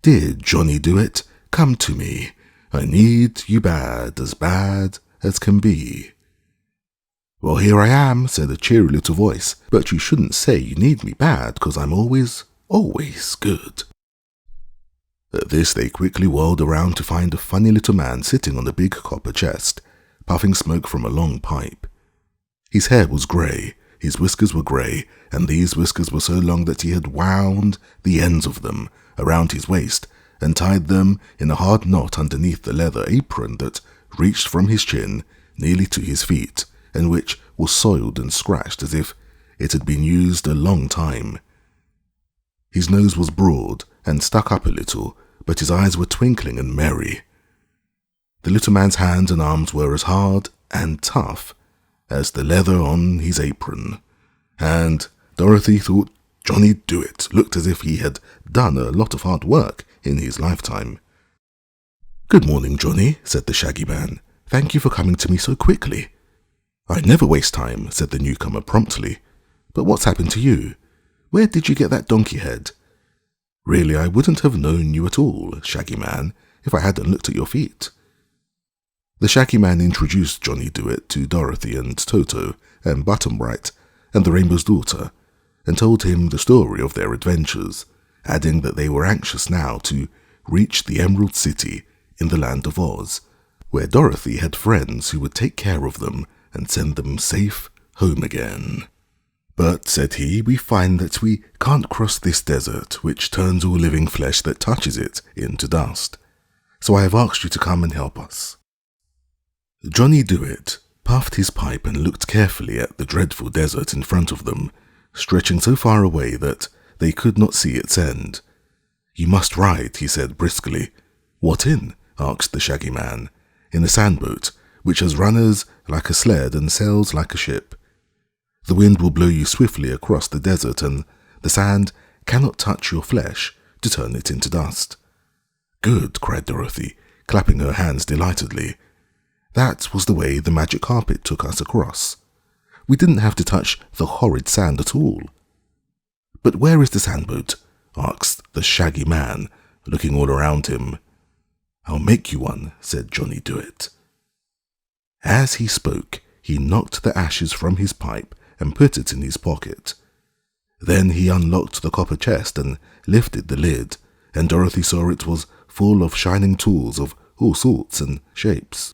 "Dear Johnny Dooit, come to me. I need you bad as can be." "Well, here I am," said a cheery little voice, "but you shouldn't say you need me bad, 'cause I'm always good." At this they quickly whirled around to find a funny little man sitting on a big copper chest, puffing smoke from a long pipe. His hair was grey, his whiskers were grey, and these whiskers were so long that he had wound the ends of them around his waist and tied them in a hard knot underneath the leather apron that reached from his chin nearly to his feet, and which was soiled and scratched as if it had been used a long time. His nose was broad and stuck up a little, but his eyes were twinkling and merry. The little man's hands and arms were as hard and tough as the leather on his apron, and Dorothy thought Johnny Dooit looked as if he had done a lot of hard work in his lifetime. "Good morning, Johnny," said the Shaggy Man. "Thank you for coming to me so quickly." "I never waste time," said the newcomer promptly. "But what's happened to you? Where did you get that donkey head? Really, I wouldn't have known you at all, Shaggy Man, if I hadn't looked at your feet." The Shaggy Man introduced Johnny Dooit to Dorothy and Toto and Button-Bright and the Rainbow's daughter, and told him the story of their adventures, adding that they were anxious now to reach the Emerald City in the land of Oz, where Dorothy had friends who would take care of them and send them safe home again. "But," said he, "we find that we can't cross this desert, which turns all living flesh that touches it into dust. So I have asked you to come and help us." Johnny Do-It puffed his pipe and looked carefully at the dreadful desert in front of them, stretching so far away that they could not see its end. "You must ride," he said briskly. "What in?" asked the Shaggy Man. "In a sandboat, which has runners like a sled and sails like a ship. The wind will blow you swiftly across the desert, and the sand cannot touch your flesh to turn it into dust." "Good," cried Dorothy, clapping her hands delightedly. "That was the way the magic carpet took us across. We didn't have to touch the horrid sand at all." "But where is the sandboat?" asked the Shaggy Man, looking all around him. "I'll make you one," said Johnny Do-It. As he spoke, he knocked the ashes from his pipe and put it in his pocket. Then he unlocked the copper chest and lifted the lid, and Dorothy saw it was full of shining tools of all sorts and shapes.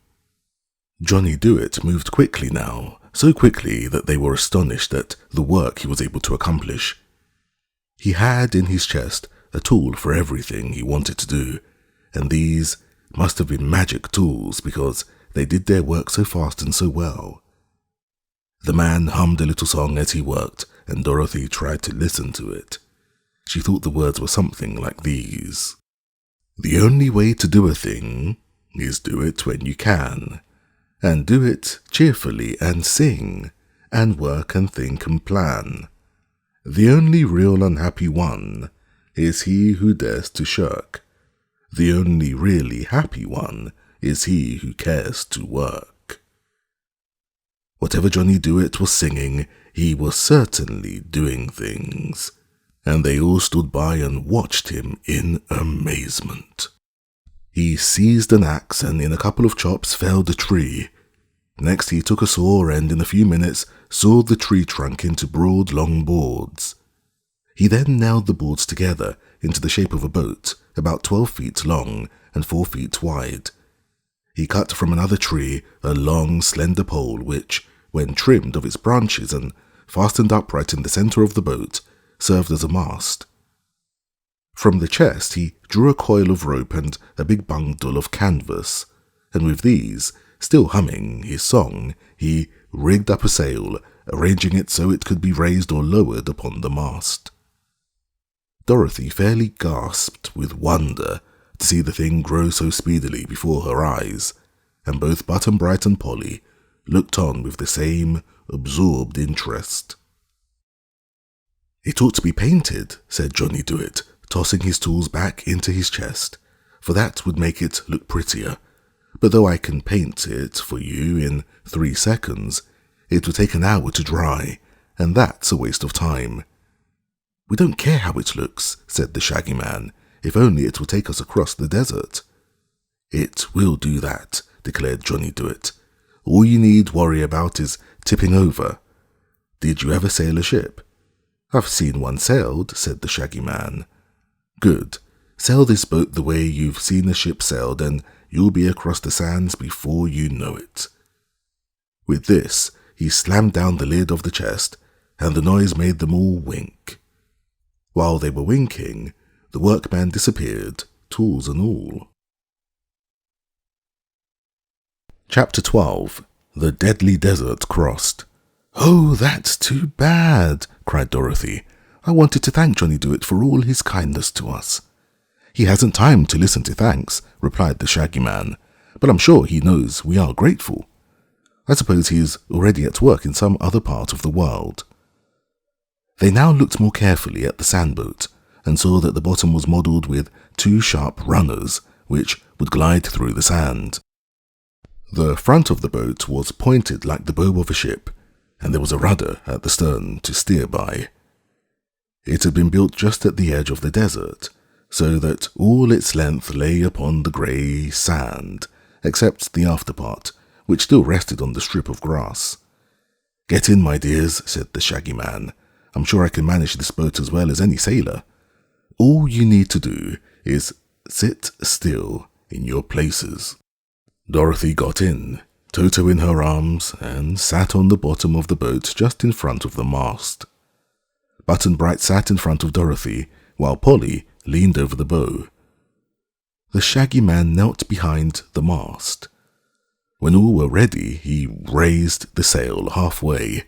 Johnny Do-It moved quickly now, so quickly that they were astonished at the work he was able to accomplish. He had in his chest a tool for everything he wanted to do, and these must have been magic tools because they did their work so fast and so well. The man hummed a little song as he worked, and Dorothy tried to listen to it. She thought the words were something like these: "The only way to do a thing is do it when you can, and do it cheerfully and sing, and work and think and plan. The only real unhappy one is he who dares to shirk. The only really happy one is he who cares to work." Whatever Johnny Do-It was singing, he was certainly doing things, and they all stood by and watched him in amazement. He seized an axe and in a couple of chops felled a tree. Next he took a saw and in a few minutes sawed the tree trunk into broad long boards. He then nailed the boards together into the shape of a boat about 12 feet long and 4 feet wide. He cut from another tree a long slender pole which, when trimmed of its branches and fastened upright in the center of the boat, served as a mast. From the chest he drew a coil of rope and a big bundle of canvas, and with these, still humming his song, he rigged up a sail, arranging it so it could be raised or lowered upon the mast. Dorothy fairly gasped with wonder to see the thing grow so speedily before her eyes, and both Button-Bright and Polly looked on with the same absorbed interest. "It ought to be painted," said Johnny Do-It, tossing his tools back into his chest, "for that would make it look prettier. But though I can paint it for you in 3 seconds, it would take an hour to dry, and that's a waste of time." "We don't care how it looks," said the Shaggy Man, "if only it will take us across the desert." "It will do that," declared Johnny Do-It. "All you need worry about is tipping over. Did you ever sail a ship?" "I've seen one sailed," said the Shaggy Man. "Good. Sail this boat the way you've seen a ship sailed, and you'll be across the sands before you know it." With this, he slammed down the lid of the chest, and the noise made them all wink. While they were winking, the workman disappeared, tools and all. Chapter 12. The Deadly Desert Crossed. "Oh, that's too bad," cried Dorothy. "I wanted to thank Johnny Do-It for all his kindness to us." "He hasn't time to listen to thanks," replied the Shaggy Man, "but I'm sure he knows we are grateful. I suppose he's already at work in some other part of the world." They now looked more carefully at the sandboat and saw that the bottom was modelled with 2 sharp runners which would glide through the sand. The front of the boat was pointed like the bow of a ship, and there was a rudder at the stern to steer by. It had been built just at the edge of the desert, so that all its length lay upon the grey sand, except the after part, which still rested on the strip of grass. "Get in, my dears," said the Shaggy Man. "I'm sure I can manage this boat as well as any sailor. All you need to do is sit still in your places." Dorothy got in, Toto in her arms, and sat on the bottom of the boat just in front of the mast. Button-Bright sat in front of Dorothy, while Polly leaned over the bow. The Shaggy Man knelt behind the mast. When all were ready, he raised the sail halfway.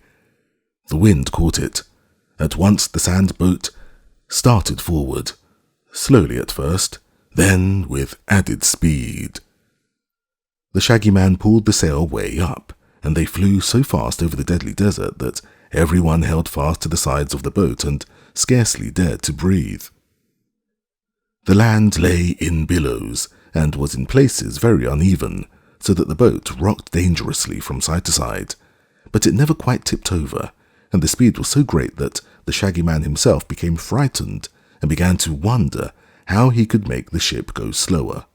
The wind caught it. At once the sand boat started forward, slowly at first, then with added speed. The Shaggy Man pulled the sail way up, and they flew so fast over the deadly desert that everyone held fast to the sides of the boat and scarcely dared to breathe. The land lay in billows and was in places very uneven, so that the boat rocked dangerously from side to side, but it never quite tipped over, and the speed was so great that the Shaggy Man himself became frightened and began to wonder how he could make the ship go slower.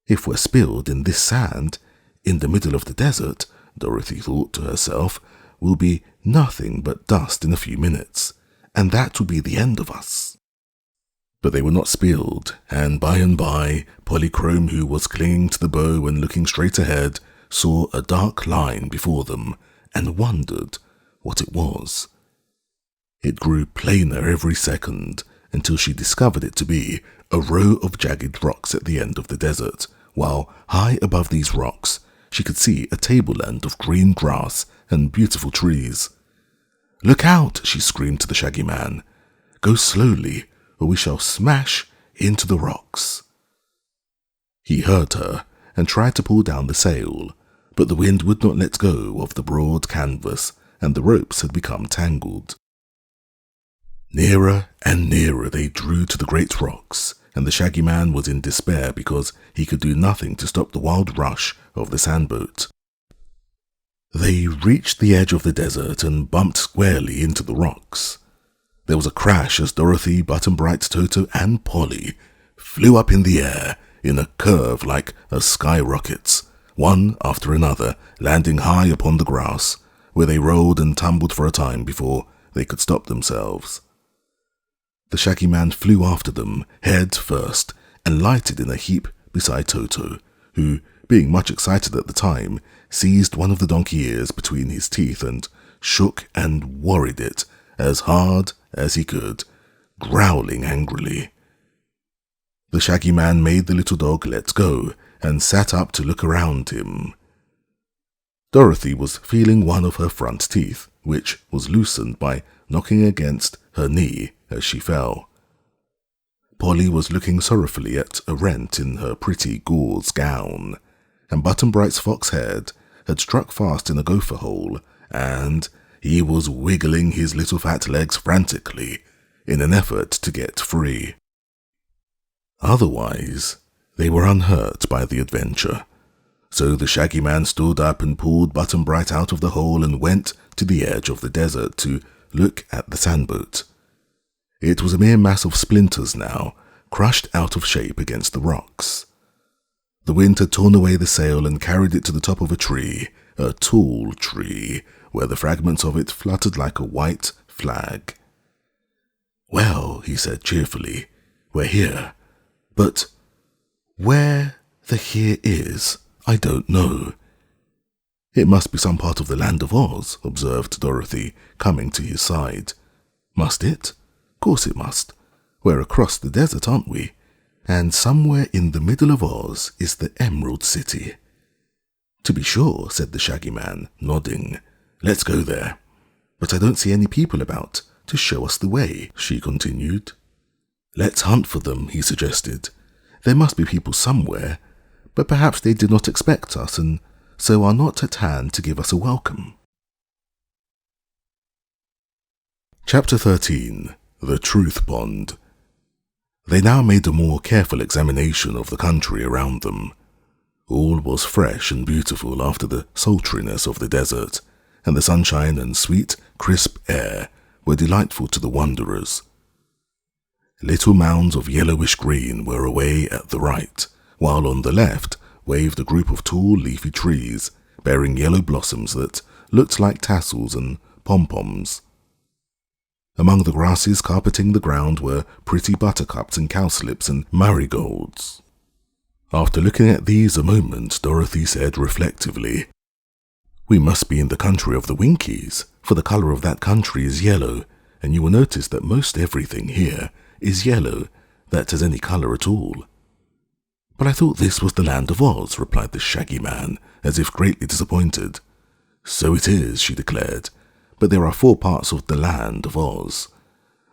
If we're spilled in this sand, in the middle of the desert, Dorothy thought to herself, will be nothing but dust in a few minutes, and that will be the end of us. But they were not spilled, and by, Polychrome, who was clinging to the bow and looking straight ahead, saw a dark line before them and wondered what it was. It grew plainer every second until she discovered it to be a row of jagged rocks at the end of the desert, while high above these rocks she could see a tableland of green grass and beautiful trees. "Look out!" she screamed to the Shaggy Man. "Go slowly, or we shall smash into the rocks." He heard her and tried to pull down the sail, but the wind would not let go of the broad canvas, and the ropes had become tangled. Nearer and nearer they drew to the great rocks, and the Shaggy Man was in despair because he could do nothing to stop the wild rush of the sandboat. They reached the edge of the desert and bumped squarely into the rocks. There was a crash as Dorothy, Button-Bright, Toto, and Polly flew up in the air in a curve like a skyrocket's, one after another, landing high upon the grass, where they rolled and tumbled for a time before they could stop themselves. The Shaggy Man flew after them, head first, and lighted in a heap beside Toto, who, being much excited at the time, seized one of the donkey ears between his teeth and shook and worried it as hard as he could, growling angrily. The Shaggy Man made the little dog let go and sat up to look around him. Dorothy was feeling one of her front teeth, which was loosened by knocking against her knee as she fell. Polly was looking sorrowfully at a rent in her pretty gauze gown, and Button-Bright's fox head had struck fast in a gopher hole, and he was wiggling his little fat legs frantically in an effort to get free. Otherwise, they were unhurt by the adventure, so the Shaggy Man stood up and pulled Button-Bright out of the hole and went to the edge of the desert to look at the sandboat. It was a mere mass of splinters now, crushed out of shape against the rocks. The wind had torn away the sail and carried it to the top of a tree, a tall tree, where the fragments of it fluttered like a white flag. "Well," he said cheerfully, "we're here. But where the here is, I don't know." "It must be some part of the land of Oz," observed Dorothy, coming to his side. "Must it? Course it must. We're across the desert, aren't we? And somewhere in the middle of Oz is the Emerald City." "To be sure," said the Shaggy Man, nodding. "Let's go there. But I don't see any people about to show us the way," she continued. "Let's hunt for them," he suggested. "There must be people somewhere, but perhaps they did not expect us and so are not at hand to give us a welcome." Chapter 13. The Truth Pond. They now made a more careful examination of the country around them. All was fresh and beautiful after the sultriness of the desert, and the sunshine and sweet, crisp air were delightful to the wanderers. Little mounds of yellowish green were away at the right, while on the left waved a group of tall leafy trees, bearing yellow blossoms that looked like tassels and pom-poms. Among the grasses carpeting the ground were pretty buttercups and cowslips and marigolds. After looking at these a moment, Dorothy said reflectively, "We must be in the country of the Winkies, for the colour of that country is yellow, and you will notice that most everything here is yellow that has any colour at all." "But I thought this was the land of Oz," replied the Shaggy Man, as if greatly disappointed. "So it is," she declared, "but there are 4 parts of the land of Oz.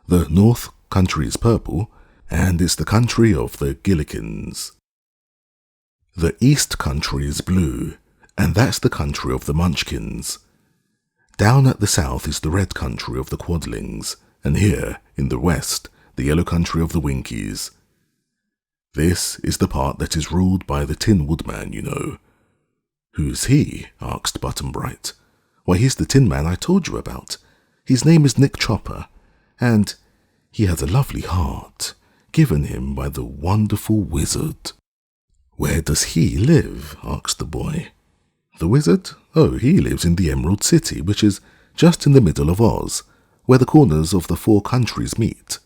The North country is purple, and it's the country of the Gillikins. The East country is blue, and that's the country of the Munchkins. Down at the south is the red country of the Quadlings, and here, in the west, the yellow country of the Winkies. This is the part that is ruled by the Tin Woodman, you know." "Who's he?" asked Button-Bright. "Why, he's the Tin Man I told you about. His name is Nick Chopper, and he has a lovely heart, given him by the wonderful wizard." "Where does he live?" asked the boy. "The wizard? Oh, he lives in the Emerald City, which is just in the middle of Oz, where the corners of the 4 countries meet."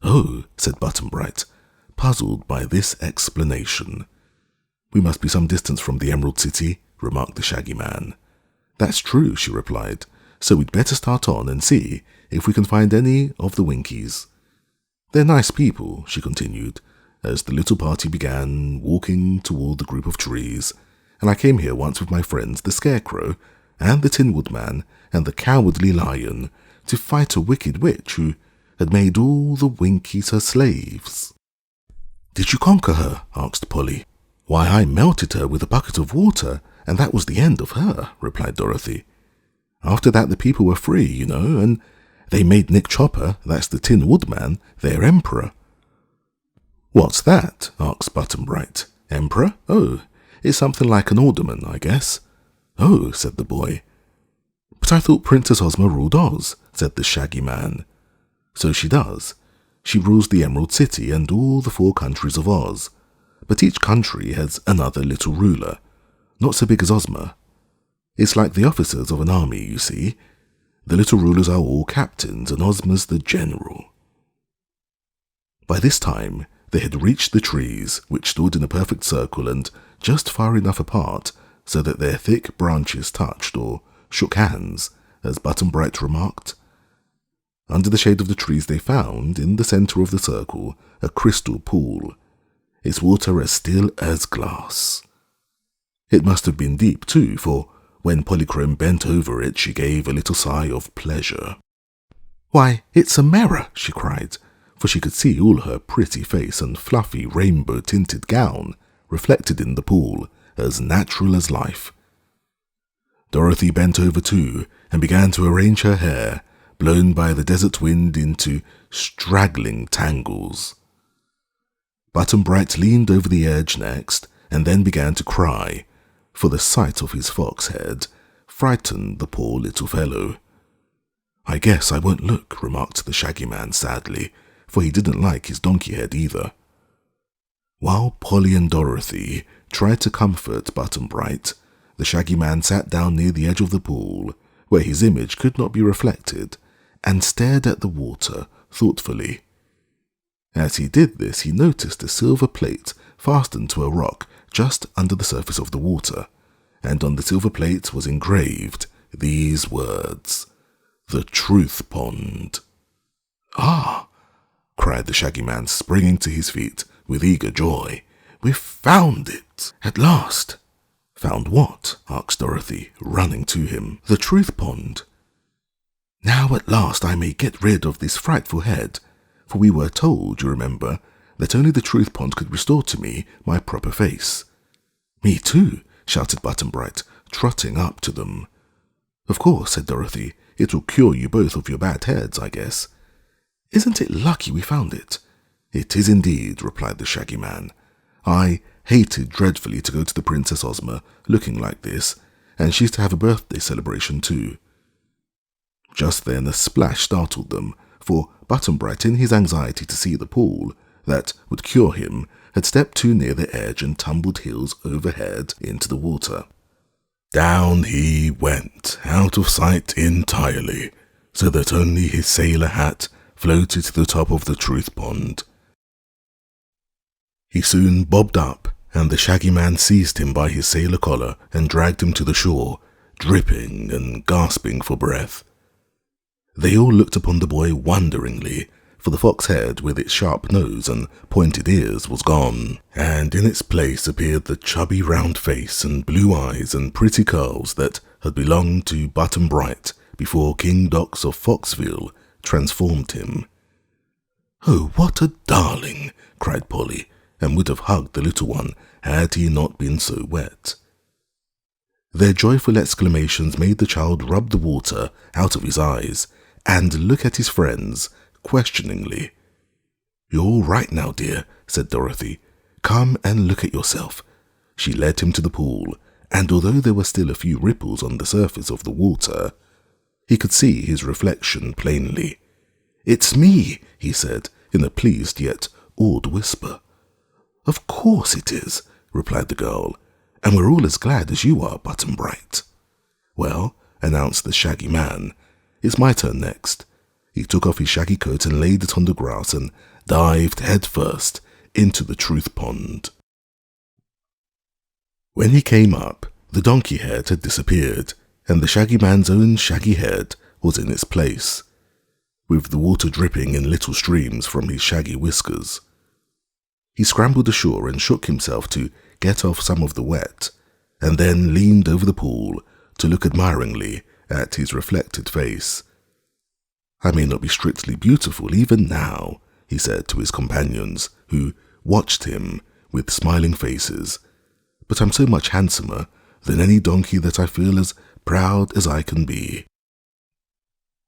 "Oh," said Button-Bright, puzzled by this explanation. "We must be some distance from the Emerald City," remarked the Shaggy Man. "That's true," she replied, "so we'd better start on and see if we can find any of the Winkies. They're nice people," she continued, as the little party began walking toward the group of trees, "and I came here once with my friends the Scarecrow, and the Tin Woodman, and the Cowardly Lion, to fight a wicked witch who had made all the Winkies her slaves." "Did you conquer her?" asked Polly. "Why, I melted her with a bucket of water, and that was the end of her," replied Dorothy. "After that the people were free, you know, and they made Nick Chopper, that's the Tin Woodman, their emperor." "What's that?" asked Button-Bright. "Emperor? Oh, it's something like an alderman, I guess." "Oh," said the boy. "But I thought Princess Ozma ruled Oz," said the Shaggy Man. "So she does. She rules the Emerald City and all the 4 countries of Oz, but each country has another little ruler, not so big as Ozma. It's like the officers of an army, you see. The little rulers are all captains, and Ozma's the general." By this time, they had reached the trees, which stood in a perfect circle and just far enough apart so that their thick branches touched or shook hands, as Button-Bright remarked. Under the shade of the trees they found, in the center of the circle, a crystal pool, its water as still as glass. It must have been deep, too, for when Polychrome bent over it, she gave a little sigh of pleasure. "Why, it's a mirror!" she cried, for she could see all her pretty face and fluffy rainbow-tinted gown reflected in the pool, as natural as life. Dorothy bent over too, and began to arrange her hair, blown by the desert wind into straggling tangles. Button-Bright leaned over the edge next, and then began to cry, for the sight of his fox head frightened the poor little fellow. "I guess I won't look," remarked the Shaggy Man sadly, for he didn't like his donkey head either. While Polly and Dorothy tried to comfort Button-Bright, the Shaggy Man sat down near the edge of the pool, where his image could not be reflected, and stared at the water thoughtfully. As he did this, he noticed a silver plate fastened to a rock just under the surface of the water, and on the silver plate was engraved these words, "The Truth Pond." "Ah!" cried the Shaggy Man, springing to his feet with eager joy. "We've found it! At last!" "Found what?" asked Dorothy, running to him. "The Truth Pond. Now at last I may get rid of this frightful head, for we were told, you remember, that only the Truth Pond could restore to me my proper face." "Me too," shouted Button-Bright, trotting up to them. "Of course," said Dorothy, "it will cure you both of your bad heads, I guess. Isn't it lucky we found it?" "It is indeed," replied the Shaggy Man. "I hated dreadfully to go to the Princess Ozma looking like this, and she's to have a birthday celebration too." Just then a splash startled them, for Button-Bright, in his anxiety to see the pool that would cure him, had stepped too near the edge and tumbled heels over head into the water. Down he went, out of sight entirely, so that only his sailor hat floated to the top of the Truth Pond. He soon bobbed up, and the Shaggy Man seized him by his sailor collar and dragged him to the shore, dripping and gasping for breath. They all looked upon the boy wonderingly, for the fox head with its sharp nose and pointed ears was gone, and in its place appeared the chubby round face and blue eyes and pretty curls that had belonged to Button Bright before King Dox of Foxville transformed him. "Oh, what a darling!" cried Polly, and would have hugged the little one had he not been so wet. Their joyful exclamations made the child rub the water out of his eyes and look at his friends questioningly. "You're all right now, dear," said Dorothy. "Come and look at yourself." She led him to the pool, and although there were still a few ripples on the surface of the water, he could see his reflection plainly. "It's me," he said, in a pleased yet awed whisper. "Of course it is," replied the girl, "and we're all as glad as you are, Button Bright." "Well," announced the Shaggy Man, "it's my turn next." He took off his shaggy coat and laid it on the grass and dived headfirst into the truth pond. When he came up, the donkey head had disappeared, and the Shaggy Man's own shaggy head was in its place, with the water dripping in little streams from his shaggy whiskers. He scrambled ashore and shook himself to get off some of the wet, and then leaned over the pool to look admiringly at his reflected face. "I may not be strictly beautiful even now," he said to his companions, who watched him with smiling faces, "but I'm so much handsomer than any donkey that I feel as proud as I can be."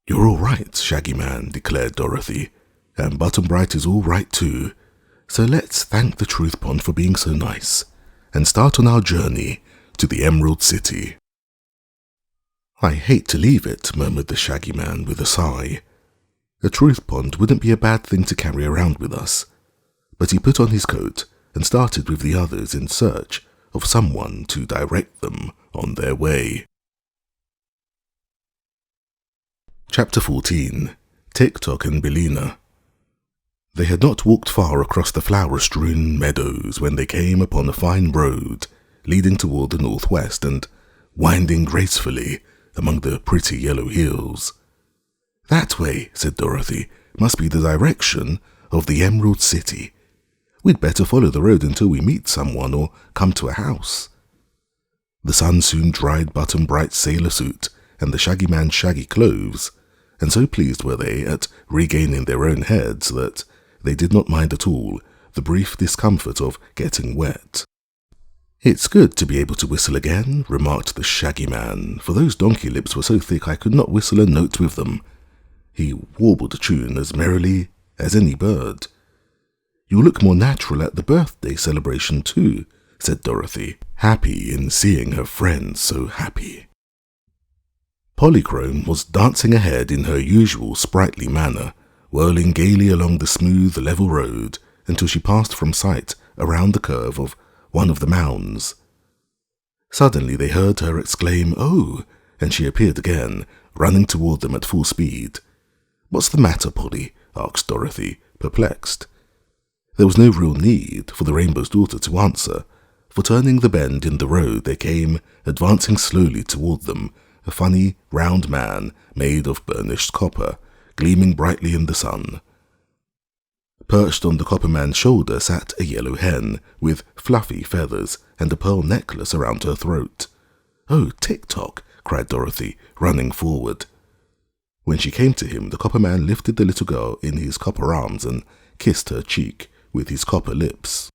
"You're all right, Shaggy Man," declared Dorothy, "and Button Bright is all right too. So let's thank the Truth Pond for being so nice, and start on our journey to the Emerald City." "I hate to leave it," murmured the Shaggy Man with a sigh. "A Truth Pond wouldn't be a bad thing to carry around with us." But he put on his coat and started with the others in search of someone to direct them on their way. Chapter 14. Tick-Tock and Billina. They had not walked far across the flower-strewn meadows when they came upon a fine road leading toward the northwest and winding gracefully among the pretty yellow hills. "That way," said Dorothy, "must be the direction of the Emerald City. We'd better follow the road until we meet someone or come to a house." The sun soon dried Button Bright's sailor suit and the Shaggy Man's shaggy clothes, and so pleased were they at regaining their own heads that they did not mind at all the brief discomfort of getting wet. "It's good to be able to whistle again," remarked the Shaggy Man, "for those donkey lips were so thick I could not whistle a note with them." He warbled a tune as merrily as any bird. "You'll look more natural at the birthday celebration too," said Dorothy, happy in seeing her friends so happy. Polychrome was dancing ahead in her usual sprightly manner, whirling gaily along the smooth, level road until she passed from sight around the curve of one of the mounds. Suddenly they heard her exclaim, "Oh!" and she appeared again, running toward them at full speed. "What's the matter, Polly?" asked Dorothy, perplexed. There was no real need for the Rainbow's Daughter to answer, for turning the bend in the road there came, advancing slowly toward them, a funny, round man made of burnished copper, gleaming brightly in the sun. Perched on the copper man's shoulder sat a yellow hen, with fluffy feathers and a pearl necklace around her throat. "Oh, Tick-Tock!" cried Dorothy, running forward. When she came to him, the copper man lifted the little girl in his copper arms and kissed her cheek with his copper lips.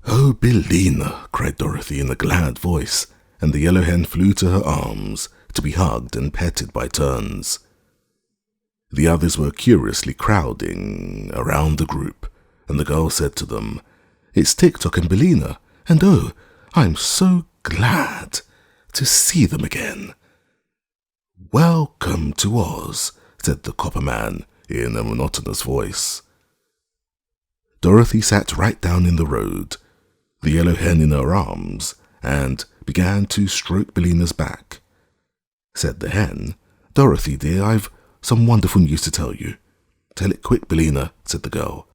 "Oh, Billina!" cried Dorothy in a glad voice, and the yellow hen flew to her arms to be hugged and petted by turns. The others were curiously crowding around the group, and the girl said to them, "It's Tick-Tock and Billina, and oh, I'm so glad to see them again." "Welcome to Oz," said the copper man in a monotonous voice. Dorothy sat right down in the road, the yellow hen in her arms, and began to stroke Billina's back. Said the hen, "Dorothy, dear, I've some wonderful news to tell you." "Tell it quick, Billina," said the girl.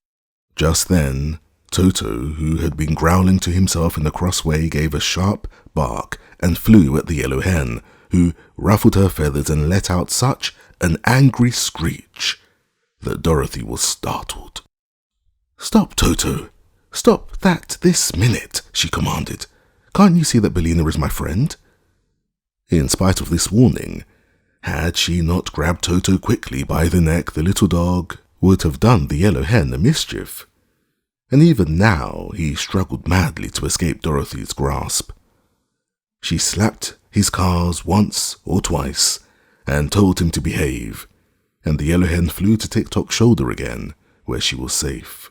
Just then, Toto, who had been growling to himself in a cross way, gave a sharp bark and flew at the yellow hen, who ruffled her feathers and let out such an angry screech that Dorothy was startled. "Stop, Toto! Stop that this minute!" she commanded. "Can't you see that Billina is my friend?" In spite of this warning, had she not grabbed Toto quickly by the neck, the little dog would have done the yellow hen a mischief. And even now he struggled madly to escape Dorothy's grasp. She slapped his cars once or twice and told him to behave, and the yellow hen flew to Tick-Tock's shoulder again, where she was safe.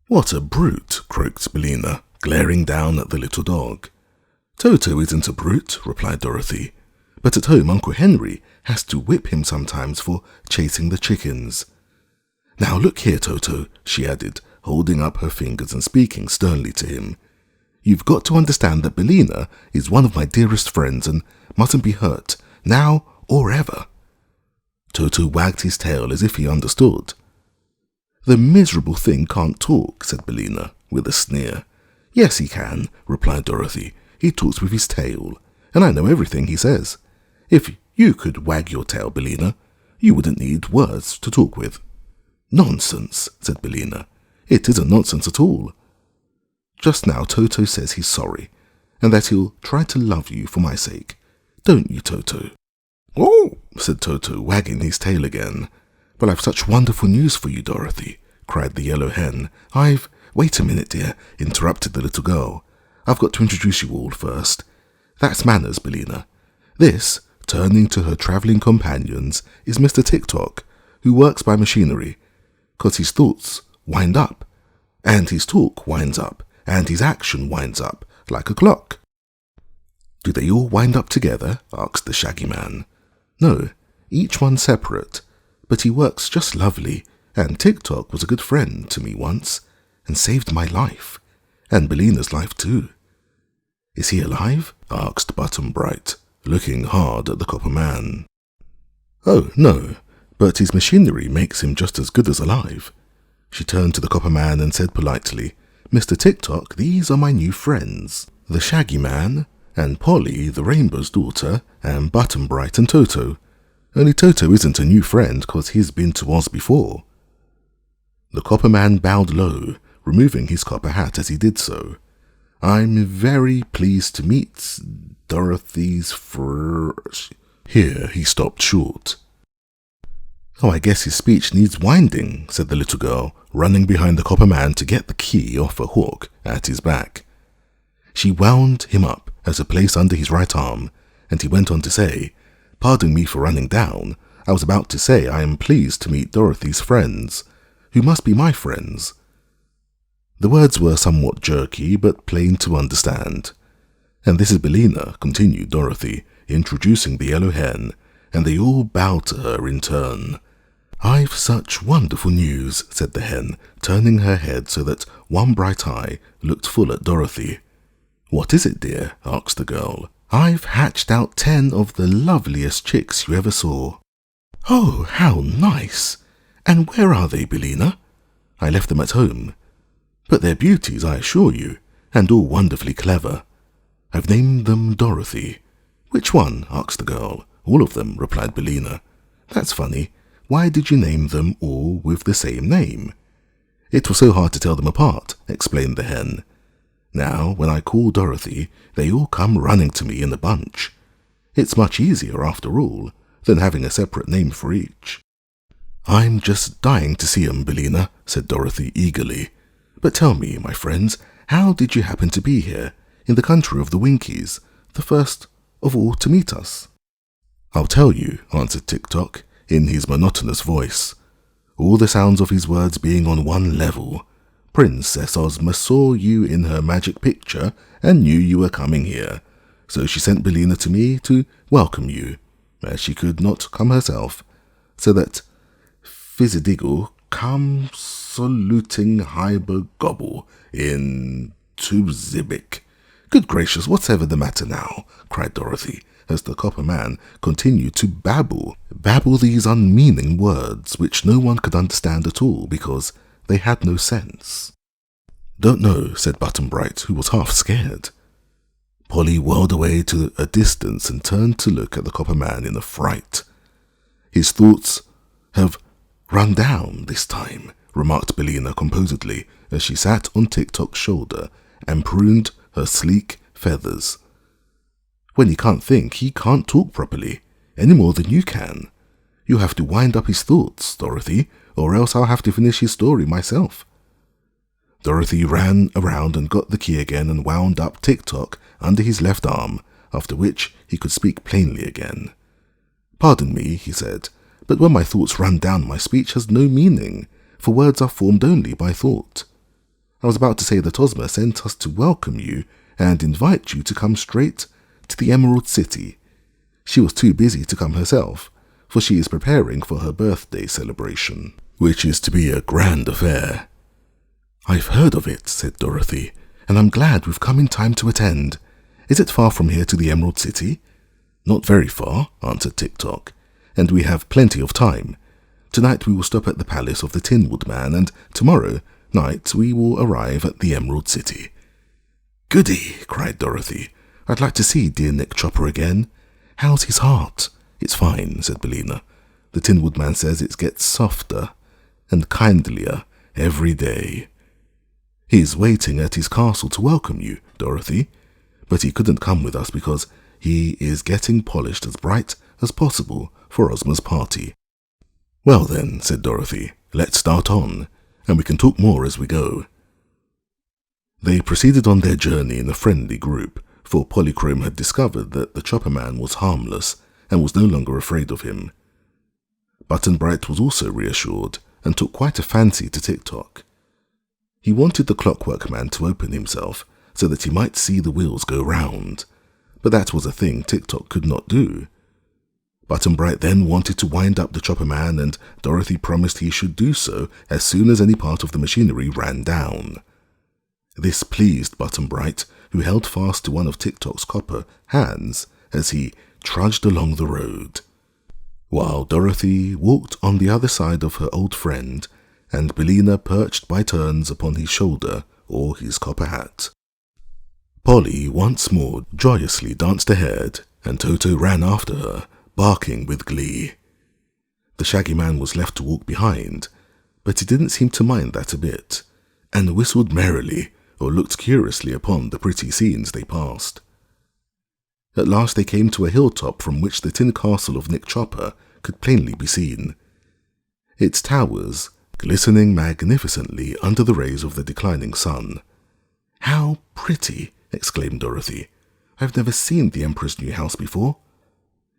"What a brute," croaked Billina, glaring down at the little dog. "Toto isn't a brute," replied Dorothy, "but at home Uncle Henry has to whip him sometimes for chasing the chickens. Now look here, Toto," she added, holding up her fingers and speaking sternly to him. "You've got to understand that Billina is one of my dearest friends and mustn't be hurt, now or ever." Toto wagged his tail as if he understood. "The miserable thing can't talk," said Billina, with a sneer. "Yes, he can," replied Dorothy. "He talks with his tail, and I know everything he says. If you could wag your tail, Billina, you wouldn't need words to talk with." "Nonsense," said Billina. "It isn't nonsense at all. Just now Toto says he's sorry, and that he'll try to love you for my sake. Don't you, Toto?" "Oh," said Toto, wagging his tail again. "Well, I've such wonderful news for you, Dorothy," cried the yellow hen. "Wait a minute, dear," interrupted the little girl. "I've got to introduce you all first. That's manners, Billina. This," turning to her travelling companions, "is Mr. Tick-Tock, who works by machinery, 'cause his thoughts wind up, and his talk winds up, and his action winds up, like a clock." "Do they all wind up together?" asked the Shaggy Man. "No, each one separate, but he works just lovely, and Tick-Tock was a good friend to me once, and saved my life, and Billina's life too." "Is he alive?" asked Button-Bright, looking hard at the Copper Man. "Oh, no, but his machinery makes him just as good as alive." She turned to the Copper Man and said politely, "Mr. Tick-Tock, these are my new friends, the Shaggy Man, and Polly, the Rainbow's daughter, and Button-Bright and Toto. Only Toto isn't a new friend, 'cause he's been to Oz before." The Copper Man bowed low, removing his copper hat as he did so. "I'm very pleased to meet Dorothy's Here he stopped short. "Oh, I guess his speech needs winding," said the little girl, running behind the Copper Man to get the key off a hook at his back. She wound him up as a place under his right arm, and he went on to say, "Pardon me for running down. I was about to say I am pleased to meet Dorothy's friends, who must be my friends." The words were somewhat jerky, but plain to understand. "And this is Billina," continued Dorothy, introducing the yellow hen, and they all bowed to her in turn. "I've such wonderful news," said the hen, turning her head so that one bright eye looked full at Dorothy. "What is it, dear?" asked the girl. "I've hatched out 10 of the loveliest chicks you ever saw." "Oh, how nice! And where are they, Billina?" "I left them at home. But they're beauties, I assure you, and all wonderfully clever. I've named them Dorothy." "Which one?" asked the girl. "All of them," replied Billina. "That's funny. Why did you name them all with the same name?" "It was so hard to tell them apart," explained the hen. "Now, when I call Dorothy, they all come running to me in a bunch. It's much easier, after all, than having a separate name for each." "I'm just dying to see 'em, Billina," said Dorothy eagerly. "But tell me, my friends, how did you happen to be here, in the country of the Winkies, the first of all to meet us?" "I'll tell you," answered Tick-Tock, in his monotonous voice, all the sounds of his words being on one level. "Princess Ozma saw you in her magic picture and knew you were coming here, so she sent Billina to me to welcome you, as she could not come herself, so that Fizzidiggle come saluting Hyber Gobble in Tubzibic." "Good gracious, what's ever the matter now?" cried Dorothy, as the Copper Man continued to babble these unmeaning words which no one could understand at all because they had no sense. "Don't know," said Button-Bright, who was half scared. Polly whirled away to a distance and turned to look at the Copper Man in a fright. His thoughts have run down this time, remarked Bellina composedly as she sat on Tick-Tock's shoulder and pruned her sleek feathers. When he can't think, he can't talk properly, any more than you can. You have to wind up his thoughts, Dorothy, or else I'll have to finish his story myself. Dorothy ran around and got the key again and wound up Tick-Tock under his left arm, after which he could speak plainly again. "Pardon me," he said, "but when my thoughts run down, my speech has no meaning, for words are formed only by thought. I was about to say that Ozma sent us to welcome you and invite you to come straight to the Emerald City. She was too busy to come herself, for she is preparing for her birthday celebration, which is to be a grand affair." "I've heard of it," said Dorothy, "and I'm glad we've come in time to attend. Is it far from here to the Emerald City?" "Not very far," answered Tick-Tock, "and we have plenty of time. Tonight we will stop at the palace of the Tin Woodman, and tomorrow night we will arrive at the Emerald City." "Goody!" cried Dorothy. "I'd like to see dear Nick Chopper again. How's his heart?" "It's fine," said Bellina. "The Tin Woodman says it gets softer and kindlier every day." "He's waiting at his castle to welcome you, Dorothy, but he couldn't come with us because he is getting polished as bright as possible for Ozma's party." "Well then," said Dorothy, "let's start on, and we can talk more as we go." They proceeded on their journey in a friendly group, for Polychrome had discovered that the Chopper Man was harmless and was no longer afraid of him. Button Bright was also reassured and took quite a fancy to Tick-Tock. He wanted the Clockwork Man to open himself so that he might see the wheels go round, but that was a thing Tick-Tock could not do. Button Bright then wanted to wind up the Chopper Man, and Dorothy promised he should do so as soon as any part of the machinery ran down. This pleased Button Bright, who held fast to one of Tick-Tock's copper hands as he trudged along the road, while Dorothy walked on the other side of her old friend, and Bellina perched by turns upon his shoulder or his copper hat. Polly once more joyously danced ahead, and Toto ran after her, barking with glee. The Shaggy Man was left to walk behind, but he didn't seem to mind that a bit, and whistled merrily or looked curiously upon the pretty scenes they passed. At last they came to a hilltop from which the tin castle of Nick Chopper could plainly be seen, its towers glistening magnificently under the rays of the declining sun. "How pretty!" exclaimed Dorothy. "I've never seen the Emperor's new house before."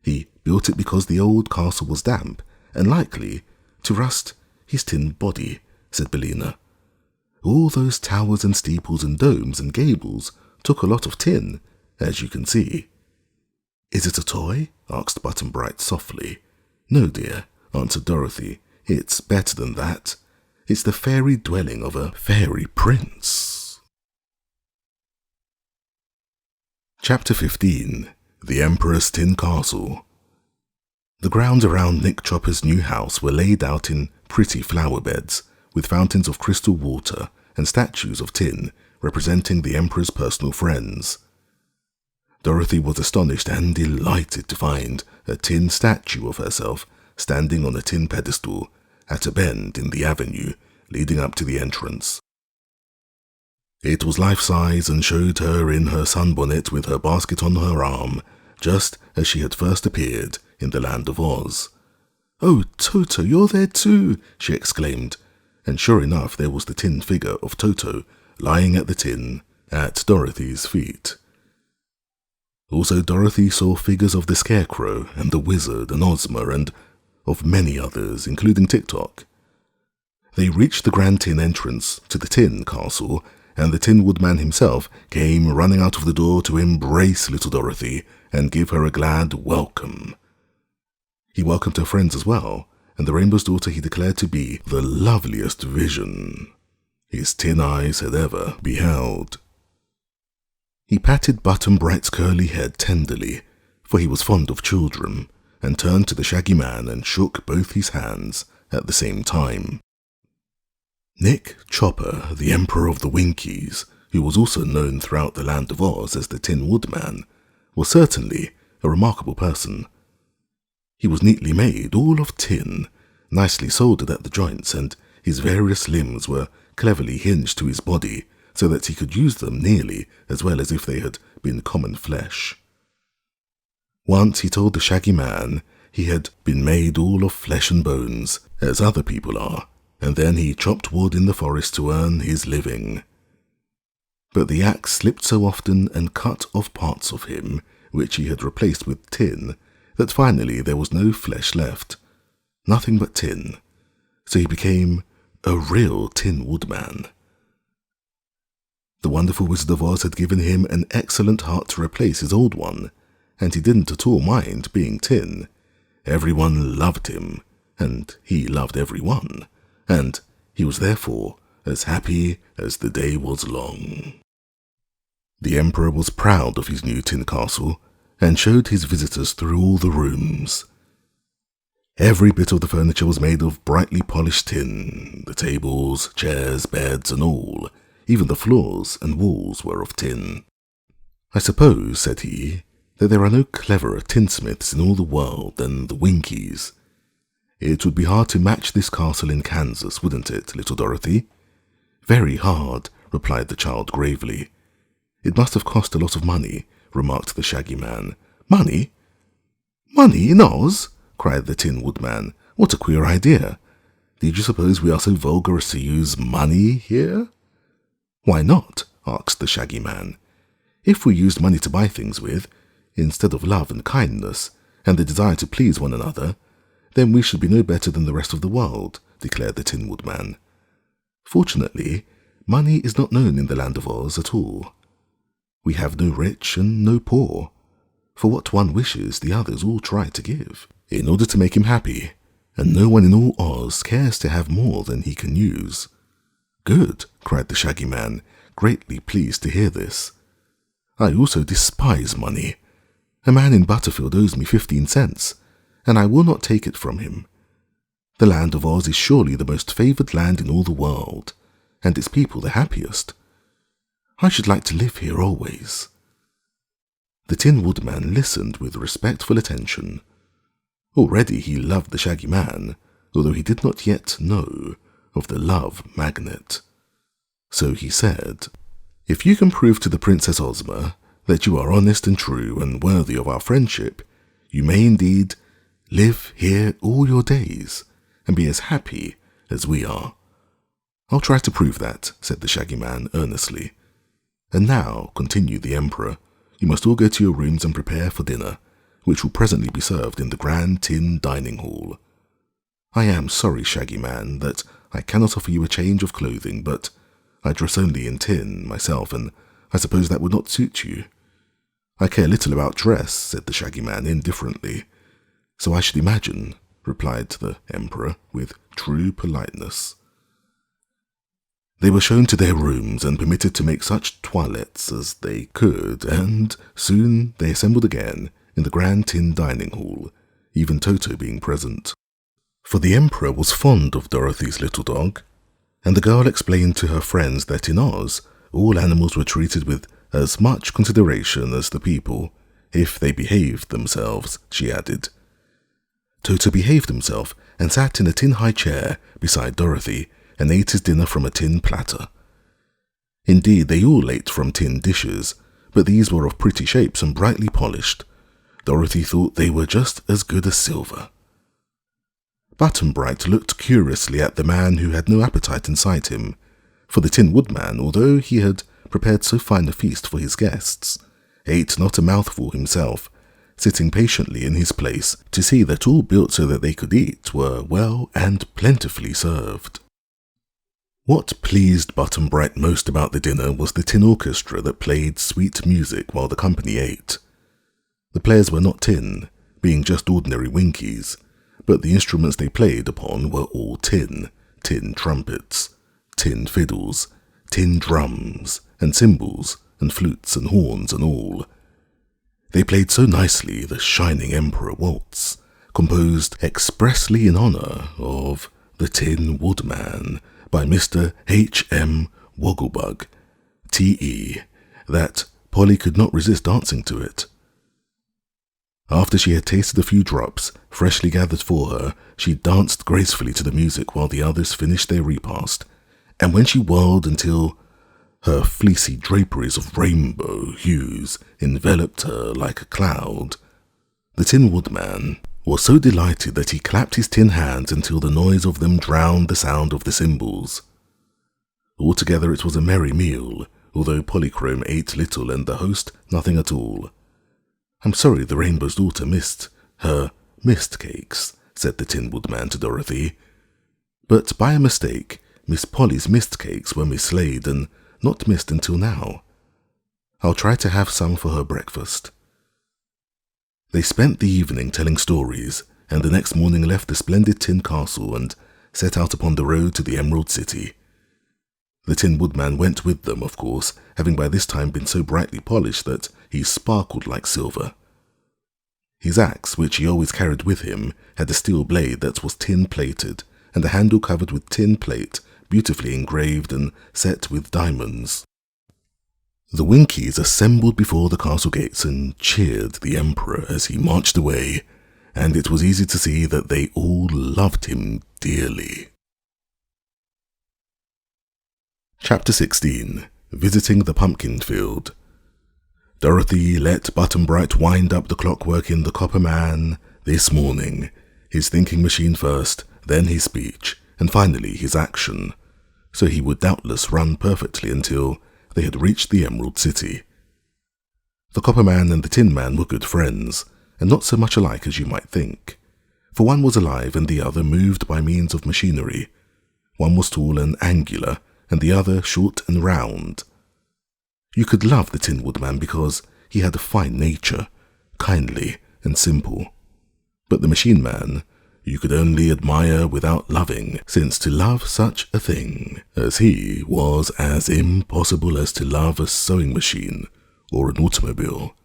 "He built it because the old castle was damp and likely to rust his tin body," said Bellina. "All those towers and steeples and domes and gables took a lot of tin, as you can see." "Is it a toy?" asked Button Bright softly. "No, dear," answered Dorothy. "It's better than that. It's the fairy dwelling of a fairy prince." Chapter 15. The Emperor's Tin Castle. The grounds around Nick Chopper's new house were laid out in pretty flower beds, with fountains of crystal water and statues of tin representing the Emperor's personal friends. Dorothy was astonished and delighted to find a tin statue of herself standing on a tin pedestal at a bend in the avenue leading up to the entrance. It was life-size and showed her in her sunbonnet with her basket on her arm, just as she had first appeared in the Land of Oz. "Oh, Toto, you're there too!" she exclaimed, and sure enough there was the tin figure of Toto lying at the tin at Dorothy's feet. Also Dorothy saw figures of the Scarecrow and the Wizard and Ozma and of many others, including Tick-Tock. They reached the grand tin entrance to the Tin Castle, and the Tin Woodman himself came running out of the door to embrace little Dorothy and give her a glad welcome. He welcomed her friends as well, and the Rainbow's Daughter he declared to be the loveliest vision his tin eyes had ever beheld. He patted Button Bright's curly head tenderly, for he was fond of children, and turned to the Shaggy Man and shook both his hands at the same time. Nick Chopper, the Emperor of the Winkies, who was also known throughout the Land of Oz as the Tin Woodman, was certainly a remarkable person. He was neatly made, all of tin, nicely soldered at the joints, and his various limbs were cleverly hinged to his body so that he could use them nearly as well as if they had been common flesh. Once he told the Shaggy Man he had been made all of flesh and bones, as other people are, and then he chopped wood in the forest to earn his living. But the axe slipped so often and cut off parts of him, which he had replaced with tin, that finally there was no flesh left, nothing but tin, so he became a real Tin Woodman. The wonderful Wizard of Oz had given him an excellent heart to replace his old one, and he didn't at all mind being tin. Everyone loved him, and he loved everyone, and he was therefore as happy as the day was long. The Emperor was proud of his new tin castle, and showed his visitors through all the rooms. Every bit of the furniture was made of brightly polished tin, the tables, chairs, beds, and all. Even the floors and walls were of tin. "I suppose," said he, "that there are no cleverer tinsmiths in all the world than the Winkies. It would be hard to match this castle in Kansas, wouldn't it, little Dorothy?" "Very hard," replied the child gravely. "It must have cost a lot of money," remarked the Shaggy Man. "Money? Money in Oz?" cried the Tin Woodman. "What a queer idea. Did you suppose we are so vulgar as to use money here?" "Why not?" asked the Shaggy Man. "If we used money to buy things with, instead of love and kindness, and the desire to please one another, then we should be no better than the rest of the world," declared the Tin Woodman. "Fortunately, money is not known in the land of Oz at all. We have no rich and no poor, for what one wishes the others all try to give, in order to make him happy, and no one in all Oz cares to have more than he can use." "Good," cried the Shaggy Man, greatly pleased to hear this. "I also despise money. A man in Butterfield owes me 15 cents, and I will not take it from him. The land of Oz is surely the most favored land in all the world, and its people the happiest. I should like to live here always." The Tin Woodman listened with respectful attention. Already he loved the Shaggy Man, although he did not yet know of the love magnet. So he said, "If you can prove to the Princess Ozma that you are honest and true and worthy of our friendship, you may indeed live here all your days and be as happy as we are." "I'll try to prove that," said the Shaggy Man earnestly. "And now," continued the Emperor, "you must all go to your rooms and prepare for dinner, which will presently be served in the grand tin dining hall. I am sorry, Shaggy Man, that I cannot offer you a change of clothing, but I dress only in tin myself, and I suppose that would not suit you." "I care little about dress," said the Shaggy Man indifferently. "So I should imagine," replied the Emperor with true politeness. They were shown to their rooms and permitted to make such toilettes as they could, and soon they assembled again in the grand tin dining hall, even Toto being present. For the Emperor was fond of Dorothy's little dog, and the girl explained to her friends that in Oz all animals were treated with as much consideration as the people, if they behaved themselves, she added. Toto behaved himself and sat in a tin high chair beside Dorothy and ate his dinner from a tin platter. Indeed, they all ate from tin dishes, but these were of pretty shapes and brightly polished. Dorothy thought they were just as good as silver. Button-Bright looked curiously at the man who had no appetite inside him, for the Tin Woodman, although he had prepared so fine a feast for his guests, ate not a mouthful himself, sitting patiently in his place to see that all built so that they could eat were well and plentifully served. What pleased Button-Bright most about the dinner was the tin orchestra that played sweet music while the company ate. The players were not tin, being just ordinary Winkies, but the instruments they played upon were all tin trumpets, tin fiddles, tin drums, and cymbals, and flutes and horns and all. They played so nicely the Shining Emperor Waltz, composed expressly in honor of the Tin Woodman by Mr. H.M. Wogglebug, T.E., that Polly could not resist dancing to it. After she had tasted a few drops, Freshly gathered for her, she danced gracefully to the music while the others finished their repast, and when she whirled until her fleecy draperies of rainbow hues enveloped her like a cloud, the Tin Woodman was so delighted that he clapped his tin hands until the noise of them drowned the sound of the cymbals. Altogether it was a merry meal, although Polychrome ate little and the host nothing at all. "I'm sorry the Rainbow's daughter missed her mist cakes," said the Tin Woodman to Dorothy. "But by a mistake, Miss Polly's mist cakes were mislaid and not missed until now. I'll try to have some for her breakfast." They spent the evening telling stories, and the next morning left the splendid tin castle and set out upon the road to the Emerald City. The Tin Woodman went with them, of course, having by this time been so brightly polished that he sparkled like silver. His axe, which he always carried with him, had a steel blade that was tin-plated, and a handle covered with tin plate, beautifully engraved and set with diamonds. The Winkies assembled before the castle gates and cheered the Emperor as he marched away, and it was easy to see that they all loved him dearly. Chapter 16. Visiting the Pumpkin Field. Dorothy let Button-Bright wind up the clockwork in the Copper Man this morning, his thinking machine first, then his speech, and finally his action, so he would doubtless run perfectly until they had reached the Emerald City. The Copper Man and the Tin Man were good friends, and not so much alike as you might think, for one was alive and the other moved by means of machinery. One was tall and angular, and the other short and round. You could love the Tin Woodman because he had a fine nature, kindly and simple. But the Machine Man you could only admire without loving, since to love such a thing as he was as impossible as to love a sewing machine or an automobile.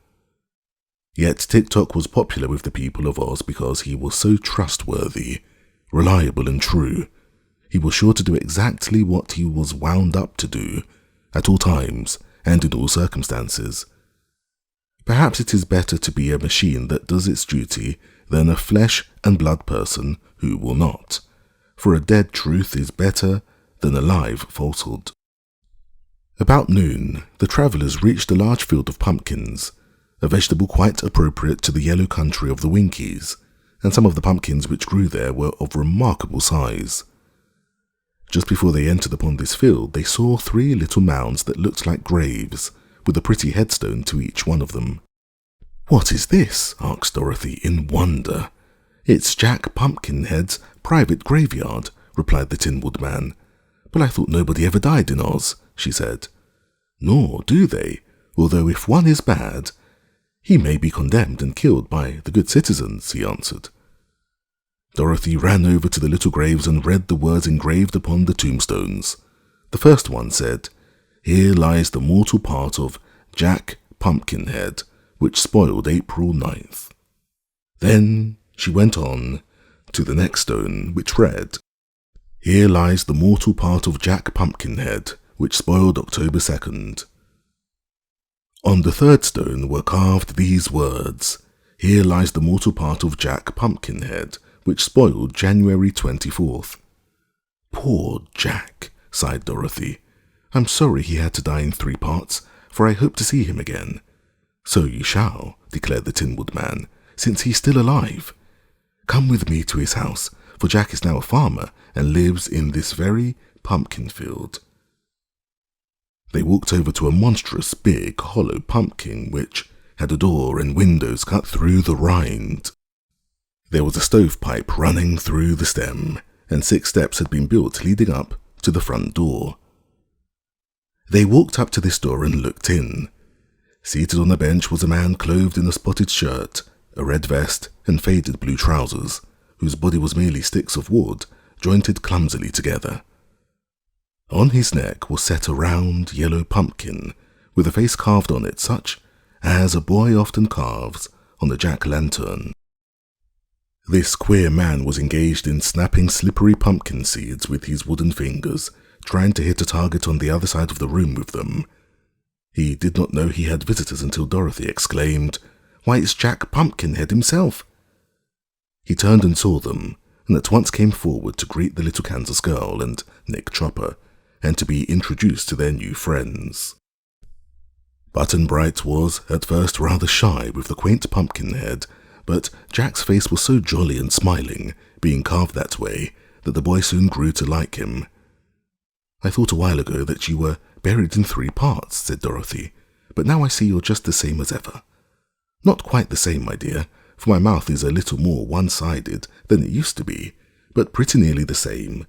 Yet Tick-Tock was popular with the people of Oz because he was so trustworthy, reliable and true. He was sure to do exactly what he was wound up to do, at all times and in all circumstances. Perhaps it is better to be a machine that does its duty than a flesh and blood person who will not, for a dead truth is better than a live falsehood. About noon, the travellers reached a large field of pumpkins, a vegetable quite appropriate to the yellow country of the Winkies, and some of the pumpkins which grew there were of remarkable size. Just before they entered upon this field, they saw 3 little mounds that looked like graves, with a pretty headstone to each one of them. "What is this?" asked Dorothy in wonder. "It's Jack Pumpkinhead's private graveyard," replied the Tin Woodman. "But I thought nobody ever died in Oz," she said. "Nor do they, although if one is bad, he may be condemned and killed by the good citizens," he answered. Dorothy ran over to the little graves and read the words engraved upon the tombstones. The first one said, "Here lies the mortal part of Jack Pumpkinhead, which spoiled April 9th. Then she went on to the next stone, which read, "Here lies the mortal part of Jack Pumpkinhead, which spoiled October 2nd. On the third stone were carved these words, "Here lies the mortal part of Jack Pumpkinhead, which spoiled January 24th. "Poor Jack," sighed Dorothy. "I'm sorry he had to die in 3 parts, for I hope to see him again." "So you shall," declared the Tin Woodman, "since he's still alive. Come with me to his house, for Jack is now a farmer and lives in this very pumpkin field." They walked over to a monstrous big hollow pumpkin which had a door and windows cut through the rind. There was a stovepipe running through the stem, and 6 steps had been built leading up to the front door. They walked up to this door and looked in. Seated on a bench was a man clothed in a spotted shirt, a red vest, and faded blue trousers, whose body was merely sticks of wood jointed clumsily together. On his neck was set a round yellow pumpkin, with a face carved on it such as a boy often carves on a jack-lantern. This queer man was engaged in snapping slippery pumpkin seeds with his wooden fingers, trying to hit a target on the other side of the room with them. He did not know he had visitors until Dorothy exclaimed, "Why, it's Jack Pumpkinhead himself!" He turned and saw them, and at once came forward to greet the little Kansas girl and Nick Chopper, and to be introduced to their new friends. Button Bright was at first rather shy with the quaint pumpkin head, but Jack's face was so jolly and smiling, being carved that way, that the boy soon grew to like him. "I thought a while ago that you were buried in 3 parts," said Dorothy, "but now I see you're just the same as ever." "Not quite the same, my dear, for my mouth is a little more one-sided than it used to be, but pretty nearly the same.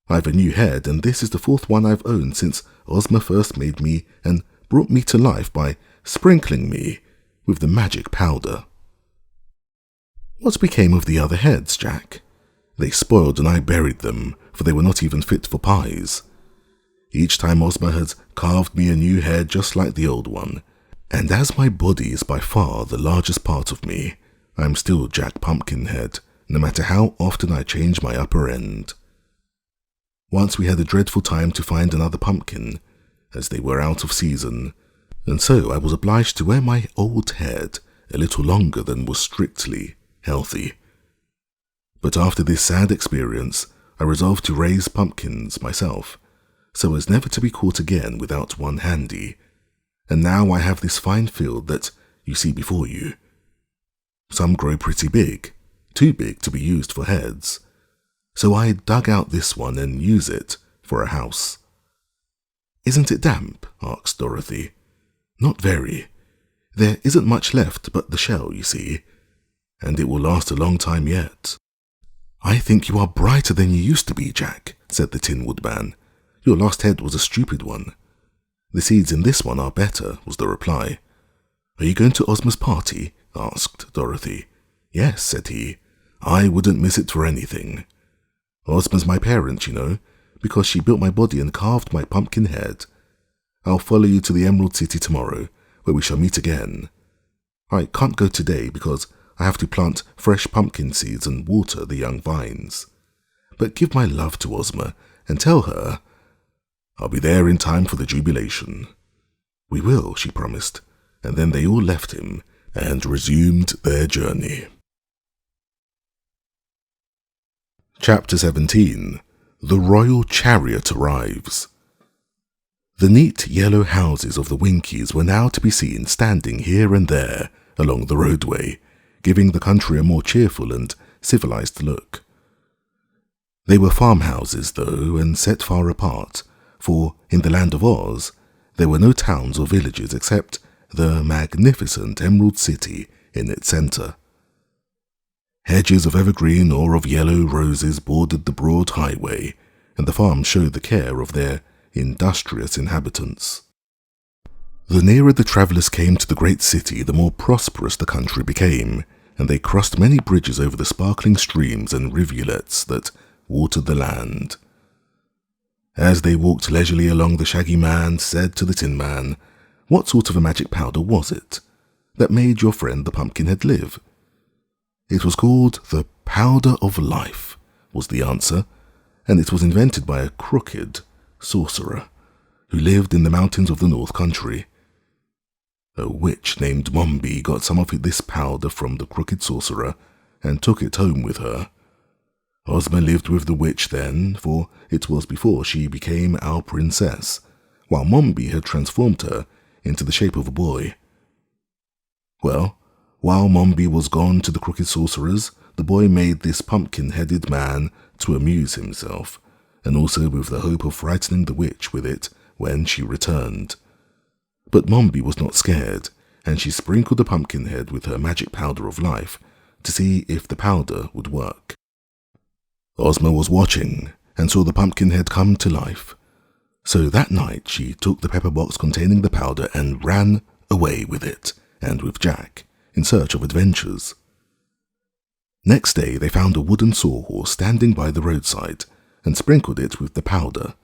I've a new head, and this is the 4th one I've owned since Ozma first made me and brought me to life by sprinkling me with the magic powder." "What became of the other heads, Jack?" "They spoiled and I buried them, for they were not even fit for pies. Each time Ozma has carved me a new head just like the old one, and as my body is by far the largest part of me, I'm still Jack Pumpkinhead, no matter how often I change my upper end. Once we had a dreadful time to find another pumpkin, as they were out of season, and so I was obliged to wear my old head a little longer than was strictly healthy. But after this sad experience, I resolved to raise pumpkins myself, so as never to be caught again without one handy, and now I have this fine field that you see before you. Some grow pretty big, too big to be used for heads, so I dug out this one and use it for a house." "Isn't it damp?" asked Dorothy. "Not very. There isn't much left but the shell, you see, and it will last a long time yet." "I think you are brighter than you used to be, Jack," said the Tin Woodman. "Your last head was a stupid one. The seeds in this one are better," was the reply. "Are you going to Ozma's party?" asked Dorothy. "Yes," said he. "I wouldn't miss it for anything. Ozma's my parent, you know, because she built my body and carved my pumpkin head. I'll follow you to the Emerald City tomorrow, where we shall meet again. I can't go today because I have to plant fresh pumpkin seeds and water the young vines. But give my love to Ozma and tell her I'll be there in time for the jubilation." "We will," she promised, and then they all left him and resumed their journey. Chapter 17. The Royal Chariot Arrives. The neat yellow houses of the Winkies were now to be seen standing here and there along the roadway, giving the country a more cheerful and civilized look. They were farmhouses, though, and set far apart, for in the land of Oz there were no towns or villages except the magnificent Emerald City in its center. Hedges of evergreen or of yellow roses bordered the broad highway, and the farms showed the care of their industrious inhabitants. The nearer the travellers came to the great city, the more prosperous the country became, and they crossed many bridges over the sparkling streams and rivulets that watered the land. As they walked leisurely along, the Shaggy Man said to the Tin Man, "What sort of a magic powder was it that made your friend the Pumpkinhead live?" "It was called the Powder of Life," was the answer, "and it was invented by a crooked sorcerer who lived in the mountains of the North Country. A witch named Mombi got some of this powder from the crooked sorcerer and took it home with her. Ozma lived with the witch then, for it was before she became our princess, while Mombi had transformed her into the shape of a boy. Well, while Mombi was gone to the crooked sorcerers, the boy made this pumpkin-headed man to amuse himself, and also with the hope of frightening the witch with it when she returned. But Mombi was not scared, and she sprinkled the pumpkin head with her magic powder of life to see if the powder would work. Ozma was watching and saw the pumpkin head come to life. So that night she took the pepper box containing the powder and ran away with it, and with Jack, in search of adventures. Next day they found a wooden sawhorse standing by the roadside and sprinkled it with the powder.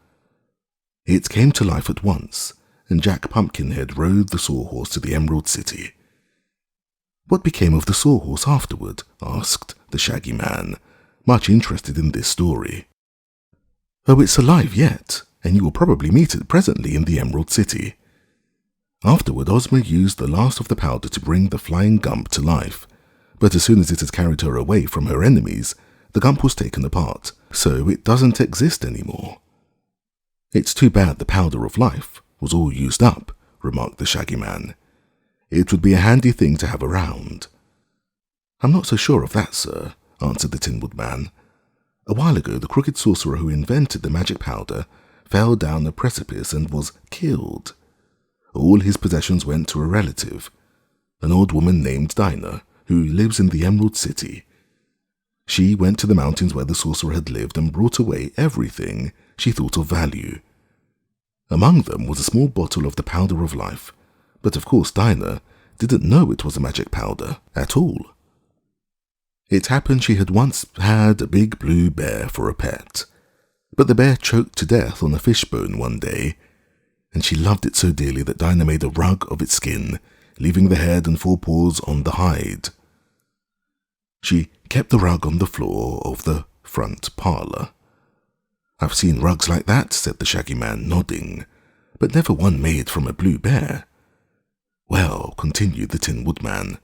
It came to life at once, and Jack Pumpkinhead rode the sawhorse to the Emerald City. "What became of the sawhorse afterward?" asked the Shaggy Man, much interested in this story. "Oh, it's alive yet, and you will probably meet it presently in the Emerald City. Afterward, Ozma used the last of the powder to bring the Flying Gump to life, But as soon as it had carried her away from her enemies, the gump was taken apart, so it doesn't exist anymore. It's too bad the powder of life was all used up, remarked the Shaggy Man. It would be a handy thing to have around. I'm not so sure of that, sir, answered the Tin Woodman. A while ago, the crooked sorcerer who invented the magic powder fell down a precipice and was killed. All his possessions went to a relative, an old woman named Dinah, who lives in the Emerald City. She went to the mountains where the sorcerer had lived and brought away everything she thought of value. Among them was a small bottle of the powder of life, but of course Dinah didn't know it was a magic powder at all. It happened she had once had a big blue bear for a pet, but the bear choked to death on a fishbone one day, and she loved it so dearly that Dinah made a rug of its skin, leaving the head and forepaws on the hide. She kept the rug on the floor of the front parlour. I've seen rugs like that, said the Shaggy Man, nodding, but never one made from a blue bear. Well, continued the Tin Woodman,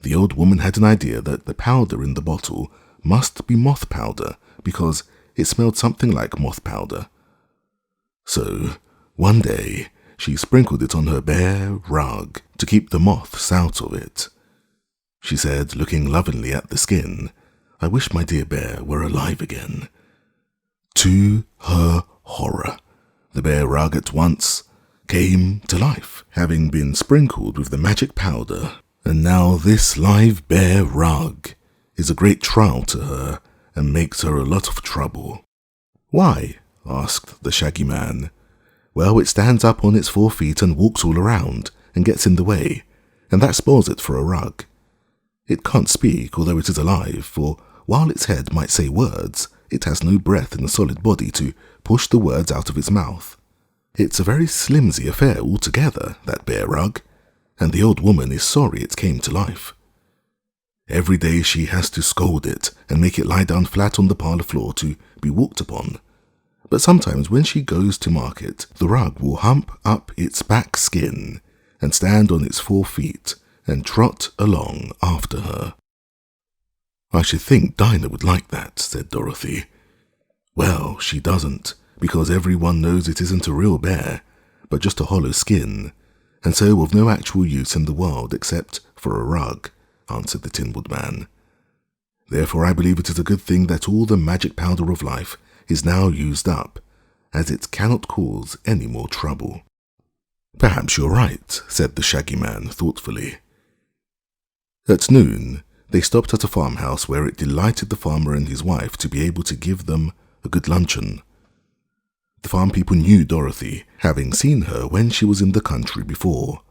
the old woman had an idea that the powder in the bottle must be moth powder because it smelled something like moth powder. So, one day, she sprinkled it on her bear rug to keep the moths out of it. She said, looking lovingly at the skin, I wish my dear bear were alive again. To her horror, the bear rug at once came to life, having been sprinkled with the magic powder, and now this live bear rug is a great trial to her and makes her a lot of trouble. Why? Asked the Shaggy Man. Well, it stands up on its 4 feet and walks all around and gets in the way, and that spoils it for a rug. It can't speak, although it is alive, for while its head might say words, it has no breath in the solid body to push the words out of its mouth. It's a very slimsy affair altogether, that bear rug, and the old woman is sorry it came to life. Every day she has to scold it and make it lie down flat on the parlour floor to be walked upon. But sometimes when she goes to market, the rug will hump up its back skin and stand on its 4 feet and trot along after her. I should think Dinah would like that, said Dorothy. Well, she doesn't, because everyone knows it isn't a real bear, but just a hollow skin, and so of no actual use in the world except for a rug, answered the Tin Woodman. Therefore I believe it is a good thing that all the magic powder of life is now used up, as it cannot cause any more trouble. Perhaps you're right, said the Shaggy Man thoughtfully. At noon, they stopped at a farmhouse where it delighted the farmer and his wife to be able to give them a good luncheon. The farm people knew Dorothy, having seen her when she was in the country before,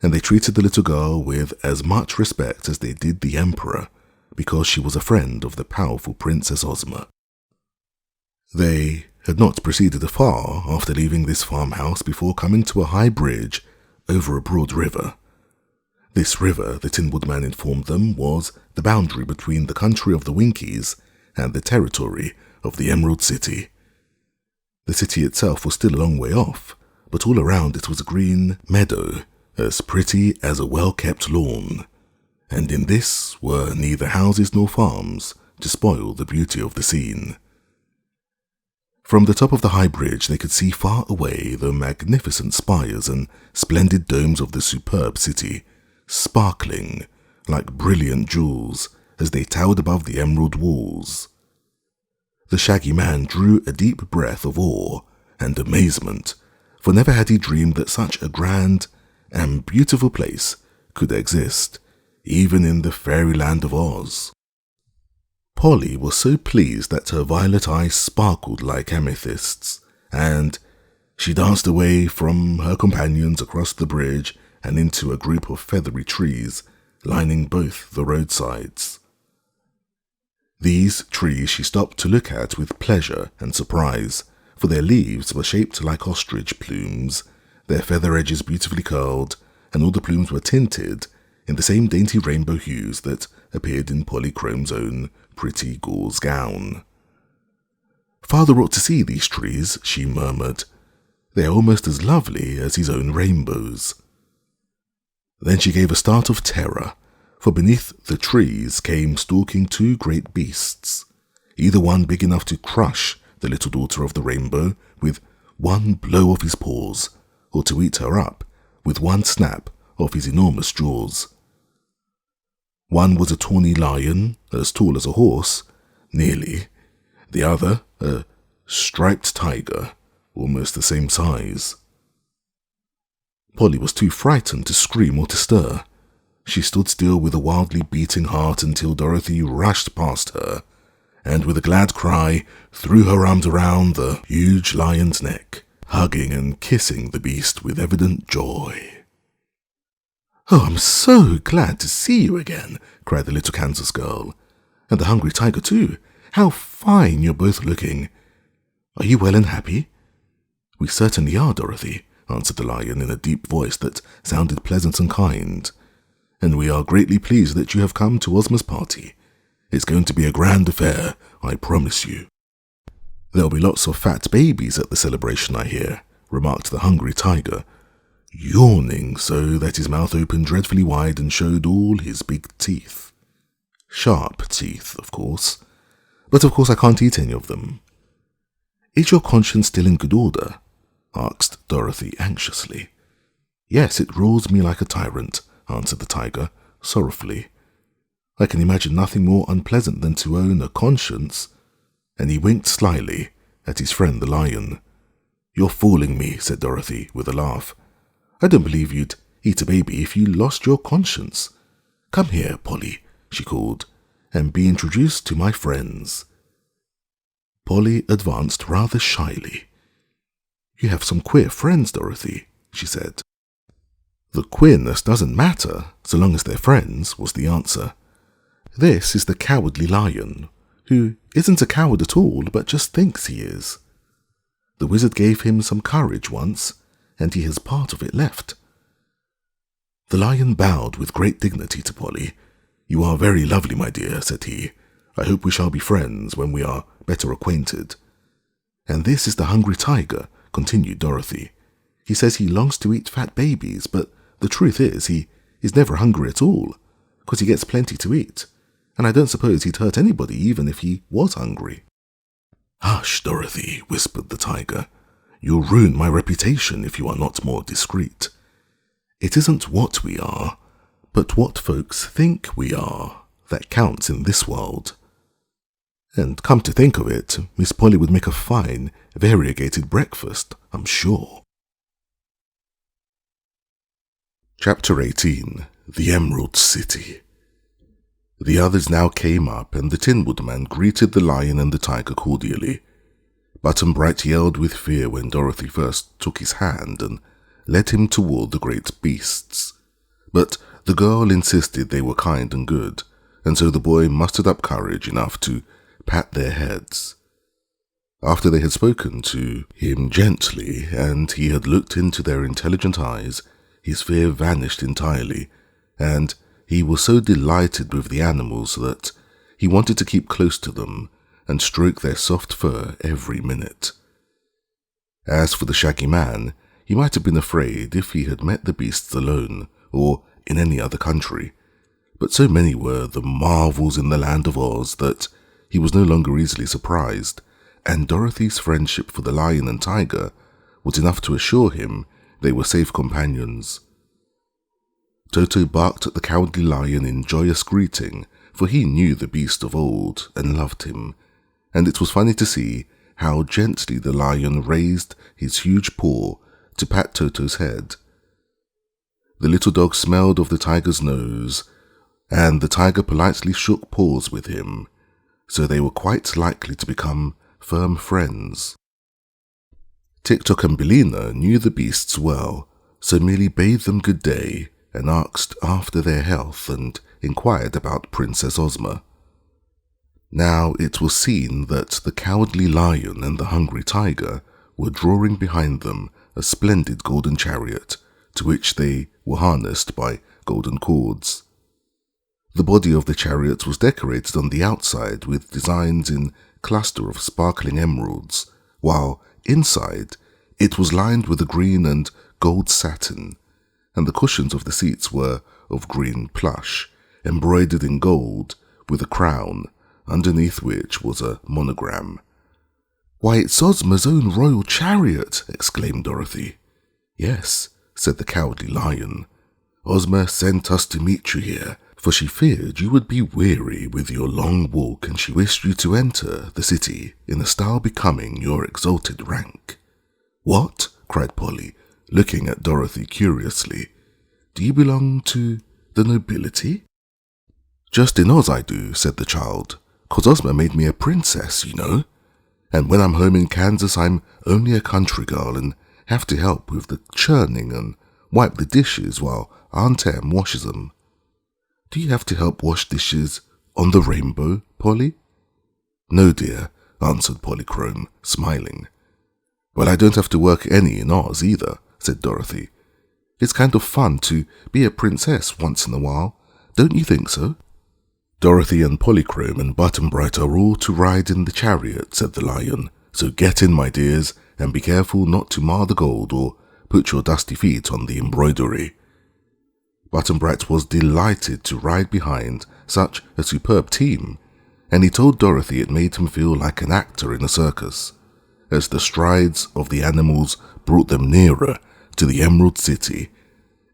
and they treated the little girl with as much respect as they did the Emperor, because she was a friend of the powerful Princess Ozma. They had not proceeded far after leaving this farmhouse before coming to a high bridge over a broad river. This river, the Tin Woodman informed them, was the boundary between the country of the Winkies and the territory of the Emerald City. The city itself was still a long way off, but all around it was a green meadow, as pretty as a well-kept lawn, and in this were neither houses nor farms to spoil the beauty of the scene. From the top of the high bridge they could see far away the magnificent spires and splendid domes of the superb city, sparkling like brilliant jewels as they towered above the emerald walls. The Shaggy Man drew a deep breath of awe and amazement, for never had he dreamed that such a grand and beautiful place could exist, even in the fairyland of Oz. Polly was so pleased that her violet eyes sparkled like amethysts, and she danced away from her companions across the bridge and into a group of feathery trees lining both the roadsides. These trees she stopped to look at with pleasure and surprise, for their leaves were shaped like ostrich plumes, their feather edges beautifully curled, and all the plumes were tinted in the same dainty rainbow hues that appeared in Polychrome's own pretty gauze gown. Father ought to see these trees, she murmured. They are almost as lovely as his own rainbows. Then she gave a start of terror, for beneath the trees came stalking two great beasts, either one big enough to crush the little daughter of the rainbow with one blow of his paws, or to eat her up with one snap of his enormous jaws. One was a tawny lion, as tall as a horse, nearly. The other, a striped tiger, almost the same size. Polly was too frightened to scream or to stir. She stood still with a wildly beating heart until Dorothy rushed past her, and with a glad cry threw her arms around the huge lion's neck, hugging and kissing the beast with evident joy. "Oh, I'm so glad to see you again," cried the little Kansas girl. "And the hungry tiger, too. How fine you're both looking. Are you well and happy?" "We certainly are, Dorothy," answered the lion in a deep voice that sounded pleasant and kind. "And we are greatly pleased that you have come to Ozma's party. It's going to be a grand affair, I promise you." "There'll be lots of fat babies at the celebration, I hear," remarked the hungry tiger, yawning so that his mouth opened dreadfully wide and showed all his big teeth. Sharp teeth, of course. But of course I can't eat any of them. "Is your conscience still in good order?" asked Dorothy anxiously. "Yes, it rules me like a tyrant," answered the tiger, sorrowfully. "I can imagine nothing more unpleasant than to own a conscience," and he winked slyly at his friend the lion. "You're fooling me," said Dorothy with a laugh. "I don't believe you'd eat a baby if you lost your conscience. Come here, Polly," she called, "and be introduced to my friends." Polly advanced rather shyly. "You have some queer friends, Dorothy," she said. "The queerness doesn't matter, so long as they're friends," was the answer. "This is the Cowardly Lion, who isn't a coward at all, but just thinks he is. The wizard gave him some courage once, and he has part of it left." The lion bowed with great dignity to Polly. "You are very lovely, my dear," said he. "I hope we shall be friends when we are better acquainted." "And this is the hungry tiger," continued Dorothy. "He says he longs to eat fat babies, but the truth is he is never hungry at all, because he gets plenty to eat, and I don't suppose he'd hurt anybody even if he was hungry." "Hush, Dorothy," whispered the tiger. "You'll ruin my reputation if you are not more discreet. It isn't what we are, but what folks think we are, that counts in this world. And come to think of it, Miss Polly would make a fine, variegated breakfast, I'm sure." Chapter 18. The Emerald City. The others now came up, and the Tin Woodman greeted the lion and the tiger cordially. Button Bright yelled with fear when Dorothy first took his hand and led him toward the great beasts. But the girl insisted they were kind and good, and so the boy mustered up courage enough to pat their heads. After they had spoken to him gently, and he had looked into their intelligent eyes, his fear vanished entirely, and he was so delighted with the animals that he wanted to keep close to them and stroke their soft fur every minute. As for the Shaggy Man, he might have been afraid if he had met the beasts alone, or in any other country, but so many were the marvels in the land of Oz that he was no longer easily surprised, and Dorothy's friendship for the lion and tiger was enough to assure him they were safe companions. Toto barked at the Cowardly Lion in joyous greeting, for he knew the beast of old and loved him, and it was funny to see how gently the lion raised his huge paw to pat Toto's head. The little dog smelled of the tiger's nose, and the tiger politely shook paws with him, so they were quite likely to become firm friends. Tik-Tok and Billina knew the beasts well, so merely bade them good day and asked after their health and inquired about Princess Ozma. Now it was seen that the Cowardly Lion and the Hungry Tiger were drawing behind them a splendid golden chariot, to which they were harnessed by golden cords. The body of the chariot was decorated on the outside with designs in cluster of sparkling emeralds, while inside it was lined with a green and gold satin, and the cushions of the seats were of green plush, embroidered in gold with a crown, underneath which was a monogram. "Why, it's Ozma's own royal chariot!" exclaimed Dorothy. "Yes," said the Cowardly Lion. "Ozma sent us to meet you here, for she feared you would be weary with your long walk, and she wished you to enter the city in a style becoming your exalted rank." "What?" cried Polly, looking at Dorothy curiously. "Do you belong to the nobility?" "Just in Oz I do," said the child, "'cause Ozma made me a princess, you know. And when I'm home in Kansas, I'm only a country girl and have to help with the churning and wipe the dishes while Aunt Em washes them." "Do you have to help wash dishes on the rainbow, Polly?" "No, dear," answered Polychrome, smiling. "Well, I don't have to work any in Oz either," said Dorothy. "It's kind of fun to be a princess once in a while, don't you think so?" "Dorothy and Polychrome and Button-Bright are all to ride in the chariot," said the Lion, "so get in, my dears, and be careful not to mar the gold or put your dusty feet on the embroidery." Button-Bright was delighted to ride behind such a superb team, and he told Dorothy it made him feel like an actor in a circus, as the strides of the animals brought them nearer to the Emerald City.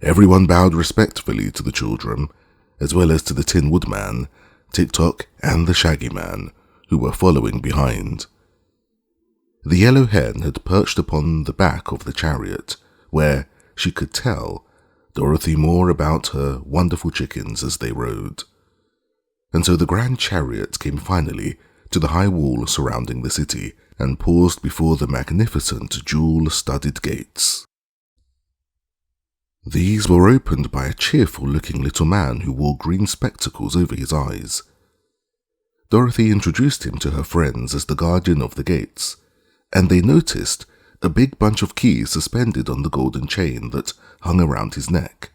Everyone bowed respectfully to the children, as well as to the Tin Woodman, Tik-Tok, and the Shaggy Man, who were following behind. The yellow hen had perched upon the back of the chariot, where she could tell Dorothy more about her wonderful chickens as they rode. And so the grand chariot came finally to the high wall surrounding the city, and paused before the magnificent jewel-studded gates. These were opened by a cheerful-looking little man who wore green spectacles over his eyes. Dorothy introduced him to her friends as the guardian of the gates, and they noticed a big bunch of keys suspended on the golden chain that hung around his neck.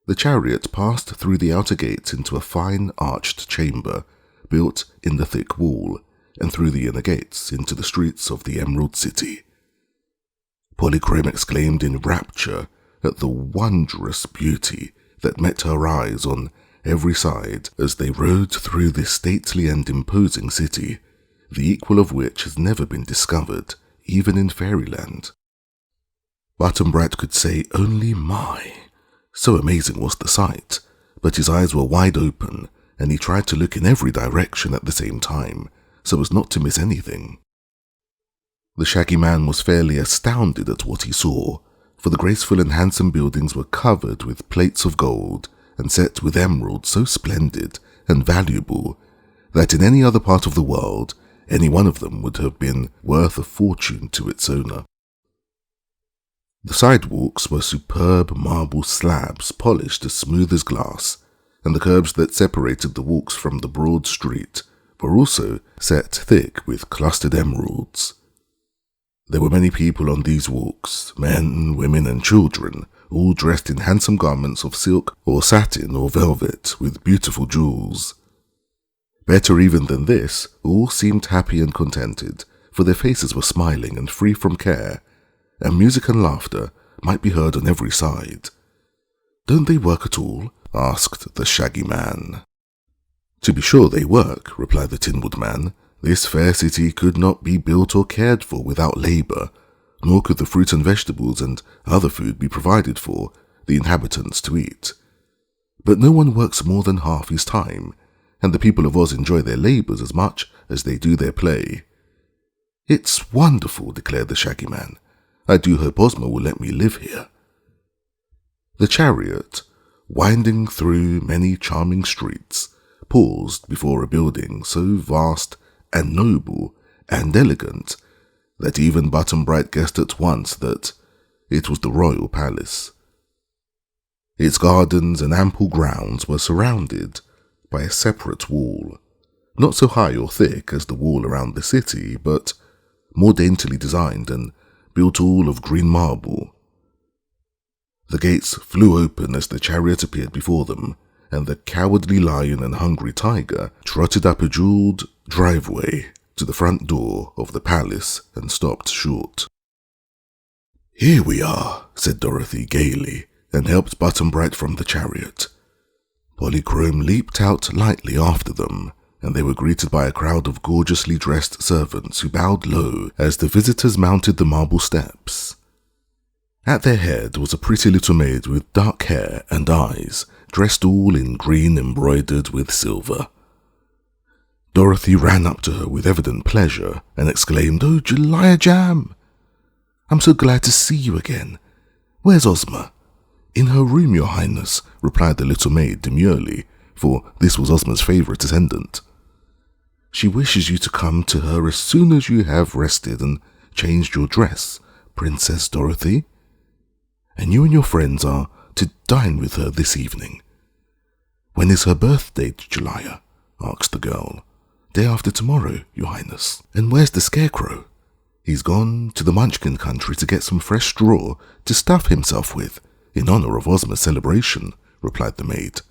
The chariot passed through the outer gates into a fine arched chamber built in the thick wall, and through the inner gates into the streets of the Emerald City. Polychrome exclaimed in rapture at the wondrous beauty that met her eyes on every side as they rode through this stately and imposing city, the equal of which has never been discovered, even in fairyland. Button-Bright could say only "my," so amazing was the sight, but his eyes were wide open, and he tried to look in every direction at the same time, so as not to miss anything. The Shaggy Man was fairly astounded at what he saw, for the graceful and handsome buildings were covered with plates of gold and set with emeralds so splendid and valuable that in any other part of the world any one of them would have been worth a fortune to its owner. The sidewalks were superb marble slabs polished as smooth as glass, and the curbs that separated the walks from the broad street were also set thick with clustered emeralds. There were many people on these walks, men, women, and children, all dressed in handsome garments of silk or satin or velvet with beautiful jewels. Better even than this, all seemed happy and contented, for their faces were smiling and free from care, and music and laughter might be heard on every side. "Don't they work at all?" asked the Shaggy Man. "To be sure they work," replied the Tin Woodman. "This fair city could not be built or cared for without labor, nor could the fruit and vegetables and other food be provided for the inhabitants to eat. But no one works more than half his time, and the people of Oz enjoy their labors as much as they do their play." "It's wonderful," declared the Shaggy Man. "I do hope Ozma will let me live here." The chariot, winding through many charming streets, paused before a building so vast and noble and elegant that even Button-Bright guessed at once that it was the royal palace. Its gardens and ample grounds were surrounded by a separate wall, not so high or thick as the wall around the city, but more daintily designed and built all of green marble. The gates flew open as the chariot appeared before them, and the Cowardly Lion and Hungry Tiger trotted up a jeweled driveway to the front door of the palace and stopped short. "Here we are," said Dorothy gaily, and helped Button-Bright from the chariot. Polychrome leaped out lightly after them, and they were greeted by a crowd of gorgeously dressed servants who bowed low as the visitors mounted the marble steps. At their head was a pretty little maid with dark hair and eyes, dressed all in green embroidered with silver. Dorothy ran up to her with evident pleasure and exclaimed, "Oh, Julia Jam! I'm so glad to see you again. Where's Ozma?" "In her room, Your Highness," replied the little maid demurely, for this was Ozma's favourite attendant. "She wishes you to come to her as soon as you have rested and changed your dress, Princess Dorothy. And you and your friends are to dine with her this evening." "When is her birthday, Julia?" asked the girl. "Day after tomorrow, Your Highness." "And where's the Scarecrow?" "He's gone to the Munchkin country to get some fresh straw to stuff himself with, in honour of Ozma's celebration," replied the maid.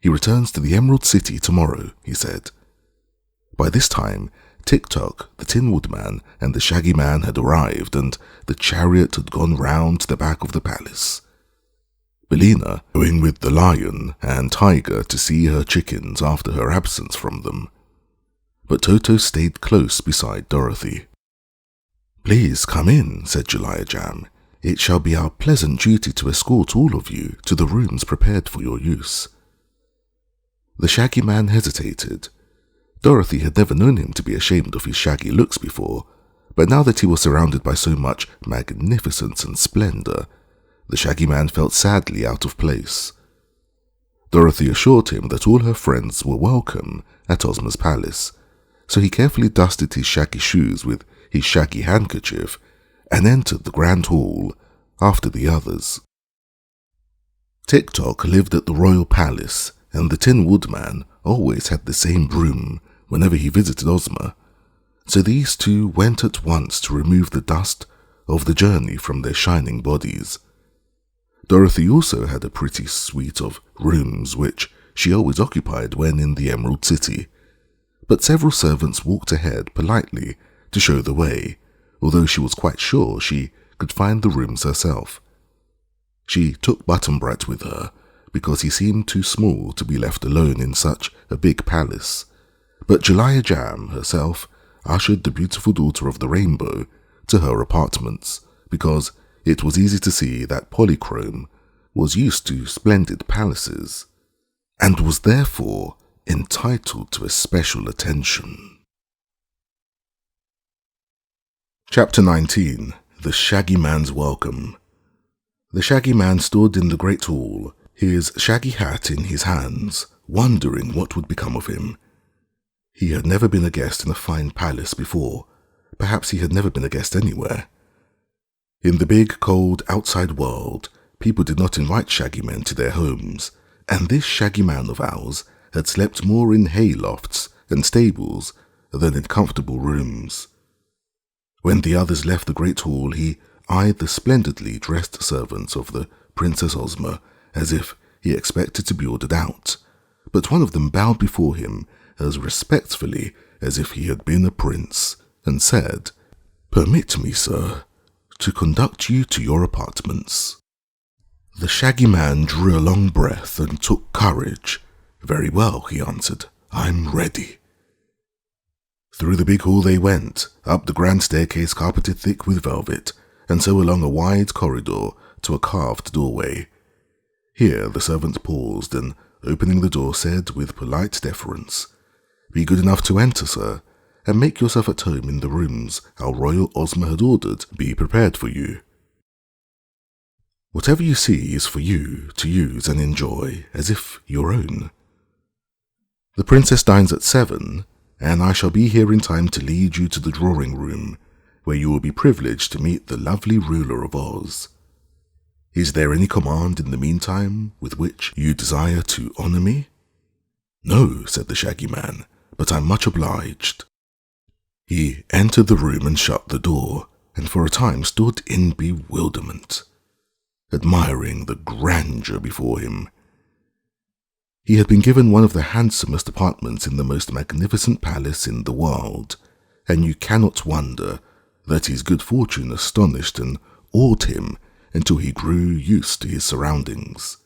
"He returns to the Emerald City tomorrow," he said. By this time, Tick-Tock, the Tin Woodman, and the Shaggy Man had arrived, and the chariot had gone round to the back of the palace. Billina, going with the lion and tiger to see her chickens after her absence from them. But Toto stayed close beside Dorothy. "Please come in," said Julia Jam. "It shall be our pleasant duty to escort all of you to the rooms prepared for your use." The Shaggy Man hesitated. Dorothy had never known him to be ashamed of his shaggy looks before, but now that he was surrounded by so much magnificence and splendour, the Shaggy Man felt sadly out of place. Dorothy assured him that all her friends were welcome at Ozma's palace, so he carefully dusted his shaggy shoes with his shaggy handkerchief and entered the grand hall after the others. Tick-Tock lived at the royal palace, and the Tin Woodman always had the same broom whenever he visited Ozma, so these two went at once to remove the dust of the journey from their shining bodies. Dorothy also had a pretty suite of rooms which she always occupied when in the Emerald City, but several servants walked ahead politely to show the way, although she was quite sure she could find the rooms herself. She took Button-Bright with her, because he seemed too small to be left alone in such a big palace, but Julia Jam herself ushered the beautiful daughter of the rainbow to her apartments, because it was easy to see that Polychrome was used to splendid palaces, and was therefore entitled to a special attention. Chapter 19. The Shaggy Man's Welcome. The Shaggy Man stood in the great hall, his shaggy hat in his hands, wondering what would become of him. He had never been a guest in a fine palace before. Perhaps he had never been a guest anywhere. In the big, cold, outside world, people did not invite shaggy men to their homes, and this Shaggy Man of ours had slept more in hay lofts and stables than in comfortable rooms. When the others left the great hall, he eyed the splendidly dressed servants of the Princess Ozma as if he expected to be ordered out, but one of them bowed before him as respectfully as if he had been a prince, and said, "Permit me, sir, to conduct you to your apartments." The Shaggy Man drew a long breath and took courage. "Very well," he answered, "I'm ready." Through the big hall they went, up the grand staircase carpeted thick with velvet, and so along a wide corridor to a carved doorway. Here the servant paused, and opening the door said with polite deference, "Be good enough to enter, sir, and make yourself at home in the rooms our royal Ozma had ordered be prepared for you. Whatever you see is for you to use and enjoy as if your own. The princess dines at 7, and I shall be here in time to lead you to the drawing room, where you will be privileged to meet the lovely ruler of Oz. Is there any command in the meantime with which you desire to honor me?" "No," said the Shaggy Man, "but I'm much obliged." He entered the room and shut the door, and for a time stood in bewilderment, admiring the grandeur before him. He had been given one of the handsomest apartments in the most magnificent palace in the world, and you cannot wonder that his good fortune astonished and awed him until he grew used to his surroundings.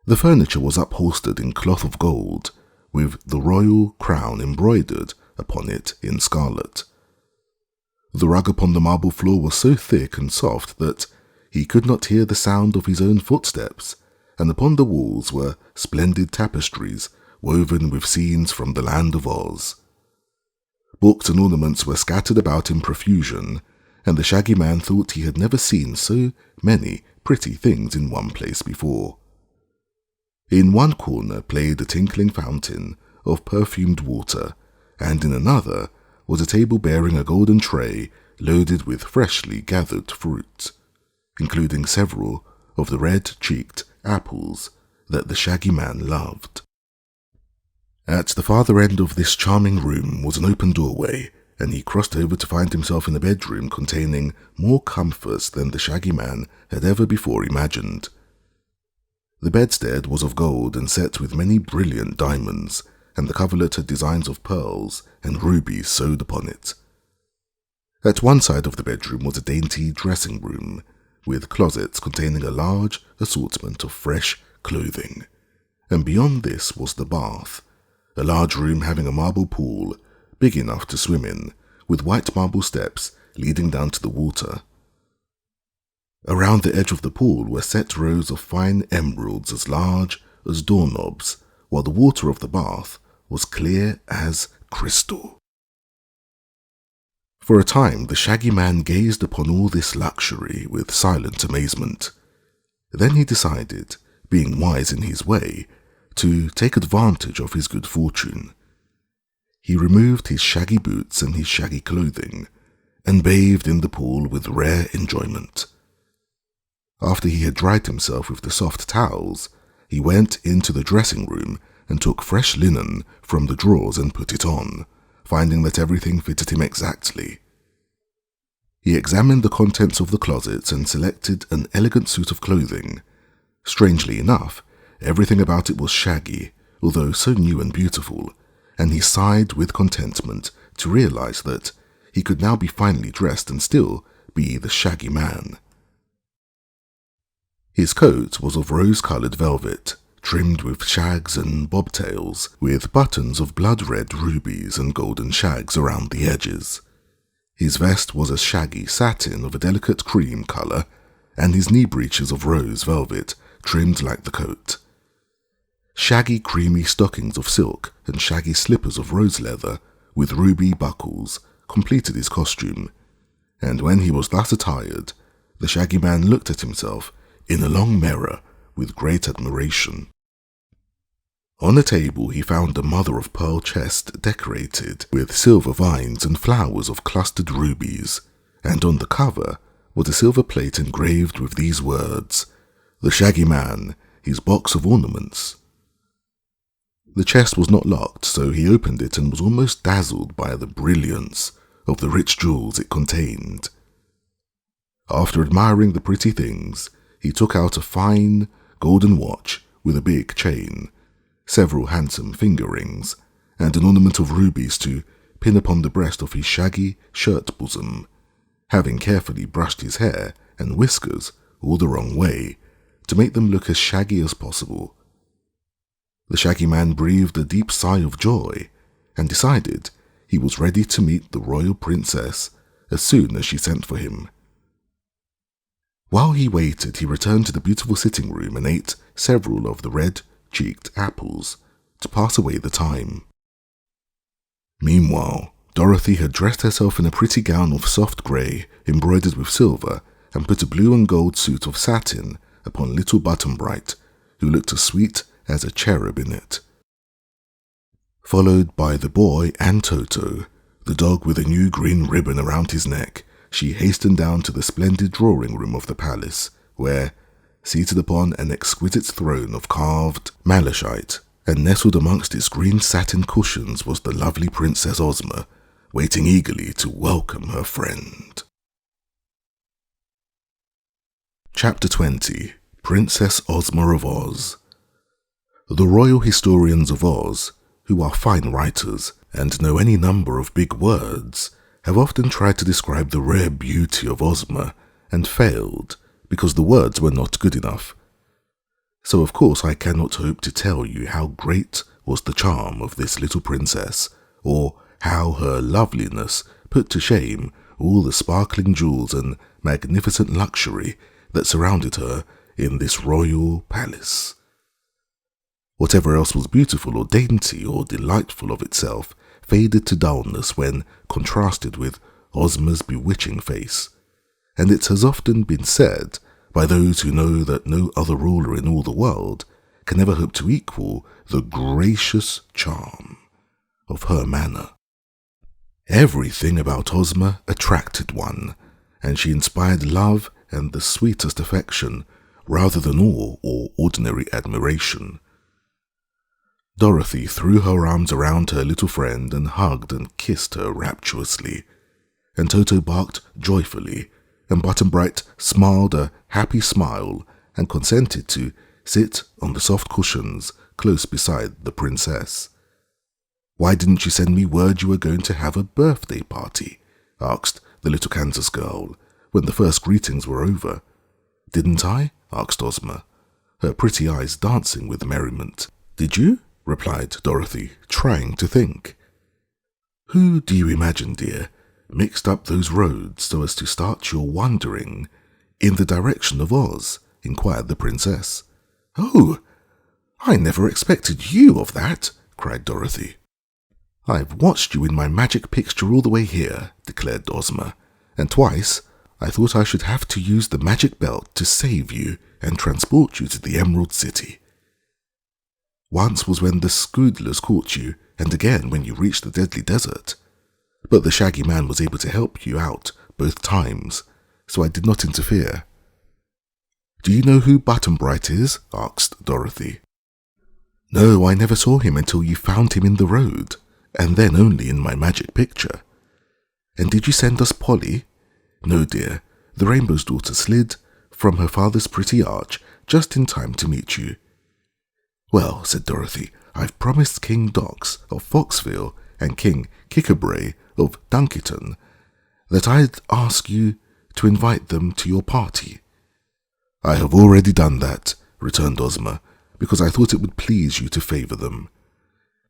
The furniture was upholstered in cloth of gold, with the royal crown embroidered upon it in scarlet. The rug upon the marble floor was so thick and soft that he could not hear the sound of his own footsteps, and upon the walls were splendid tapestries woven with scenes from the land of Oz. Books and ornaments were scattered about in profusion, and the Shaggy Man thought he had never seen so many pretty things in one place before. In one corner played a tinkling fountain of perfumed water, and in another was a table bearing a golden tray loaded with freshly gathered fruit, including several of the red-cheeked apples that the Shaggy Man loved. At the farther end of this charming room was an open doorway, and he crossed over to find himself in a bedroom containing more comforts than the Shaggy Man had ever before imagined. The bedstead was of gold and set with many brilliant diamonds, and the coverlet had designs of pearls and rubies sewed upon it. At one side of the bedroom was a dainty dressing room, with closets containing a large assortment of fresh clothing, and beyond this was the bath, a large room having a marble pool big enough to swim in, with white marble steps leading down to the water. Around the edge of the pool were set rows of fine emeralds as large as doorknobs, while the water of the bath was clear as crystal. For a time the Shaggy Man gazed upon all this luxury with silent amazement. Then he decided, being wise in his way, to take advantage of his good fortune. He removed his shaggy boots and his shaggy clothing, and bathed in the pool with rare enjoyment. After he had dried himself with the soft towels, he went into the dressing room and took fresh linen from the drawers and put it on, finding that everything fitted him exactly. He examined the contents of the closets and selected an elegant suit of clothing. Strangely enough, everything about it was shaggy, although so new and beautiful, and he sighed with contentment to realize that he could now be finely dressed and still be the Shaggy Man. His coat was of rose-coloured velvet, trimmed with shags and bobtails, with buttons of blood-red rubies and golden shags around the edges. His vest was a shaggy satin of a delicate cream colour, and his knee breeches of rose velvet, trimmed like the coat. Shaggy creamy stockings of silk and shaggy slippers of rose leather, with ruby buckles, completed his costume, and when he was thus attired, the Shaggy Man looked at himself in a long mirror with great admiration. On a table he found a mother-of-pearl chest decorated with silver vines and flowers of clustered rubies, and on the cover was a silver plate engraved with these words, "The Shaggy Man, his box of ornaments." The chest was not locked, so he opened it and was almost dazzled by the brilliance of the rich jewels it contained. After admiring the pretty things, he took out a fine golden watch with a big chain, several handsome finger rings, and an ornament of rubies to pin upon the breast of his shaggy shirt bosom, having carefully brushed his hair and whiskers all the wrong way to make them look as shaggy as possible. The Shaggy Man breathed a deep sigh of joy and decided he was ready to meet the royal princess as soon as she sent for him. While he waited, he returned to the beautiful sitting room and ate several of the red-cheeked apples to pass away the time. Meanwhile, Dorothy had dressed herself in a pretty gown of soft grey embroidered with silver and put a blue and gold suit of satin upon little Button-Bright, who looked as sweet as a cherub in it. Followed by the boy and Toto, the dog with a new green ribbon around his neck, she hastened down to the splendid drawing-room of the palace, where, seated upon an exquisite throne of carved malachite, and nestled amongst its green satin cushions was the lovely Princess Ozma, waiting eagerly to welcome her friend. Chapter 20. Princess Ozma of Oz. The royal historians of Oz, who are fine writers and know any number of big words, have often tried to describe the rare beauty of Ozma and failed because the words were not good enough. So of course I cannot hope to tell you how great was the charm of this little princess, or how her loveliness put to shame all the sparkling jewels and magnificent luxury that surrounded her in this royal palace. Whatever else was beautiful or dainty or delightful of itself faded to dullness when contrasted with Ozma's bewitching face, and it has often been said by those who know that no other ruler in all the world can ever hope to equal the gracious charm of her manner. Everything about Ozma attracted one, and she inspired love and the sweetest affection rather than awe or ordinary admiration. Dorothy threw her arms around her little friend and hugged and kissed her rapturously, and Toto barked joyfully, and Button-Bright smiled a happy smile and consented to sit on the soft cushions close beside the princess. "Why didn't you send me word you were going to have a birthday party?" asked the little Kansas girl when the first greetings were over. "Didn't I?" asked Ozma, her pretty eyes dancing with merriment. "Did you?" replied Dorothy, trying to think. "Who do you imagine, dear, mixed up those roads so as to start your wandering in the direction of Oz?" inquired the princess. "Oh, I never expected you of that," cried Dorothy. "I've watched you in my magic picture all the way here," declared Ozma, "and twice I thought I should have to use the magic belt to save you and transport you to the Emerald City. Once was when the Scoodlers caught you, and again when you reached the Deadly Desert. But the Shaggy Man was able to help you out both times, so I did not interfere." "Do you know who Button-Bright is?" asked Dorothy. "No, I never saw him until you found him in the road, and then only in my magic picture." "And did you send us Polly?" "No, dear. The Rainbow's Daughter slid from her father's pretty arch just in time to meet you." "Well," said Dorothy, "I've promised King Dox of Foxville and King Kickabrey of Dunkiton that I'd ask you to invite them to your party." "I have already done that," returned Ozma, "because I thought it would please you to favor them."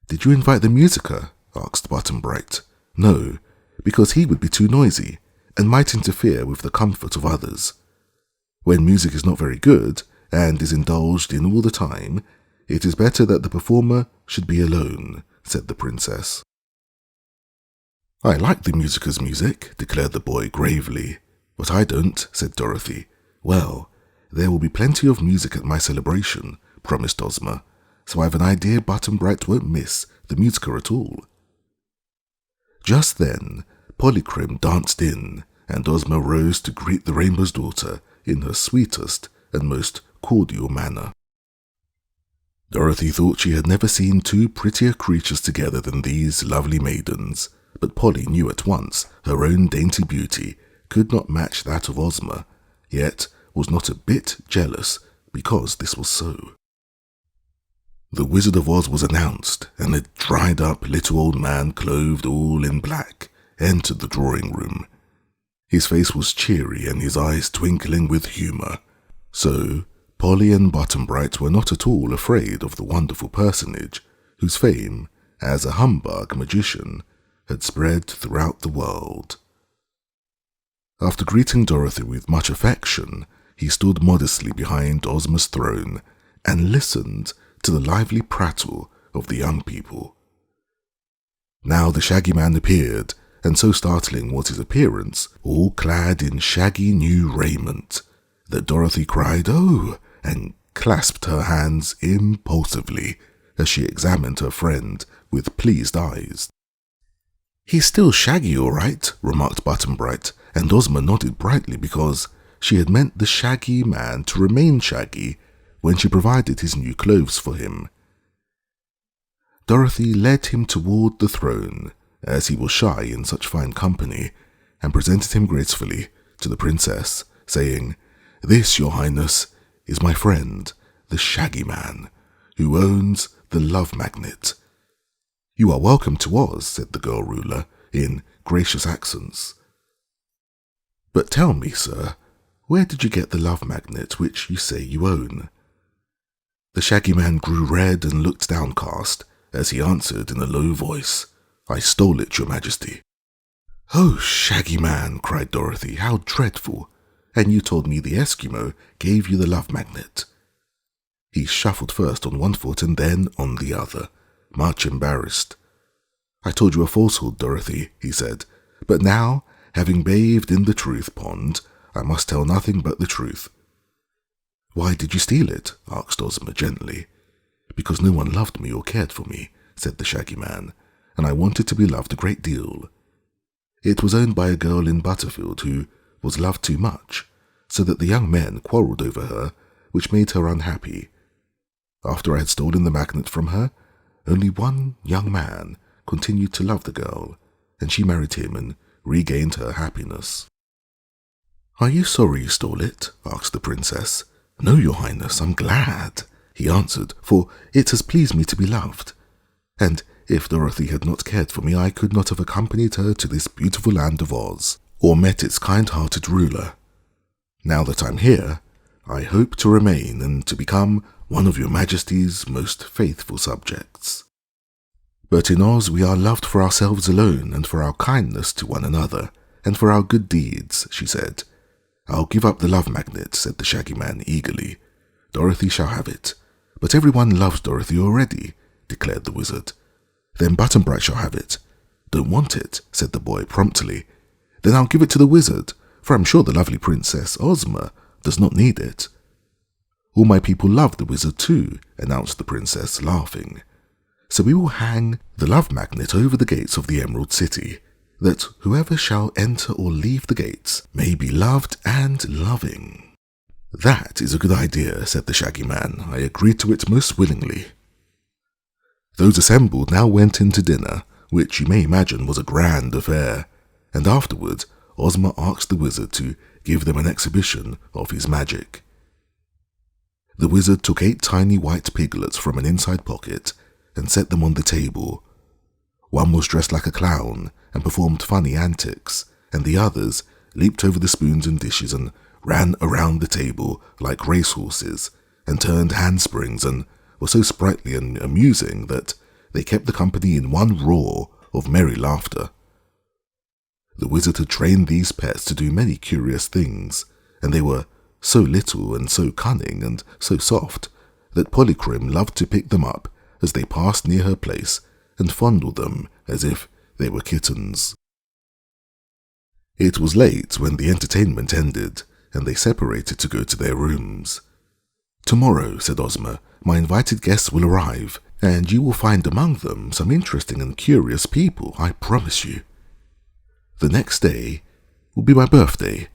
"Did you invite the musicer?" asked Button-Bright. "No, because he would be too noisy and might interfere with the comfort of others. When music is not very good and is indulged in all the time, it is better that the performer should be alone," said the princess. "I like the musicer's music," declared the boy gravely. "But I don't," said Dorothy. "Well, there will be plenty of music at my celebration," promised Ozma, "so I've an idea Button-Bright won't miss the musicer at all." Just then, Polychrome danced in, and Ozma rose to greet the Rainbow's Daughter in her sweetest and most cordial manner. Dorothy thought she had never seen two prettier creatures together than these lovely maidens, but Polly knew at once her own dainty beauty could not match that of Ozma, yet was not a bit jealous because this was so. The Wizard of Oz was announced, and a dried-up little old man clothed all in black entered the drawing-room. His face was cheery and his eyes twinkling with humour, so Polly and Button-Bright were not at all afraid of the wonderful personage whose fame as a humbug magician had spread throughout the world. After greeting Dorothy with much affection, he stood modestly behind Ozma's throne and listened to the lively prattle of the young people. Now the Shaggy Man appeared, and so startling was his appearance, all clad in shaggy new raiment, that Dorothy cried, "Oh!" and clasped her hands impulsively as she examined her friend with pleased eyes. "He's still Shaggy, all right," remarked Button-Bright, and Ozma nodded brightly because she had meant the Shaggy Man to remain shaggy when she provided his new clothes for him. Dorothy led him toward the throne, as he was shy in such fine company, and presented him gracefully to the princess, saying, "This, your highness, is my friend, the Shaggy Man, who owns the Love Magnet." "You are welcome to Oz," said the girl ruler, in gracious accents. "But tell me, sir, where did you get the Love Magnet which you say you own?" The Shaggy Man grew red and looked downcast as he answered in a low voice, "I stole it, Your Majesty." "Oh, Shaggy Man," cried Dorothy, "how dreadful! And you told me the Eskimo gave you the love magnet." He shuffled first on one foot and then on the other, much embarrassed. "I told you a falsehood, Dorothy," he said, "but now, having bathed in the truth pond, I must tell nothing but the truth." "Why did you steal it?" asked Ozma gently. "Because no one loved me or cared for me," said the Shaggy Man, "and I wanted to be loved a great deal. It was owned by a girl in Butterfield who was loved too much, so that the young men quarrelled over her, which made her unhappy. After I had stolen the magnet from her, only one young man continued to love the girl, and she married him and regained her happiness." "Are you sorry you stole it?" asked the princess. "No, Your Highness, I'm glad," he answered, "for it has pleased me to be loved. And if Dorothy had not cared for me, I could not have accompanied her to this beautiful land of Oz, or met its kind-hearted ruler. Now that I'm here, I hope to remain and to become one of Your Majesty's most faithful subjects. But in Oz we are loved for ourselves alone and for our kindness to one another, and for our good deeds," she said. "I'll give up the love magnet," said the Shaggy Man eagerly. "Dorothy shall have it." "But everyone loves Dorothy already," declared the wizard. "Then Button-Bright shall have it." "Don't want it," said the boy promptly. "Then I'll give it to the wizard, for I'm sure the lovely Princess Ozma does not need it." "All my people love the wizard too," announced the princess, laughing. "So we will hang the love magnet over the gates of the Emerald City, that whoever shall enter or leave the gates may be loved and loving." "That is a good idea," said the Shaggy Man. "I agreed to it most willingly." Those assembled now went into dinner, which you may imagine was a grand affair, and afterward Ozma asked the wizard to give them an exhibition of his magic. The wizard took 8 tiny white piglets from an inside pocket and set them on the table. One was dressed like a clown and performed funny antics, and the others leaped over the spoons and dishes and ran around the table like racehorses and turned handsprings and were so sprightly and amusing that they kept the company in one roar of merry laughter. The wizard had trained these pets to do many curious things, and they were so little and so cunning and so soft that Polychrome loved to pick them up as they passed near her place and fondle them as if they were kittens. It was late when the entertainment ended, and they separated to go to their rooms. "Tomorrow," said Ozma, "my invited guests will arrive, and you will find among them some interesting and curious people, I promise you. The next day will be my birthday,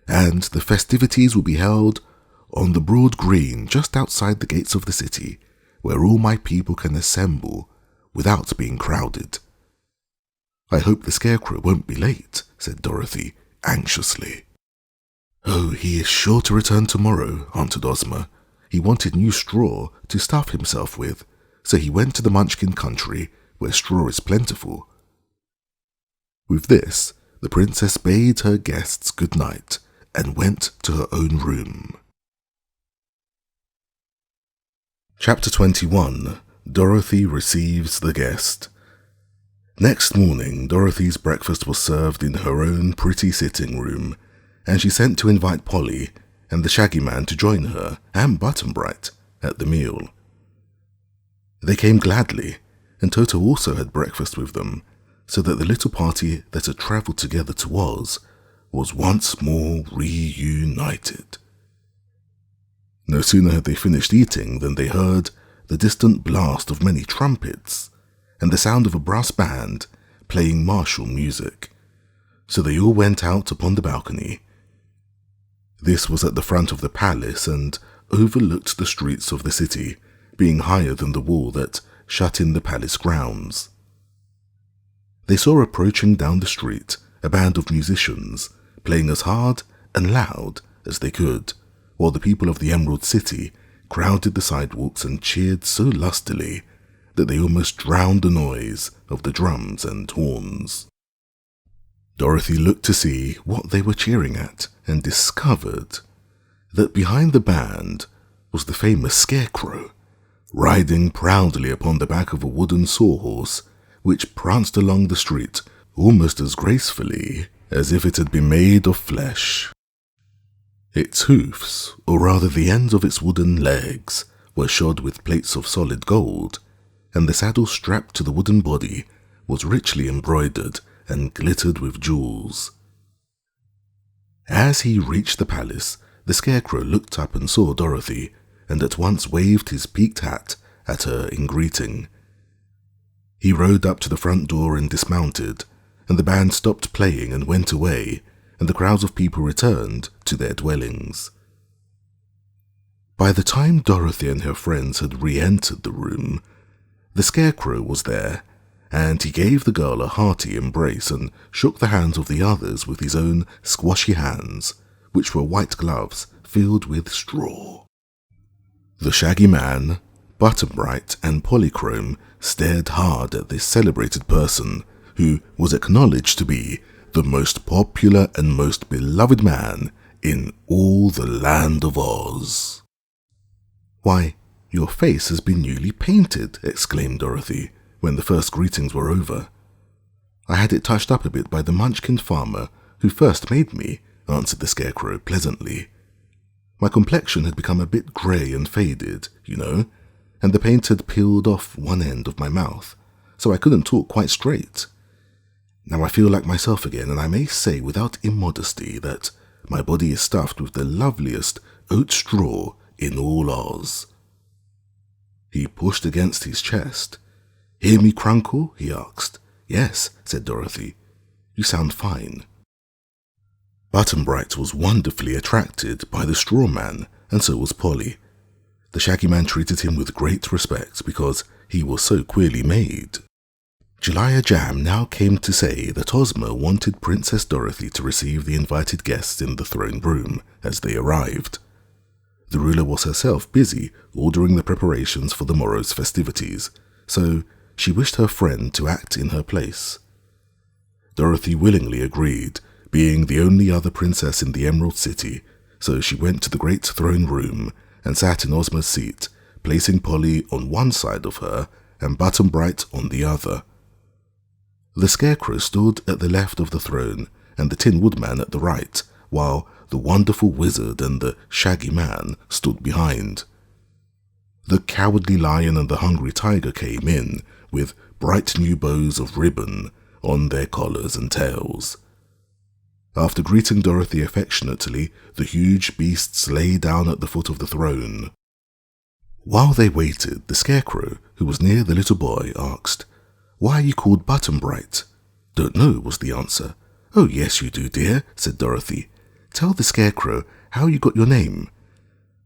and the festivities will be held on the broad green just outside the gates of the city, where all my people can assemble without being crowded." "I hope the Scarecrow won't be late," said Dorothy anxiously. "Oh, he is sure to return tomorrow," answered Ozma. "He wanted new straw to stuff himself with, so he went to the Munchkin country, where straw is plentiful." With this, the princess bade her guests good night and went to her own room. Chapter 21. Dorothy Receives the Guest. Next morning, Dorothy's breakfast was served in her own pretty sitting room, and she sent to invite Polly and the Shaggy Man to join her and Button-Bright at the meal. They came gladly, and Toto also had breakfast with them, so that the little party that had travelled together to Oz was once more reunited. No sooner had they finished eating than they heard the distant blast of many trumpets and the sound of a brass band playing martial music, so they all went out upon the balcony. This was at the front of the palace and overlooked the streets of the city, being higher than the wall that shut in the palace grounds. They saw approaching down the street a band of musicians, playing as hard and loud as they could, while the people of the Emerald City crowded the sidewalks and cheered so lustily that they almost drowned the noise of the drums and horns. Dorothy looked to see what they were cheering at and discovered that behind the band was the famous Scarecrow, riding proudly upon the back of a wooden sawhorse, which pranced along the street almost as gracefully as if it had been made of flesh. Its hoofs, or rather the ends of its wooden legs, were shod with plates of solid gold, and the saddle strapped to the wooden body was richly embroidered and glittered with jewels. As he reached the palace, the Scarecrow looked up and saw Dorothy, and at once waved his peaked hat at her in greeting. He rode up to the front door and dismounted, and the band stopped playing and went away, and the crowds of people returned to their dwellings. By the time Dorothy and her friends had re-entered the room, the Scarecrow was there, and he gave the girl a hearty embrace and shook the hands of the others with his own squashy hands, which were white gloves filled with straw. The Shaggy Man, Button-Bright, and Polychrome stared hard at this celebrated person, who was acknowledged to be the most popular and most beloved man in all the land of Oz. "Why, your face has been newly painted," exclaimed Dorothy, when the first greetings were over. "I had it touched up a bit by the Munchkin farmer who first made me," answered the Scarecrow pleasantly. "My complexion had become a bit grey and faded, you know, and the paint had peeled off one end of my mouth, so I couldn't talk quite straight. Now I feel like myself again, and I may say without immodesty that my body is stuffed with the loveliest oat straw in all Oz." He pushed against his chest. "Hear me crunkle?" he asked. "Yes," said Dorothy. "You sound fine." Button-Bright was wonderfully attracted by the straw man, and so was Polly. The Shaggy Man treated him with great respect because he was so queerly made. Jellia Jam now came to say that Ozma wanted Princess Dorothy to receive the invited guests in the throne room as they arrived. The ruler was herself busy ordering the preparations for the morrow's festivities, so she wished her friend to act in her place. Dorothy willingly agreed, being the only other princess in the Emerald City, so she went to the great throne room and sat in Ozma's seat, placing Polly on one side of her and Button-Bright on the other. The Scarecrow stood at the left of the throne and the Tin Woodman at the right, while the Wonderful Wizard and the Shaggy Man stood behind. The Cowardly Lion and the Hungry Tiger came in with bright new bows of ribbon on their collars and tails. After greeting Dorothy affectionately, the huge beasts lay down at the foot of the throne. While they waited, the Scarecrow, who was near the little boy, asked, "Why are you called Button-Bright?" "Don't know," was the answer. "Oh, yes, you do, dear," said Dorothy. "Tell the Scarecrow how you got your name."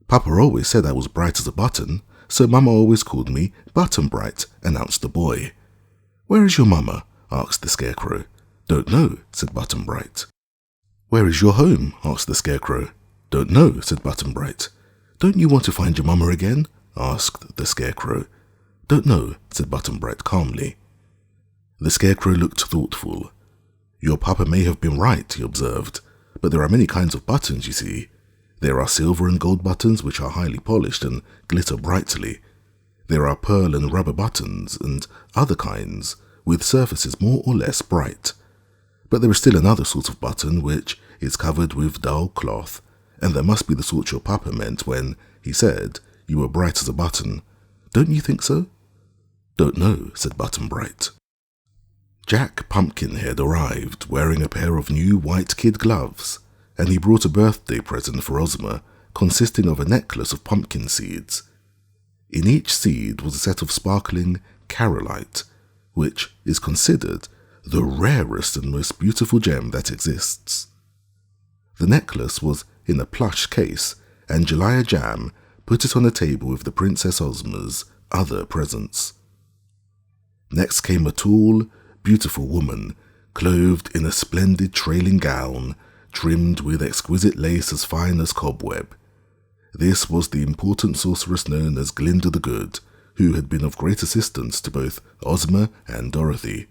"Papa always said I was bright as a button, so Mama always called me Button-Bright," announced the boy. "Where is your Mama?" asked the Scarecrow. "Don't know," said Button-Bright. "Where is your home?" asked the Scarecrow. "Don't know," said Button-Bright. "Don't you want to find your Mama again?" asked the Scarecrow. "Don't know," said Button-Bright calmly. The Scarecrow looked thoughtful. "Your papa may have been right," he observed, "but there are many kinds of buttons, you see. There are silver and gold buttons, which are highly polished and glitter brightly. There are pearl and rubber buttons, and other kinds, with surfaces more or less bright. But there is still another sort of button which is covered with dull cloth, and that must be the sort your papa meant when he said you were bright as a button. Don't you think so?" "Don't know," said Button-Bright. Jack Pumpkinhead arrived wearing a pair of new white kid gloves, and he brought a birthday present for Ozma consisting of a necklace of pumpkin seeds. In each seed was a set of sparkling carolite, which is considered the rarest and most beautiful gem that exists. The necklace was in a plush case, and Jellia Jam put it on a table with the Princess Ozma's other presents. Next came a tall, beautiful woman, clothed in a splendid trailing gown, trimmed with exquisite lace as fine as cobweb. This was the important sorceress known as Glinda the Good, who had been of great assistance to both Ozma and Dorothy.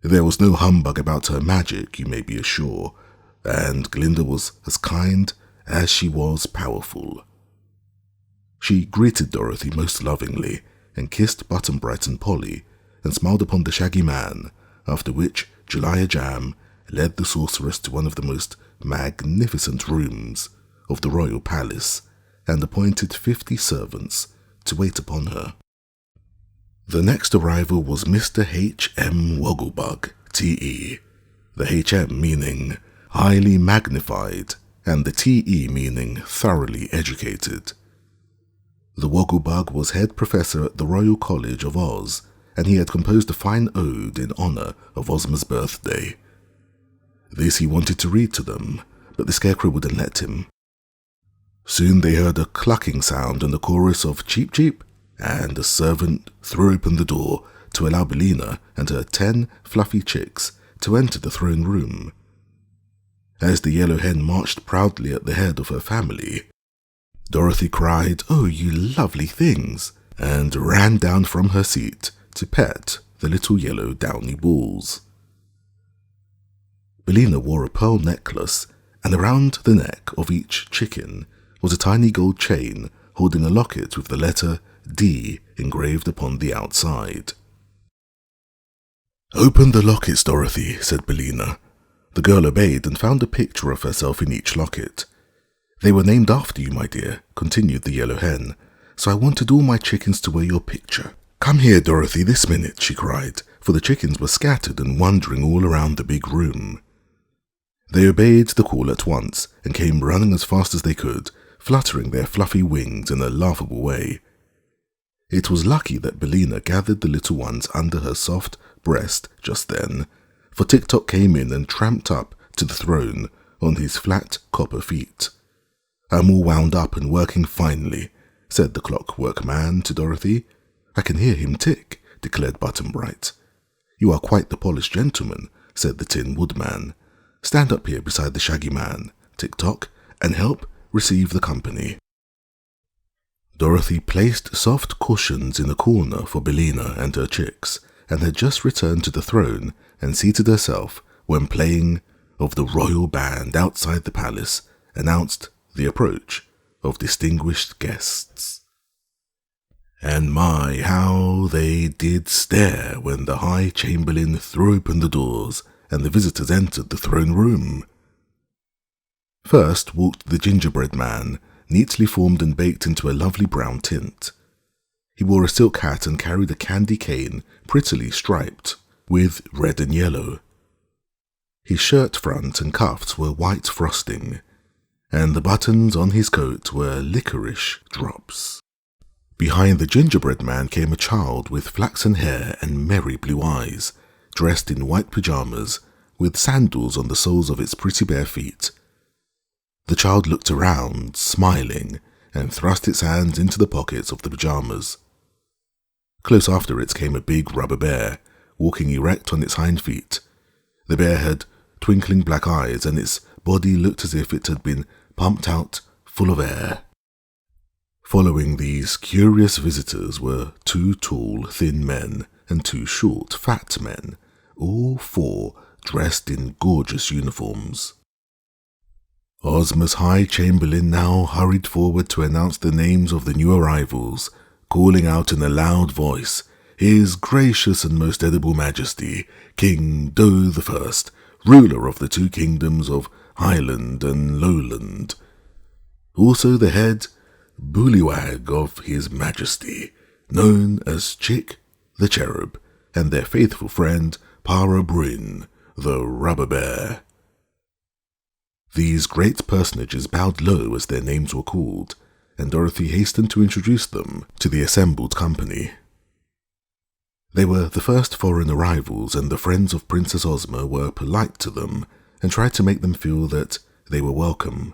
There was no humbug about her magic, you may be assured, and Glinda was as kind as she was powerful. She greeted Dorothy most lovingly and kissed Button Bright and Polly and smiled upon the Shaggy Man, after which Jellia Jam led the sorceress to one of the most magnificent rooms of the royal palace and appointed 50 servants to wait upon her. The next arrival was Mr. H.M. Wogglebug, T.E., the H.M. meaning highly magnified and the T.E. meaning thoroughly educated. The Wogglebug was head professor at the Royal College of Oz, and he had composed a fine ode in honor of Ozma's birthday. This he wanted to read to them, but the Scarecrow wouldn't let him. Soon they heard a clucking sound and a chorus of cheep cheep, and a servant threw open the door to allow Billina and her 10 fluffy chicks to enter the throne room. As the yellow hen marched proudly at the head of her family, Dorothy cried, "Oh, you lovely things," and ran down from her seat to pet the little yellow downy balls. Billina wore a pearl necklace, and around the neck of each chicken was a tiny gold chain holding a locket with the letter D engraved upon the outside. "Open the lockets, Dorothy," said Billina. The girl obeyed and found a picture of herself in each locket. "They were named after you, my dear," continued the yellow hen, "so I wanted all my chickens to wear your picture. Come here, Dorothy, this minute," she cried, for the chickens were scattered and wandering all around the big room. They obeyed the call at once and came running as fast as they could, fluttering their fluffy wings in a laughable way. It was lucky that Billina gathered the little ones under her soft breast just then, for Tick-Tock came in and tramped up to the throne on his flat copper feet. "I'm all wound up and working finely," said the Clockwork Man to Dorothy. "I can hear him tick," declared Button Bright. "You are quite the polished gentleman," said the Tin Woodman. "Stand up here beside the Shaggy Man, Tick-Tock, and help receive the company." Dorothy placed soft cushions in a corner for Billina and her chicks, and had just returned to the throne and seated herself when playing of the royal band outside the palace announced the approach of distinguished guests. And my, how they did stare when the High Chamberlain threw open the doors and the visitors entered the throne room. First walked the gingerbread man, neatly formed and baked into a lovely brown tint. He wore a silk hat and carried a candy cane prettily striped with red and yellow. His shirt front and cuffs were white frosting, and the buttons on his coat were licorice drops. Behind the gingerbread man came a child with flaxen hair and merry blue eyes, dressed in white pajamas, with sandals on the soles of its pretty bare feet. The child looked around, smiling, and thrust its hands into the pockets of the pajamas. Close after it came a big rubber bear, walking erect on its hind feet. The bear had twinkling black eyes, and its body looked as if it had been pumped out full of air. Following these curious visitors were 2 tall, thin men and 2 short, fat men, all 4 dressed in gorgeous uniforms. Ozma's High Chamberlain now hurried forward to announce the names of the new arrivals, calling out in a loud voice, "His gracious and most edible Majesty, King Do the First, ruler of the 2 kingdoms of Highland and Lowland. Also the head bullywag of His Majesty, known as Chick the Cherub, and their faithful friend Para Bryn, the Rubber Bear." These great personages bowed low as their names were called, and Dorothy hastened to introduce them to the assembled company. They were the first foreign arrivals, and the friends of Princess Ozma were polite to them and tried to make them feel that they were welcome.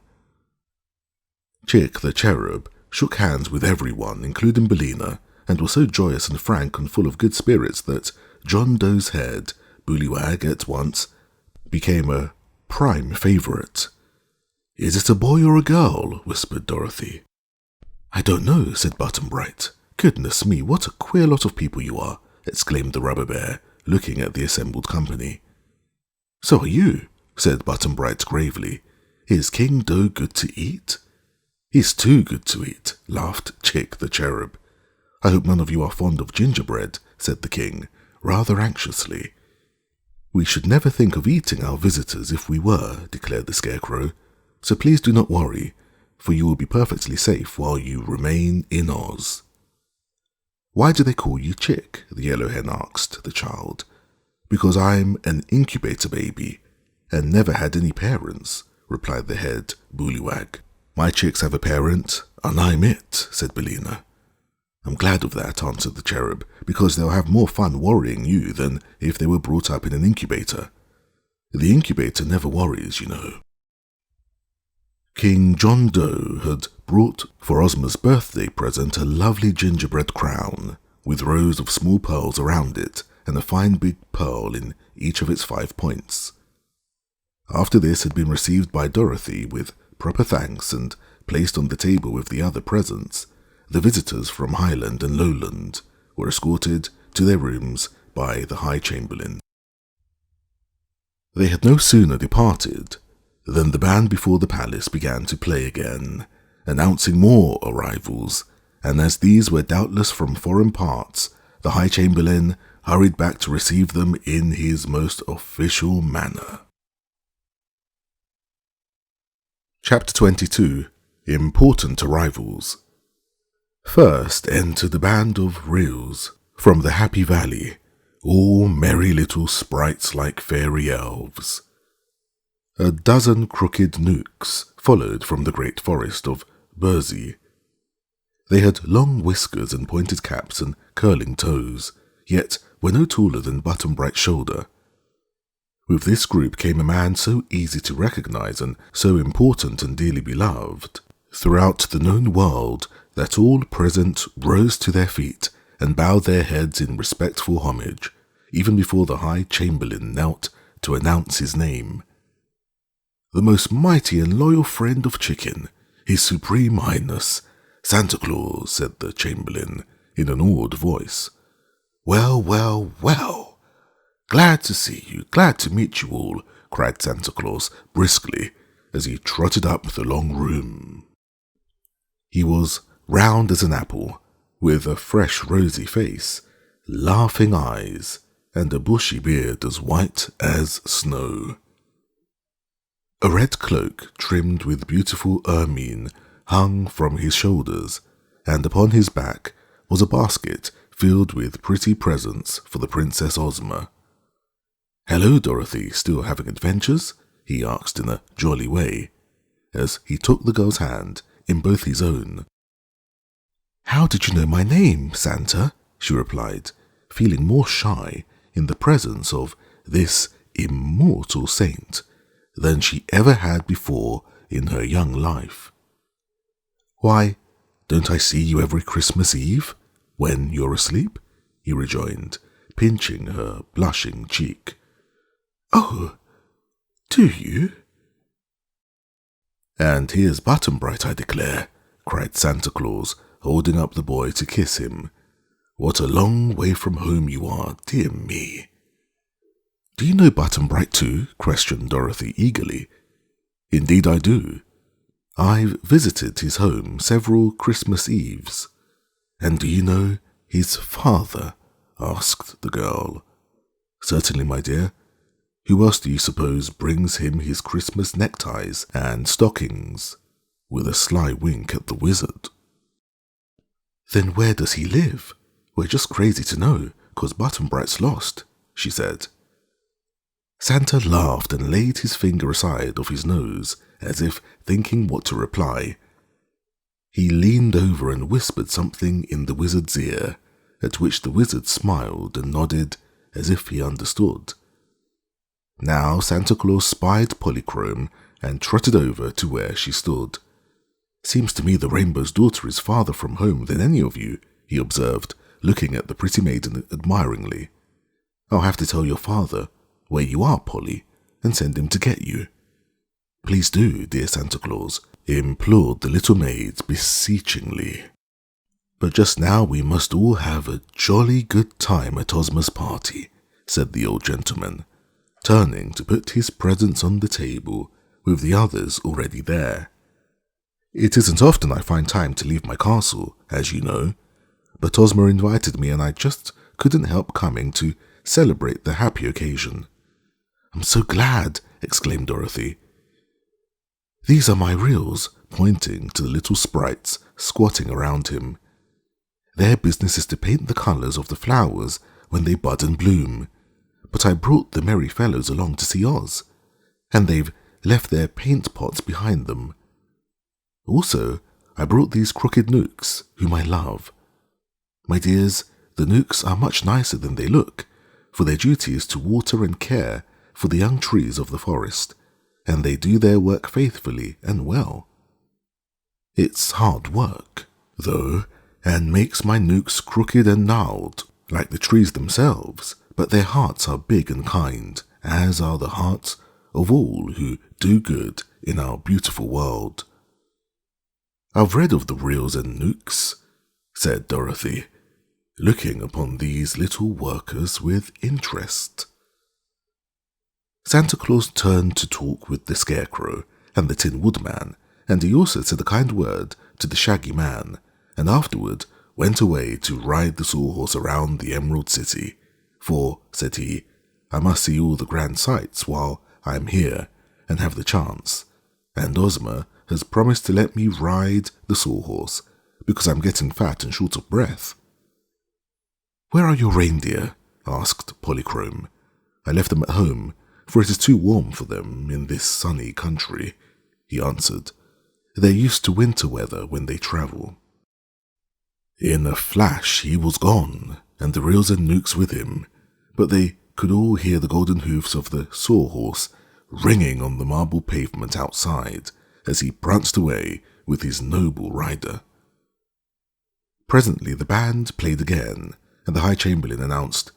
Chick the Cherub shook hands with everyone, including Billina, and was so joyous and frank and full of good spirits that John Doe's head, Bullywag, at once became a prime favourite. "Is it a boy or a girl?" whispered Dorothy. "I don't know," said Button Bright. "Goodness me, what a queer lot of people you are," exclaimed the Rubber Bear, looking at the assembled company. "So are you," said Button Bright gravely. "Is King Doe good to eat?" "He's too good to eat," laughed Chick the cherub. "I hope none of you are fond of gingerbread," said the king, rather anxiously. "We should never think of eating our visitors if we were," declared the Scarecrow, "so please do not worry, for you will be perfectly safe while you remain in Oz." "Why do they call you Chick?" the yellow hen asked the child. "Because I'm an incubator baby, and never had any parents," replied the head bullywag. "My chicks have a parent, and I'm it," said Bellina. "I'm glad of that," answered the cherub, "because they'll have more fun worrying you than if they were brought up in an incubator. The incubator never worries, you know." King John Doe had brought for Ozma's birthday present a lovely gingerbread crown, with rows of small pearls around it, and a fine big pearl in each of its 5 points. After this had been received by Dorothy with proper thanks and placed on the table with the other presents, the visitors from Highland and Lowland were escorted to their rooms by the High Chamberlain. They had no sooner departed than the band before the palace began to play again, announcing more arrivals, and as these were doubtless from foreign parts, the High Chamberlain hurried back to receive them in his most official manner. Chapter 22. Important Arrivals. First entered a band of Ryls from the Happy Valley, all merry little sprites like fairy elves. A dozen crooked Nooks followed from the great forest of Burzy. They had long whiskers and pointed caps and curling toes, yet were no taller than Button-Bright's shoulder. With this group came a man so easy to recognize and so important and dearly beloved throughout the known world that all present rose to their feet and bowed their heads in respectful homage, even before the High Chamberlain knelt to announce his name. "The most mighty and loyal friend of Chicken, His Supreme Highness, Santa Claus," said the Chamberlain in an awed voice. "Well, well, well! Glad to see you, glad to meet you all," cried Santa Claus briskly as he trotted up the long room. He was round as an apple, with a fresh rosy face, laughing eyes, and a bushy beard as white as snow. A red cloak trimmed with beautiful ermine hung from his shoulders, and upon his back was a basket filled with pretty presents for the Princess Ozma. "Hello, Dorothy, still having adventures?" he asked in a jolly way, as he took the girl's hand in both his own. "How did you know my name, Santa?" she replied, feeling more shy in the presence of this immortal saint than she ever had before in her young life. "Why, don't I see you every Christmas Eve, when you're asleep?" he rejoined, pinching her blushing cheek. "Oh, do you?" "And here's Button-Bright, I declare," cried Santa Claus, holding up the boy to kiss him. "What a long way from home you are, dear me." "Do you know Button-Bright too?" questioned Dorothy eagerly. "Indeed I do. I've visited his home several Christmas Eves." "And do you know his father?" asked the girl. "Certainly, my dear. Who else do you suppose brings him his Christmas neckties and stockings?" with a sly wink at the wizard. "Then where does he live? We're just crazy to know, 'cause Button-Bright's lost," she said. Santa laughed and laid his finger aside of his nose, as if thinking what to reply. He leaned over and whispered something in the wizard's ear, at which the wizard smiled and nodded as if he understood. Now Santa Claus spied Polychrome and trotted over to where she stood. "Seems to me the Rainbow's Daughter is farther from home than any of you," he observed, looking at the pretty maiden admiringly. "I'll have to tell your father where you are, Polly, and send him to get you." "Please do, dear Santa Claus," implored the little maid beseechingly. "But just now we must all have a jolly good time at Ozma's party," said the old gentleman, turning to put his presents on the table with the others already there. It isn't often I find time to leave my castle, as you know, but Ozma invited me and I just couldn't help coming to celebrate the happy occasion." "I'm so glad," exclaimed Dorothy. "These are my reels," pointing to the little sprites squatting around him. "Their business is to paint the colours of the flowers when they bud and bloom, but I brought the merry fellows along to see Oz, and they've left their paint pots behind them. Also, I brought these crooked nooks, whom I love. My dears, the nooks are much nicer than they look, for their duty is to water and care for the young trees of the forest, and they do their work faithfully and well. It's hard work, though, and makes my nooks crooked and gnarled, like the trees themselves, but their hearts are big and kind, as are the hearts of all who do good in our beautiful world." "I've read of the reels and nooks," said Dorothy, looking upon these little workers with interest. Santa Claus turned to talk with the Scarecrow and the Tin Woodman, and he also said a kind word to the Shaggy Man, and afterward went away to ride the Sawhorse around the Emerald City. "For," said he, "I must see all the grand sights while I am here and have the chance, and Ozma has promised to let me ride the Sawhorse because I'm getting fat and short of breath." "Where are your reindeer?" asked Polychrome. "I left them at home, for it is too warm for them in this sunny country," he answered. "They're used to winter weather when they travel." In a flash he was gone, and the reels and nooks with him, but they could all hear the golden hoofs of the Sawhorse ringing on the marble pavement outside as he pranced away with his noble rider. Presently the band played again, and the High Chamberlain announced,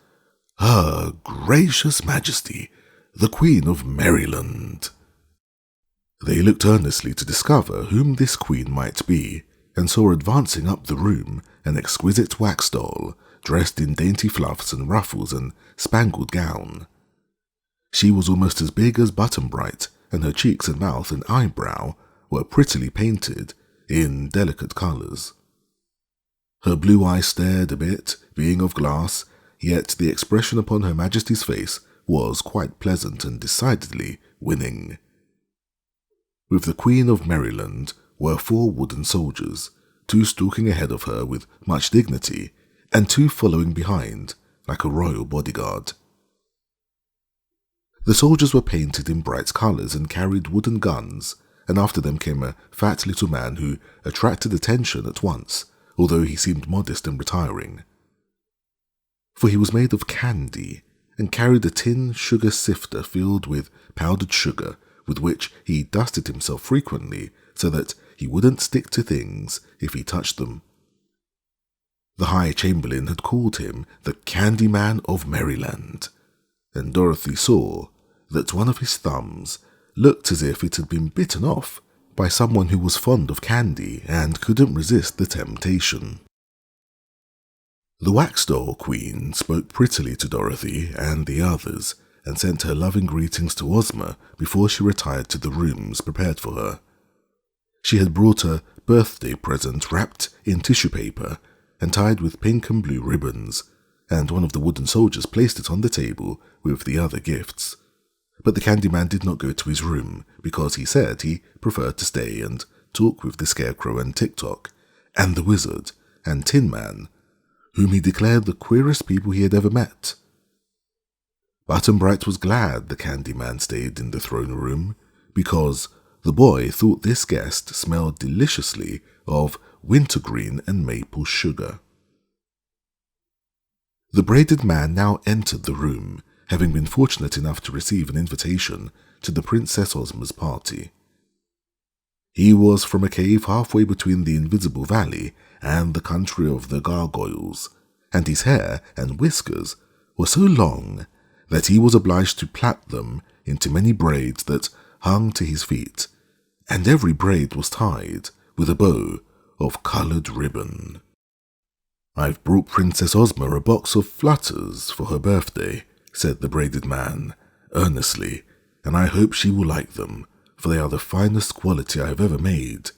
"Her Gracious Majesty, the Queen of Merryland." They looked earnestly to discover whom this queen might be, and saw advancing up the room an exquisite wax doll, dressed in dainty fluffs and ruffles and spangled gown. She was almost as big as Button-Bright, and her cheeks and mouth and eyebrow were prettily painted in delicate colours. Her blue eyes stared a bit, being of glass, yet the expression upon Her Majesty's face was quite pleasant and decidedly winning. With the Queen of Merryland were 4 wooden soldiers, 2 stalking ahead of her with much dignity, and 2 following behind, like a royal bodyguard. The soldiers were painted in bright colours and carried wooden guns, and after them came a fat little man who attracted attention at once, although he seemed modest and retiring. For he was made of candy, and carried a tin sugar sifter filled with powdered sugar, with which he dusted himself frequently so that he wouldn't stick to things if he touched them. The High Chamberlain had called him the Candy Man of Merryland, and Dorothy saw that one of his thumbs looked as if it had been bitten off by someone who was fond of candy and couldn't resist the temptation. The Wax Doll Queen spoke prettily to Dorothy and the others, and sent her loving greetings to Ozma before she retired to the rooms prepared for her. She had brought a birthday present wrapped in tissue paper and tied with pink and blue ribbons, and one of the wooden soldiers placed it on the table with the other gifts. But the Candyman did not go to his room, because he said he preferred to stay and talk with the Scarecrow and Tick-Tock, and the Wizard, and Tin Man, whom he declared the queerest people he had ever met. Button-Bright was glad the Candyman stayed in the throne room, because the boy thought this guest smelled deliciously of wintergreen and maple sugar. The braided man now entered the room, having been fortunate enough to receive an invitation to the Princess Ozma's party. He was from a cave halfway between the Invisible Valley and the country of the gargoyles, and his hair and whiskers were so long that he was obliged to plait them into many braids that hung to his feet, and every braid was tied with a bow of coloured ribbon. "I've brought Princess Ozma a box of flutters for her birthday," said the braided man, earnestly, "and I hope she will like them, for they are the finest quality I have ever made.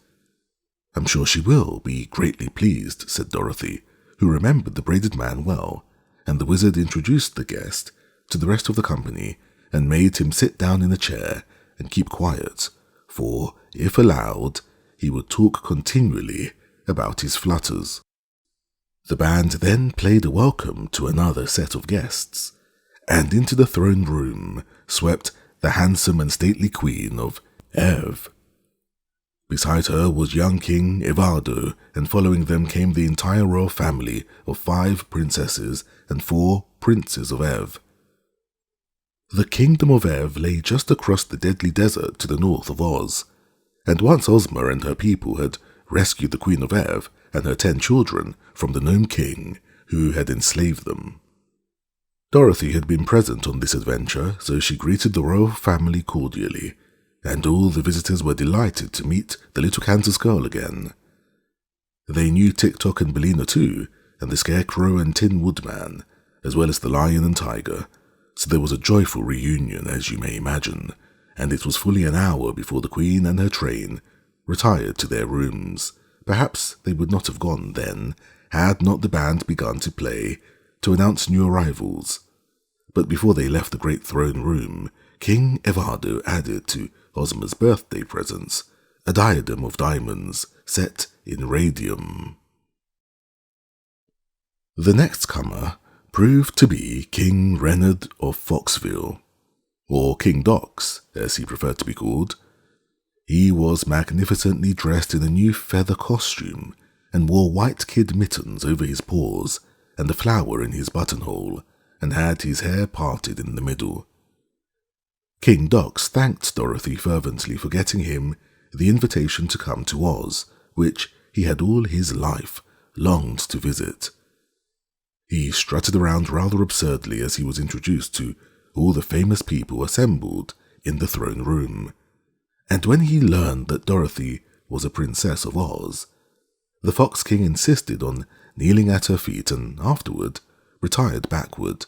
"I'm sure she will be greatly pleased," said Dorothy, who remembered the braided man well, and the wizard introduced the guest to the rest of the company and made him sit down in a chair and keep quiet, for, if allowed, he would talk continually about his flutters. The band then played a welcome to another set of guests, and into the throne room swept the handsome and stately queen of Ev. Beside her was young King Evardo, and following them came the entire royal family of 5 princesses and 4 princes of Ev. The kingdom of Ev lay just across the deadly desert to the north of Oz, and once Ozma and her people had rescued the Queen of Ev and her 10 children from the Gnome King, who had enslaved them. Dorothy had been present on this adventure, so she greeted the royal family cordially, and all the visitors were delighted to meet the little Kansas girl again. They knew Tick-Tock and Bellina too, and the Scarecrow and Tin Woodman, as well as the Lion and Tiger, so there was a joyful reunion, as you may imagine, and it was fully an hour before the Queen and her train retired to their rooms. Perhaps they would not have gone then, had not the band begun to play to announce new arrivals. But before they left the great throne room, King Evardo added to Ozma's birthday presents a diadem of diamonds set in radium. The next comer proved to be King Reynard of Foxville, or King Dox, as he preferred to be called. He was magnificently dressed in a new feather costume and wore white kid mittens over his paws and a flower in his buttonhole, and had his hair parted in the middle. King Dox thanked Dorothy fervently for getting him the invitation to come to Oz, which he had all his life longed to visit. He strutted around rather absurdly as he was introduced to all the famous people assembled in the throne room, and when he learned that Dorothy was a princess of Oz, the Fox King insisted on kneeling at her feet and afterward retired backward,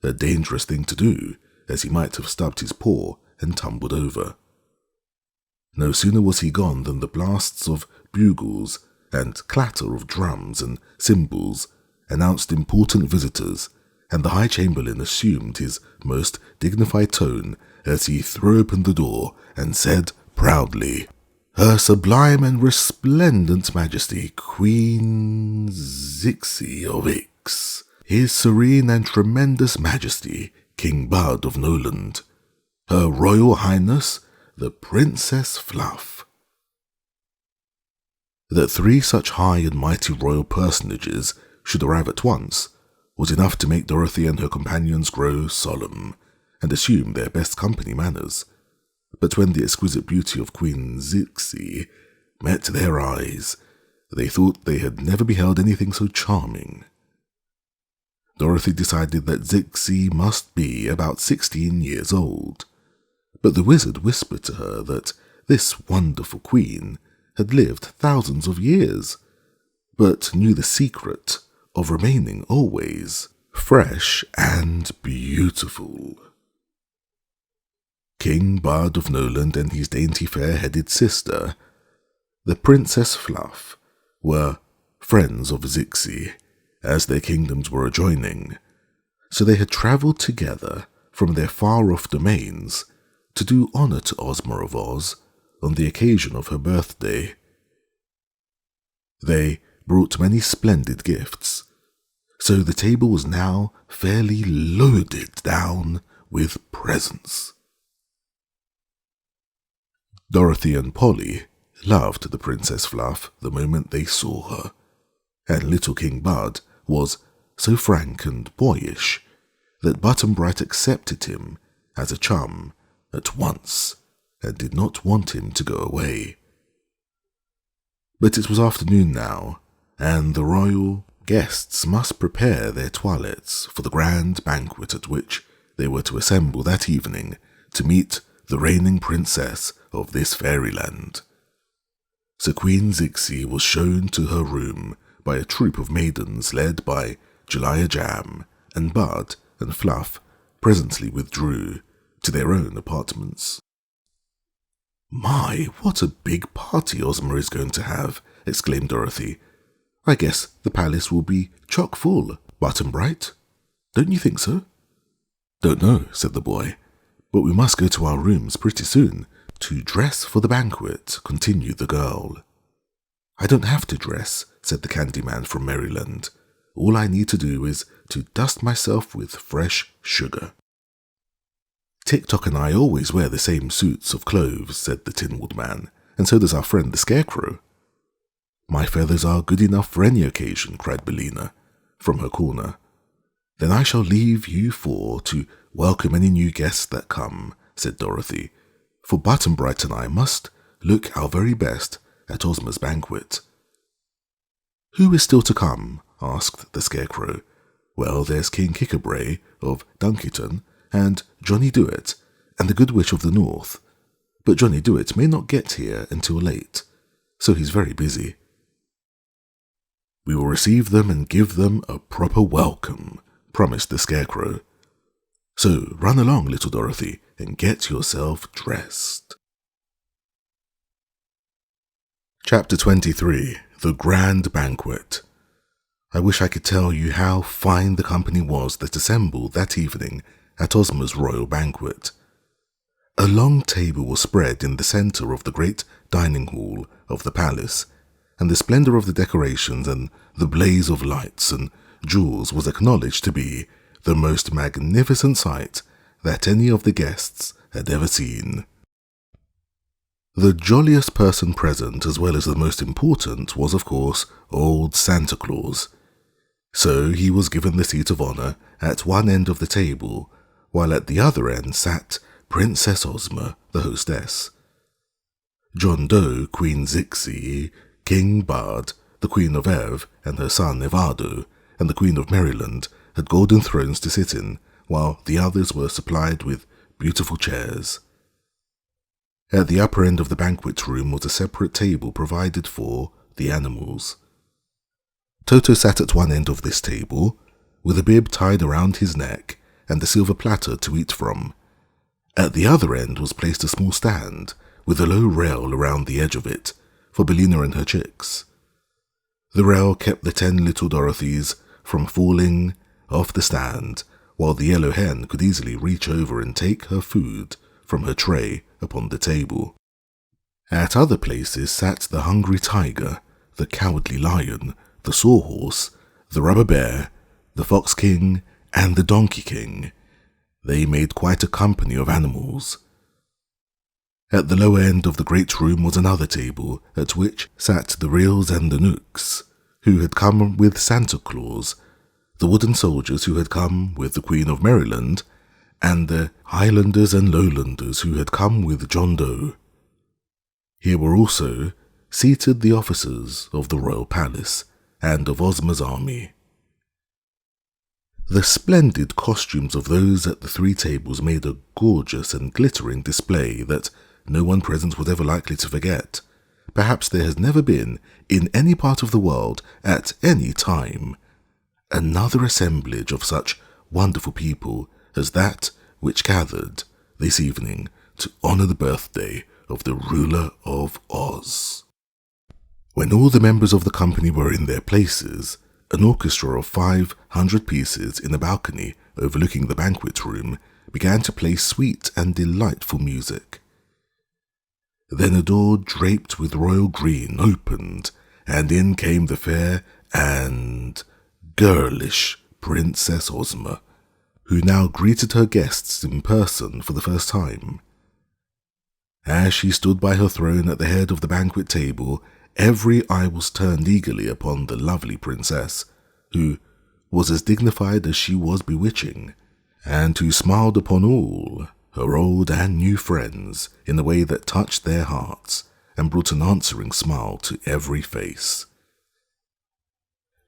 a dangerous thing to do, as he might have stubbed his paw and tumbled over. No sooner was he gone than the blasts of bugles and clatter of drums and cymbals announced important visitors, and the High Chamberlain assumed his most dignified tone as he threw open the door and said proudly, "Her Sublime and Resplendent Majesty, Queen Zixi of Ix, His Serene and Tremendous Majesty, King Bud of Noland, Her Royal Highness, the Princess Fluff." That 3 such high and mighty royal personages should arrive at once was enough to make Dorothy and her companions grow solemn and assume their best company manners. But when the exquisite beauty of Queen Zixi met their eyes, they thought they had never beheld anything so charming. Dorothy decided that Zixi must be about 16 years old, but the wizard whispered to her that this wonderful queen had lived thousands of years, but knew the secret of remaining always fresh and beautiful. King Bud of Noland and his dainty fair-headed sister, the Princess Fluff, were friends of Zixi, as their kingdoms were adjoining, so they had travelled together from their far-off domains to do honour to Ozma of Oz on the occasion of her birthday. They brought many splendid gifts, so the table was now fairly loaded down with presents. Dorothy and Polly loved the Princess Fluff the moment they saw her, and little King Bud was so frank and boyish that Button-Bright accepted him as a chum at once and did not want him to go away. But it was afternoon now, and the royal guests must prepare their toilettes for the grand banquet at which they were to assemble that evening to meet the reigning princess of this fairyland. So Queen Zixi was shown to her room by a troop of maidens led by Jellia Jam, and Bud and Fluff presently withdrew to their own apartments. "My, what a big party Ozma is going to have, exclaimed Dorothy. "I guess the palace will be chock full, Button-Bright. Don't you think so?" "Don't know," said the boy, "but we must go to our rooms pretty soon to dress for the banquet," continued the girl. "I don't have to dress," said the Candy Man from Maryland. "All I need to do is to dust myself with fresh sugar." "Tick-Tock and I always wear the same suits of clothes," said the Tin Woodman, "and so does our friend the Scarecrow." "My feathers are good enough for any occasion," cried Bellina from her corner. "Then I shall leave you four to welcome any new guests that come," said Dorothy, "for Button-Bright and I must look our very best at Ozma's banquet." "Who is still to come?" asked the Scarecrow. "Well, there's King Kikabray of Dunkiton, and Johnny Dewett, and the Good Witch of the North. But Johnny Dewett may not get here until late, so he's very busy." "We will receive them and give them a proper welcome," promised the Scarecrow. "So run along, little Dorothy, and get yourself dressed." Chapter 23. The Grand Banquet. I wish I could tell you how fine the company was that assembled that evening at Ozma's royal banquet. A long table was spread in the centre of the great dining hall of the palace, and the splendour of the decorations and the blaze of lights and jewels was acknowledged to be the most magnificent sight that any of the guests had ever seen. The jolliest person present, as well as the most important, was of course old Santa Claus. So he was given the seat of honour at one end of the table, while at the other end sat Princess Ozma, the hostess. John Doe, Queen Zixi, King Bud, the Queen of Ev, and her son Evado, and the Queen of Maryland had golden thrones to sit in, while the others were supplied with beautiful chairs. At the upper end of the banquet room was a separate table provided for the animals. Toto sat at one end of this table, with a bib tied around his neck and a silver platter to eat from. At the other end was placed a small stand, with a low rail around the edge of it, for Bellina and her chicks. The rail kept the 10 little Dorothys from falling off the stand, while the yellow hen could easily reach over and take her food from her tray upon the table. At other places sat the hungry tiger, the cowardly lion, the sawhorse, the rubber bear, the fox king, and the donkey king. They made quite a company of animals. At the lower end of the great room was another table, at which sat the Reals and the Nooks, who had come with Santa Claus, the wooden soldiers who had come with the Queen of Maryland, and the Highlanders and Lowlanders who had come with John Doe. Here were also seated the officers of the royal palace and of Ozma's army. The splendid costumes of those at the 3 tables made a gorgeous and glittering display that no one present was ever likely to forget. Perhaps there has never been, in any part of the world, at any time, another assemblage of such wonderful people as that which gathered this evening to honour the birthday of the ruler of Oz. When all the members of the company were in their places, an orchestra of 500 pieces in a balcony overlooking the banquet room began to play sweet and delightful music. Then a door draped with royal green opened, and in came the fair and girlish Princess Ozma, who now greeted her guests in person for the first time. As she stood by her throne at the head of the banquet table, every eye was turned eagerly upon the lovely princess, who was as dignified as she was bewitching, and who smiled upon all her old and new friends in a way that touched their hearts and brought an answering smile to every face.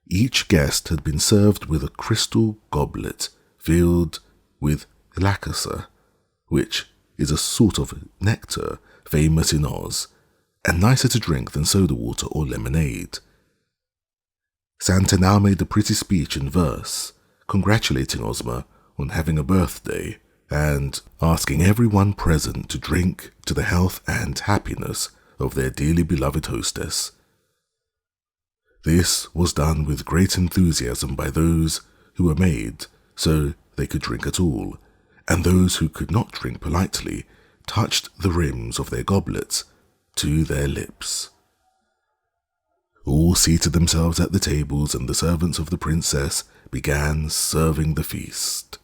Each guest had been served with a crystal goblet filled with lacquer, which is a sort of nectar famous in Oz, and nicer to drink than soda water or lemonade. Santa now made a pretty speech in verse, congratulating Ozma on having a birthday, and asking everyone present to drink to the health and happiness of their dearly beloved hostess. This was done with great enthusiasm by those who were made so they could drink at all, and those who could not drink politely touched the rims of their goblets to their lips. All seated themselves at the tables, and the servants of the princess began serving the feast.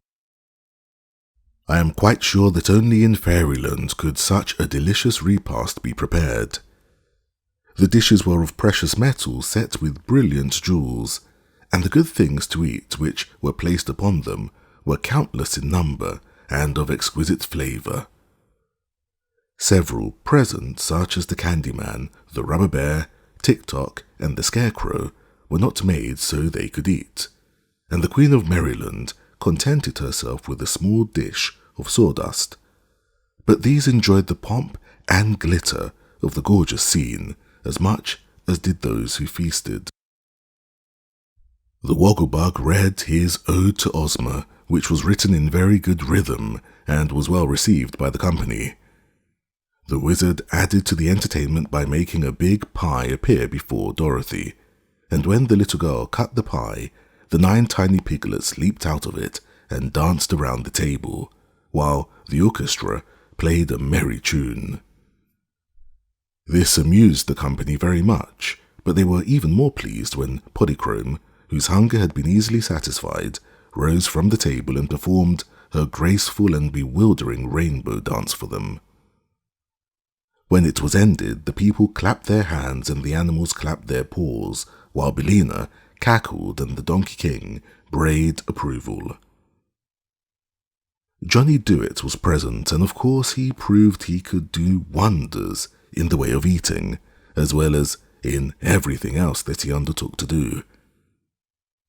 I am quite sure that only in fairyland could such a delicious repast be prepared. The dishes were of precious metal set with brilliant jewels, and the good things to eat which were placed upon them were countless in number and of exquisite flavour. Several presents, such as the Candy Man, the Rubber Bear, Tick-Tock, and the Scarecrow, were not made so they could eat, and the Queen of Merryland contented herself with a small dish of sawdust. But these enjoyed the pomp and glitter of the gorgeous scene as much as did those who feasted. The Wogglebug read his Ode to Ozma, which was written in very good rhythm and was well received by the company. The wizard added to the entertainment by making a big pie appear before Dorothy, and when the little girl cut the pie, the 9 tiny piglets leaped out of it and danced around the table, while the orchestra played a merry tune. This amused the company very much, but they were even more pleased when Polychrome, whose hunger had been easily satisfied, rose from the table and performed her graceful and bewildering rainbow dance for them. When it was ended, the people clapped their hands and the animals clapped their paws, while Billina cackled and the Donkey King brayed approval. Johnny Do-It was present, and of course he proved he could do wonders in the way of eating, as well as in everything else that he undertook to do.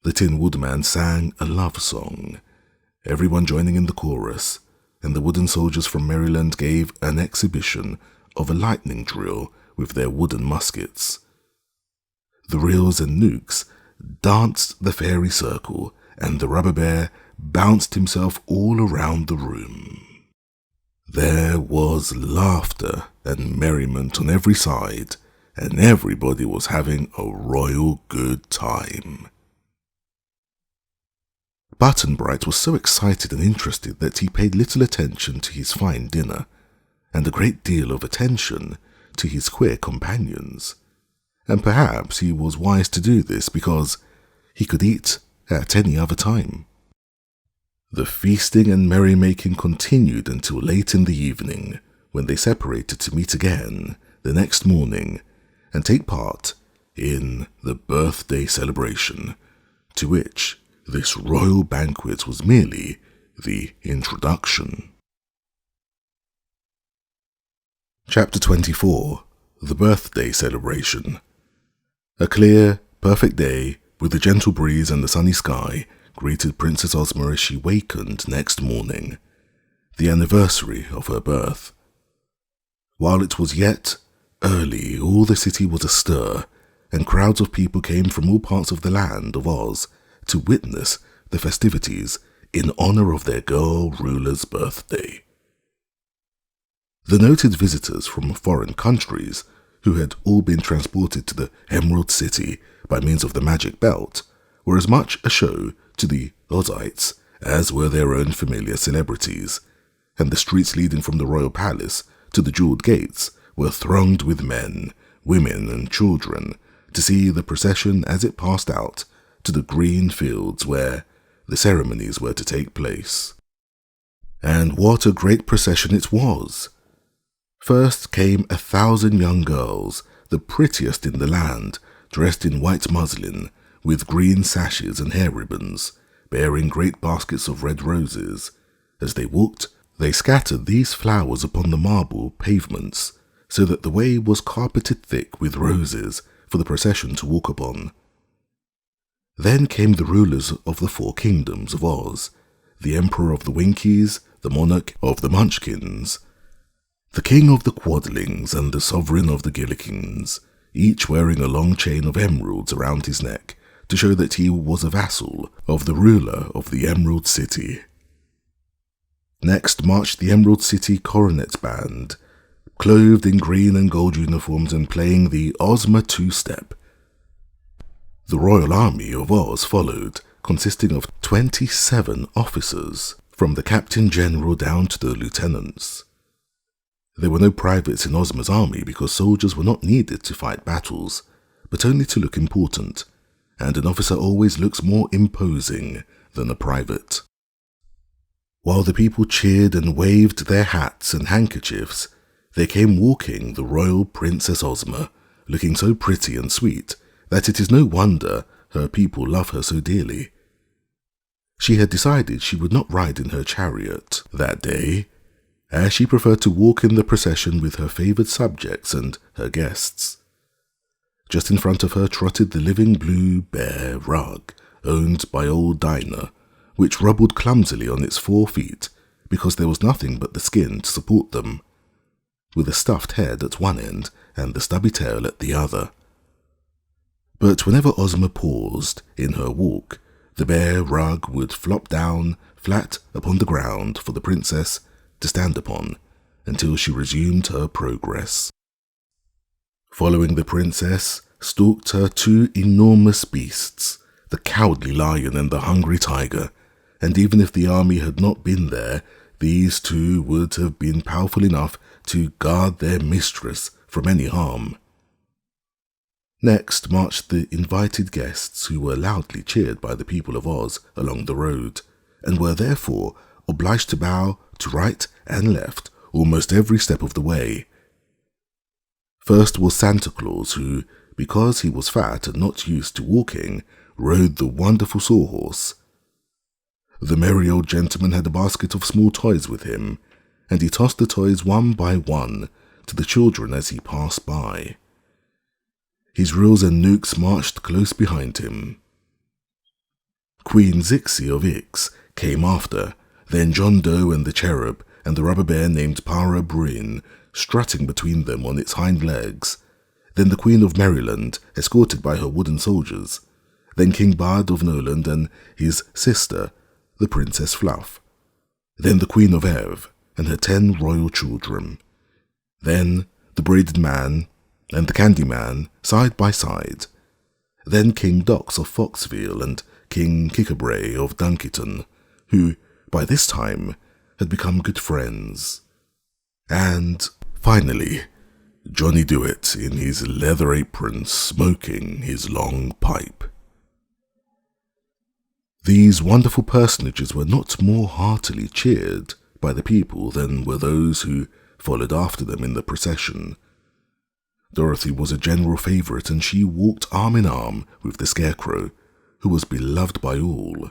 The Tin Woodman sang a love song, everyone joining in the chorus, and the wooden soldiers from Maryland gave an exhibition of a lightning drill with their wooden muskets. The Reels and Nooks danced the fairy circle, and the Rubber Bear bounced himself all around the room. There was laughter and merriment on every side, and everybody was having a royal good time. Button Bright was so excited and interested that he paid little attention to his fine dinner, and a great deal of attention to his queer companions, and perhaps he was wise to do this because he could eat at any other time. The feasting and merrymaking continued until late in the evening, when they separated to meet again the next morning and take part in the birthday celebration, to which this royal banquet was merely the introduction. Chapter 24. The Birthday Celebration. A clear, perfect day, with a gentle breeze and a sunny sky, greeted Princess Ozma as she wakened next morning, the anniversary of her birth. While it was yet early, all the city was astir, and crowds of people came from all parts of the land of Oz to witness the festivities in honor of their girl ruler's birthday. The noted visitors from foreign countries, who had all been transported to the Emerald City by means of the magic belt, were as much a show to the Ozites as were their own familiar celebrities, and the streets leading from the royal palace to the jeweled gates were thronged with men, women, and children to see the procession as it passed out to the green fields where the ceremonies were to take place. And what a great procession it was! First came 1,000 young girls, the prettiest in the land, dressed in white muslin, with green sashes and hair ribbons, bearing great baskets of red roses. As they walked, they scattered these flowers upon the marble pavements, so that the way was carpeted thick with roses for the procession to walk upon. Then came the rulers of the 4 kingdoms of Oz, the Emperor of the Winkies, the Monarch of the Munchkins, the King of the Quadlings, and the Sovereign of the Gillikins, each wearing a long chain of emeralds around his neck to show that he was a vassal of the ruler of the Emerald City. Next marched the Emerald City Coronet Band, clothed in green and gold uniforms and playing the Ozma two-step. The Royal Army of Oz followed, consisting of 27 officers, from the Captain General down to the lieutenants. There were no privates in Ozma's army because soldiers were not needed to fight battles, but only to look important, and an officer always looks more imposing than a private. While the people cheered and waved their hats and handkerchiefs, there came walking the royal Princess Ozma, looking so pretty and sweet that it is no wonder her people love her so dearly. She had decided she would not ride in her chariot that day, as she preferred to walk in the procession with her favoured subjects and her guests. Just in front of her trotted the living blue bear rug, owned by old Dinah, which wobbled clumsily on its 4 feet because there was nothing but the skin to support them, with a stuffed head at one end and the stubby tail at the other. But whenever Ozma paused in her walk, the bear rug would flop down flat upon the ground for the princess to stand upon until she resumed her progress. Following the princess stalked her 2 enormous beasts, the cowardly lion and the hungry tiger, and even if the army had not been there, these 2 would have been powerful enough to guard their mistress from any harm. Next marched the invited guests who were loudly cheered by the people of Oz along the road, and were therefore obliged to bow to right and left almost every step of the way. First was Santa Claus, who, because he was fat and not used to walking, rode the wonderful sawhorse. The merry old gentleman had a basket of small toys with him, and he tossed the toys one by one to the children as he passed by. His Rills and Nooks marched close behind him. Queen Zixi of Ix came after, then John Doe and the Cherub, and the rubber bear named Para Bruin, strutting between them on its hind legs, then the Queen of Merryland, escorted by her wooden soldiers, then King Bud of Noland and his sister, the Princess Fluff, then the Queen of Ev and her 10 royal children, then the Braided Man and the Candy Man side by side, then King Dox of Foxville and King Kikabray of Dunkiton, who, by this time, had become good friends, and, finally, Johnny Dewett in his leather apron smoking his long pipe. These wonderful personages were not more heartily cheered by the people than were those who followed after them in the procession. Dorothy was a general favourite, and she walked arm in arm with the Scarecrow, who was beloved by all.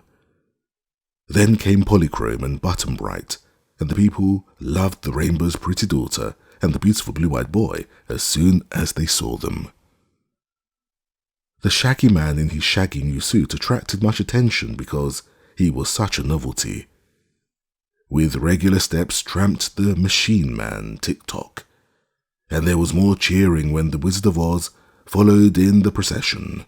Then came Polychrome and Button Bright, and the people loved the Rainbow's pretty daughter and the beautiful blue-eyed boy as soon as they saw them. The Shaggy Man in his shaggy new suit attracted much attention because he was such a novelty. With regular steps tramped the Machine Man, Tick-Tock, and there was more cheering when the Wizard of Oz followed in the procession.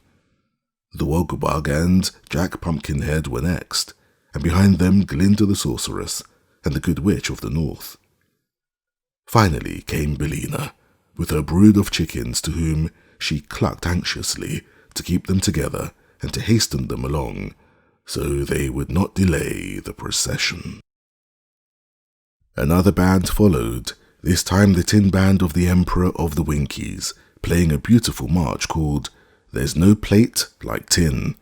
The Wogglebug and Jack Pumpkinhead were next, and behind them Glinda the Sorceress and the Good Witch of the North. Finally came Billina, with her brood of chickens to whom she clucked anxiously to keep them together and to hasten them along, so they would not delay the procession. Another band followed, this time the Tin Band of the Emperor of the Winkies, playing a beautiful march called There's No Plate Like Tin.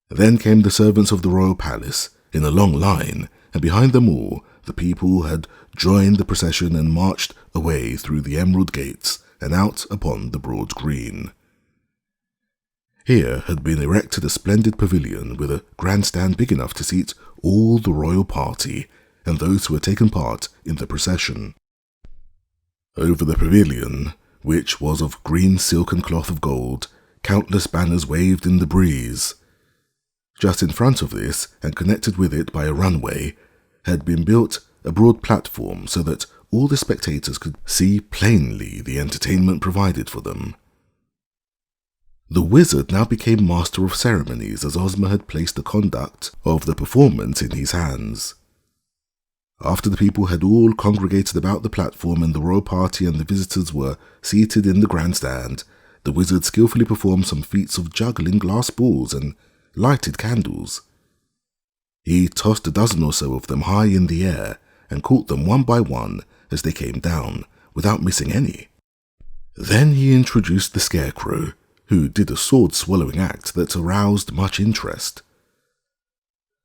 Then came the servants of the royal palace, in a long line, and behind them all, the people had joined the procession and marched away through the emerald gates and out upon the broad green. Here had been erected a splendid pavilion with a grandstand big enough to seat all the royal party and those who had taken part in the procession. Over the pavilion, which was of green silk and cloth of gold, countless banners waved in the breeze. Just in front of this, and connected with it by a runway, had been built a broad platform so that all the spectators could see plainly the entertainment provided for them. The wizard now became master of ceremonies, as Ozma had placed the conduct of the performance in his hands. After the people had all congregated about the platform and the royal party and the visitors were seated in the grandstand, the wizard skillfully performed some feats of juggling glass balls and lighted candles. He tossed a dozen or so of them high in the air and caught them one by one as they came down, without missing any. Then he introduced the Scarecrow, who did a sword-swallowing act that aroused much interest.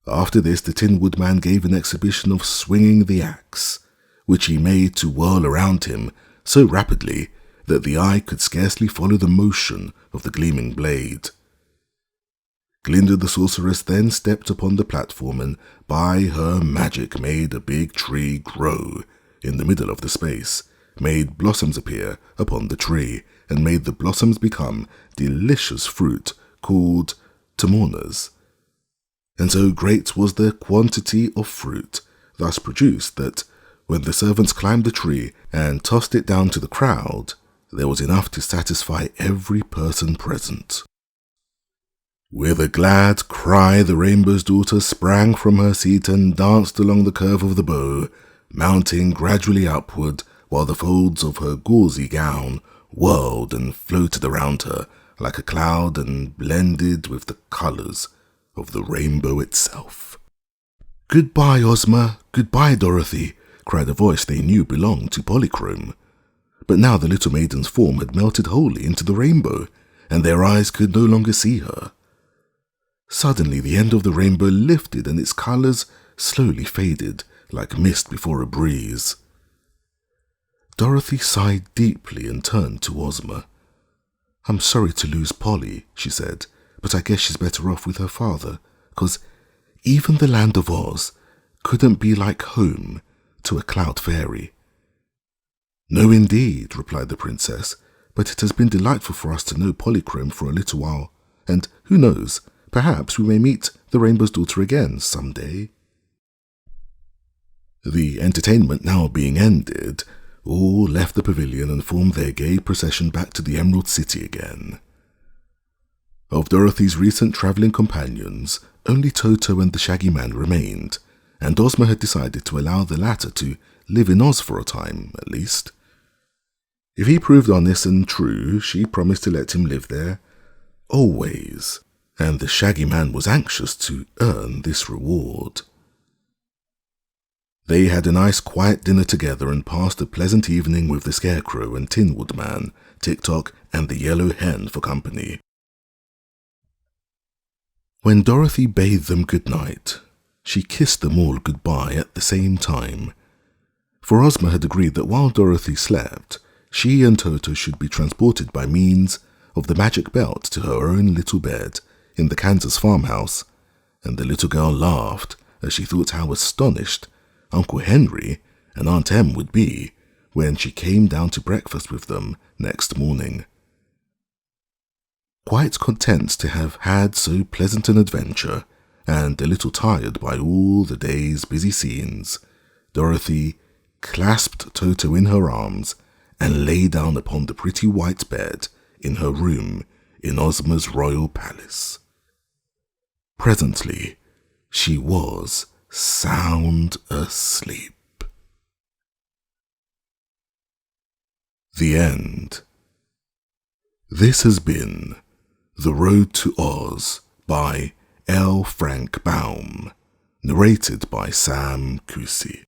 After this, the Tin Woodman gave an exhibition of swinging the axe, which he made to whirl around him so rapidly that the eye could scarcely follow the motion of the gleaming blade. Glinda the Sorceress then stepped upon the platform and by her magic made a big tree grow in the middle of the space, made blossoms appear upon the tree, and made the blossoms become delicious fruit called tamonas. And so great was the quantity of fruit thus produced that when the servants climbed the tree and tossed it down to the crowd, there was enough to satisfy every person present. With a glad cry, the Rainbow's Daughter sprang from her seat and danced along the curve of the bow, mounting gradually upward while the folds of her gauzy gown whirled and floated around her like a cloud and blended with the colours of the rainbow itself. "Goodbye, Ozma! Goodbye, Dorothy!" cried a voice they knew belonged to Polychrome. But now the little maiden's form had melted wholly into the rainbow, and their eyes could no longer see her. Suddenly the end of the rainbow lifted and its colours slowly faded like mist before a breeze. Dorothy sighed deeply and turned to Ozma. "I'm sorry to lose Polly," she said, "but I guess she's better off with her father, 'cause even the land of Oz couldn't be like home to a cloud fairy." "No, indeed," replied the princess, "but it has been delightful for us to know Polychrome for a little while, and who knows, perhaps we may meet the Rainbow's Daughter again some day." The entertainment now being ended, all left the pavilion and formed their gay procession back to the Emerald City again. Of Dorothy's recent travelling companions, only Toto and the Shaggy Man remained, and Ozma had decided to allow the latter to live in Oz for a time, at least. If he proved honest and true, she promised to let him live there, always, and the Shaggy Man was anxious to earn this reward. They had a nice quiet dinner together and passed a pleasant evening with the Scarecrow and Tin Woodman, Tick-Tock, and the Yellow Hen for company. When Dorothy bade them good night, she kissed them all goodbye at the same time, for Ozma had agreed that while Dorothy slept, she and Toto should be transported by means of the magic belt to her own little bed in the Kansas farmhouse, and the little girl laughed as she thought how astonished Uncle Henry and Aunt Em would be when she came down to breakfast with them next morning. Quite content to have had so pleasant an adventure, and a little tired by all the day's busy scenes, Dorothy clasped Toto in her arms and lay down upon the pretty white bed in her room in Ozma's royal palace. Presently, she was sound asleep. The end. This has been The Road to Oz by L. Frank Baum, narrated by Sam Kusi.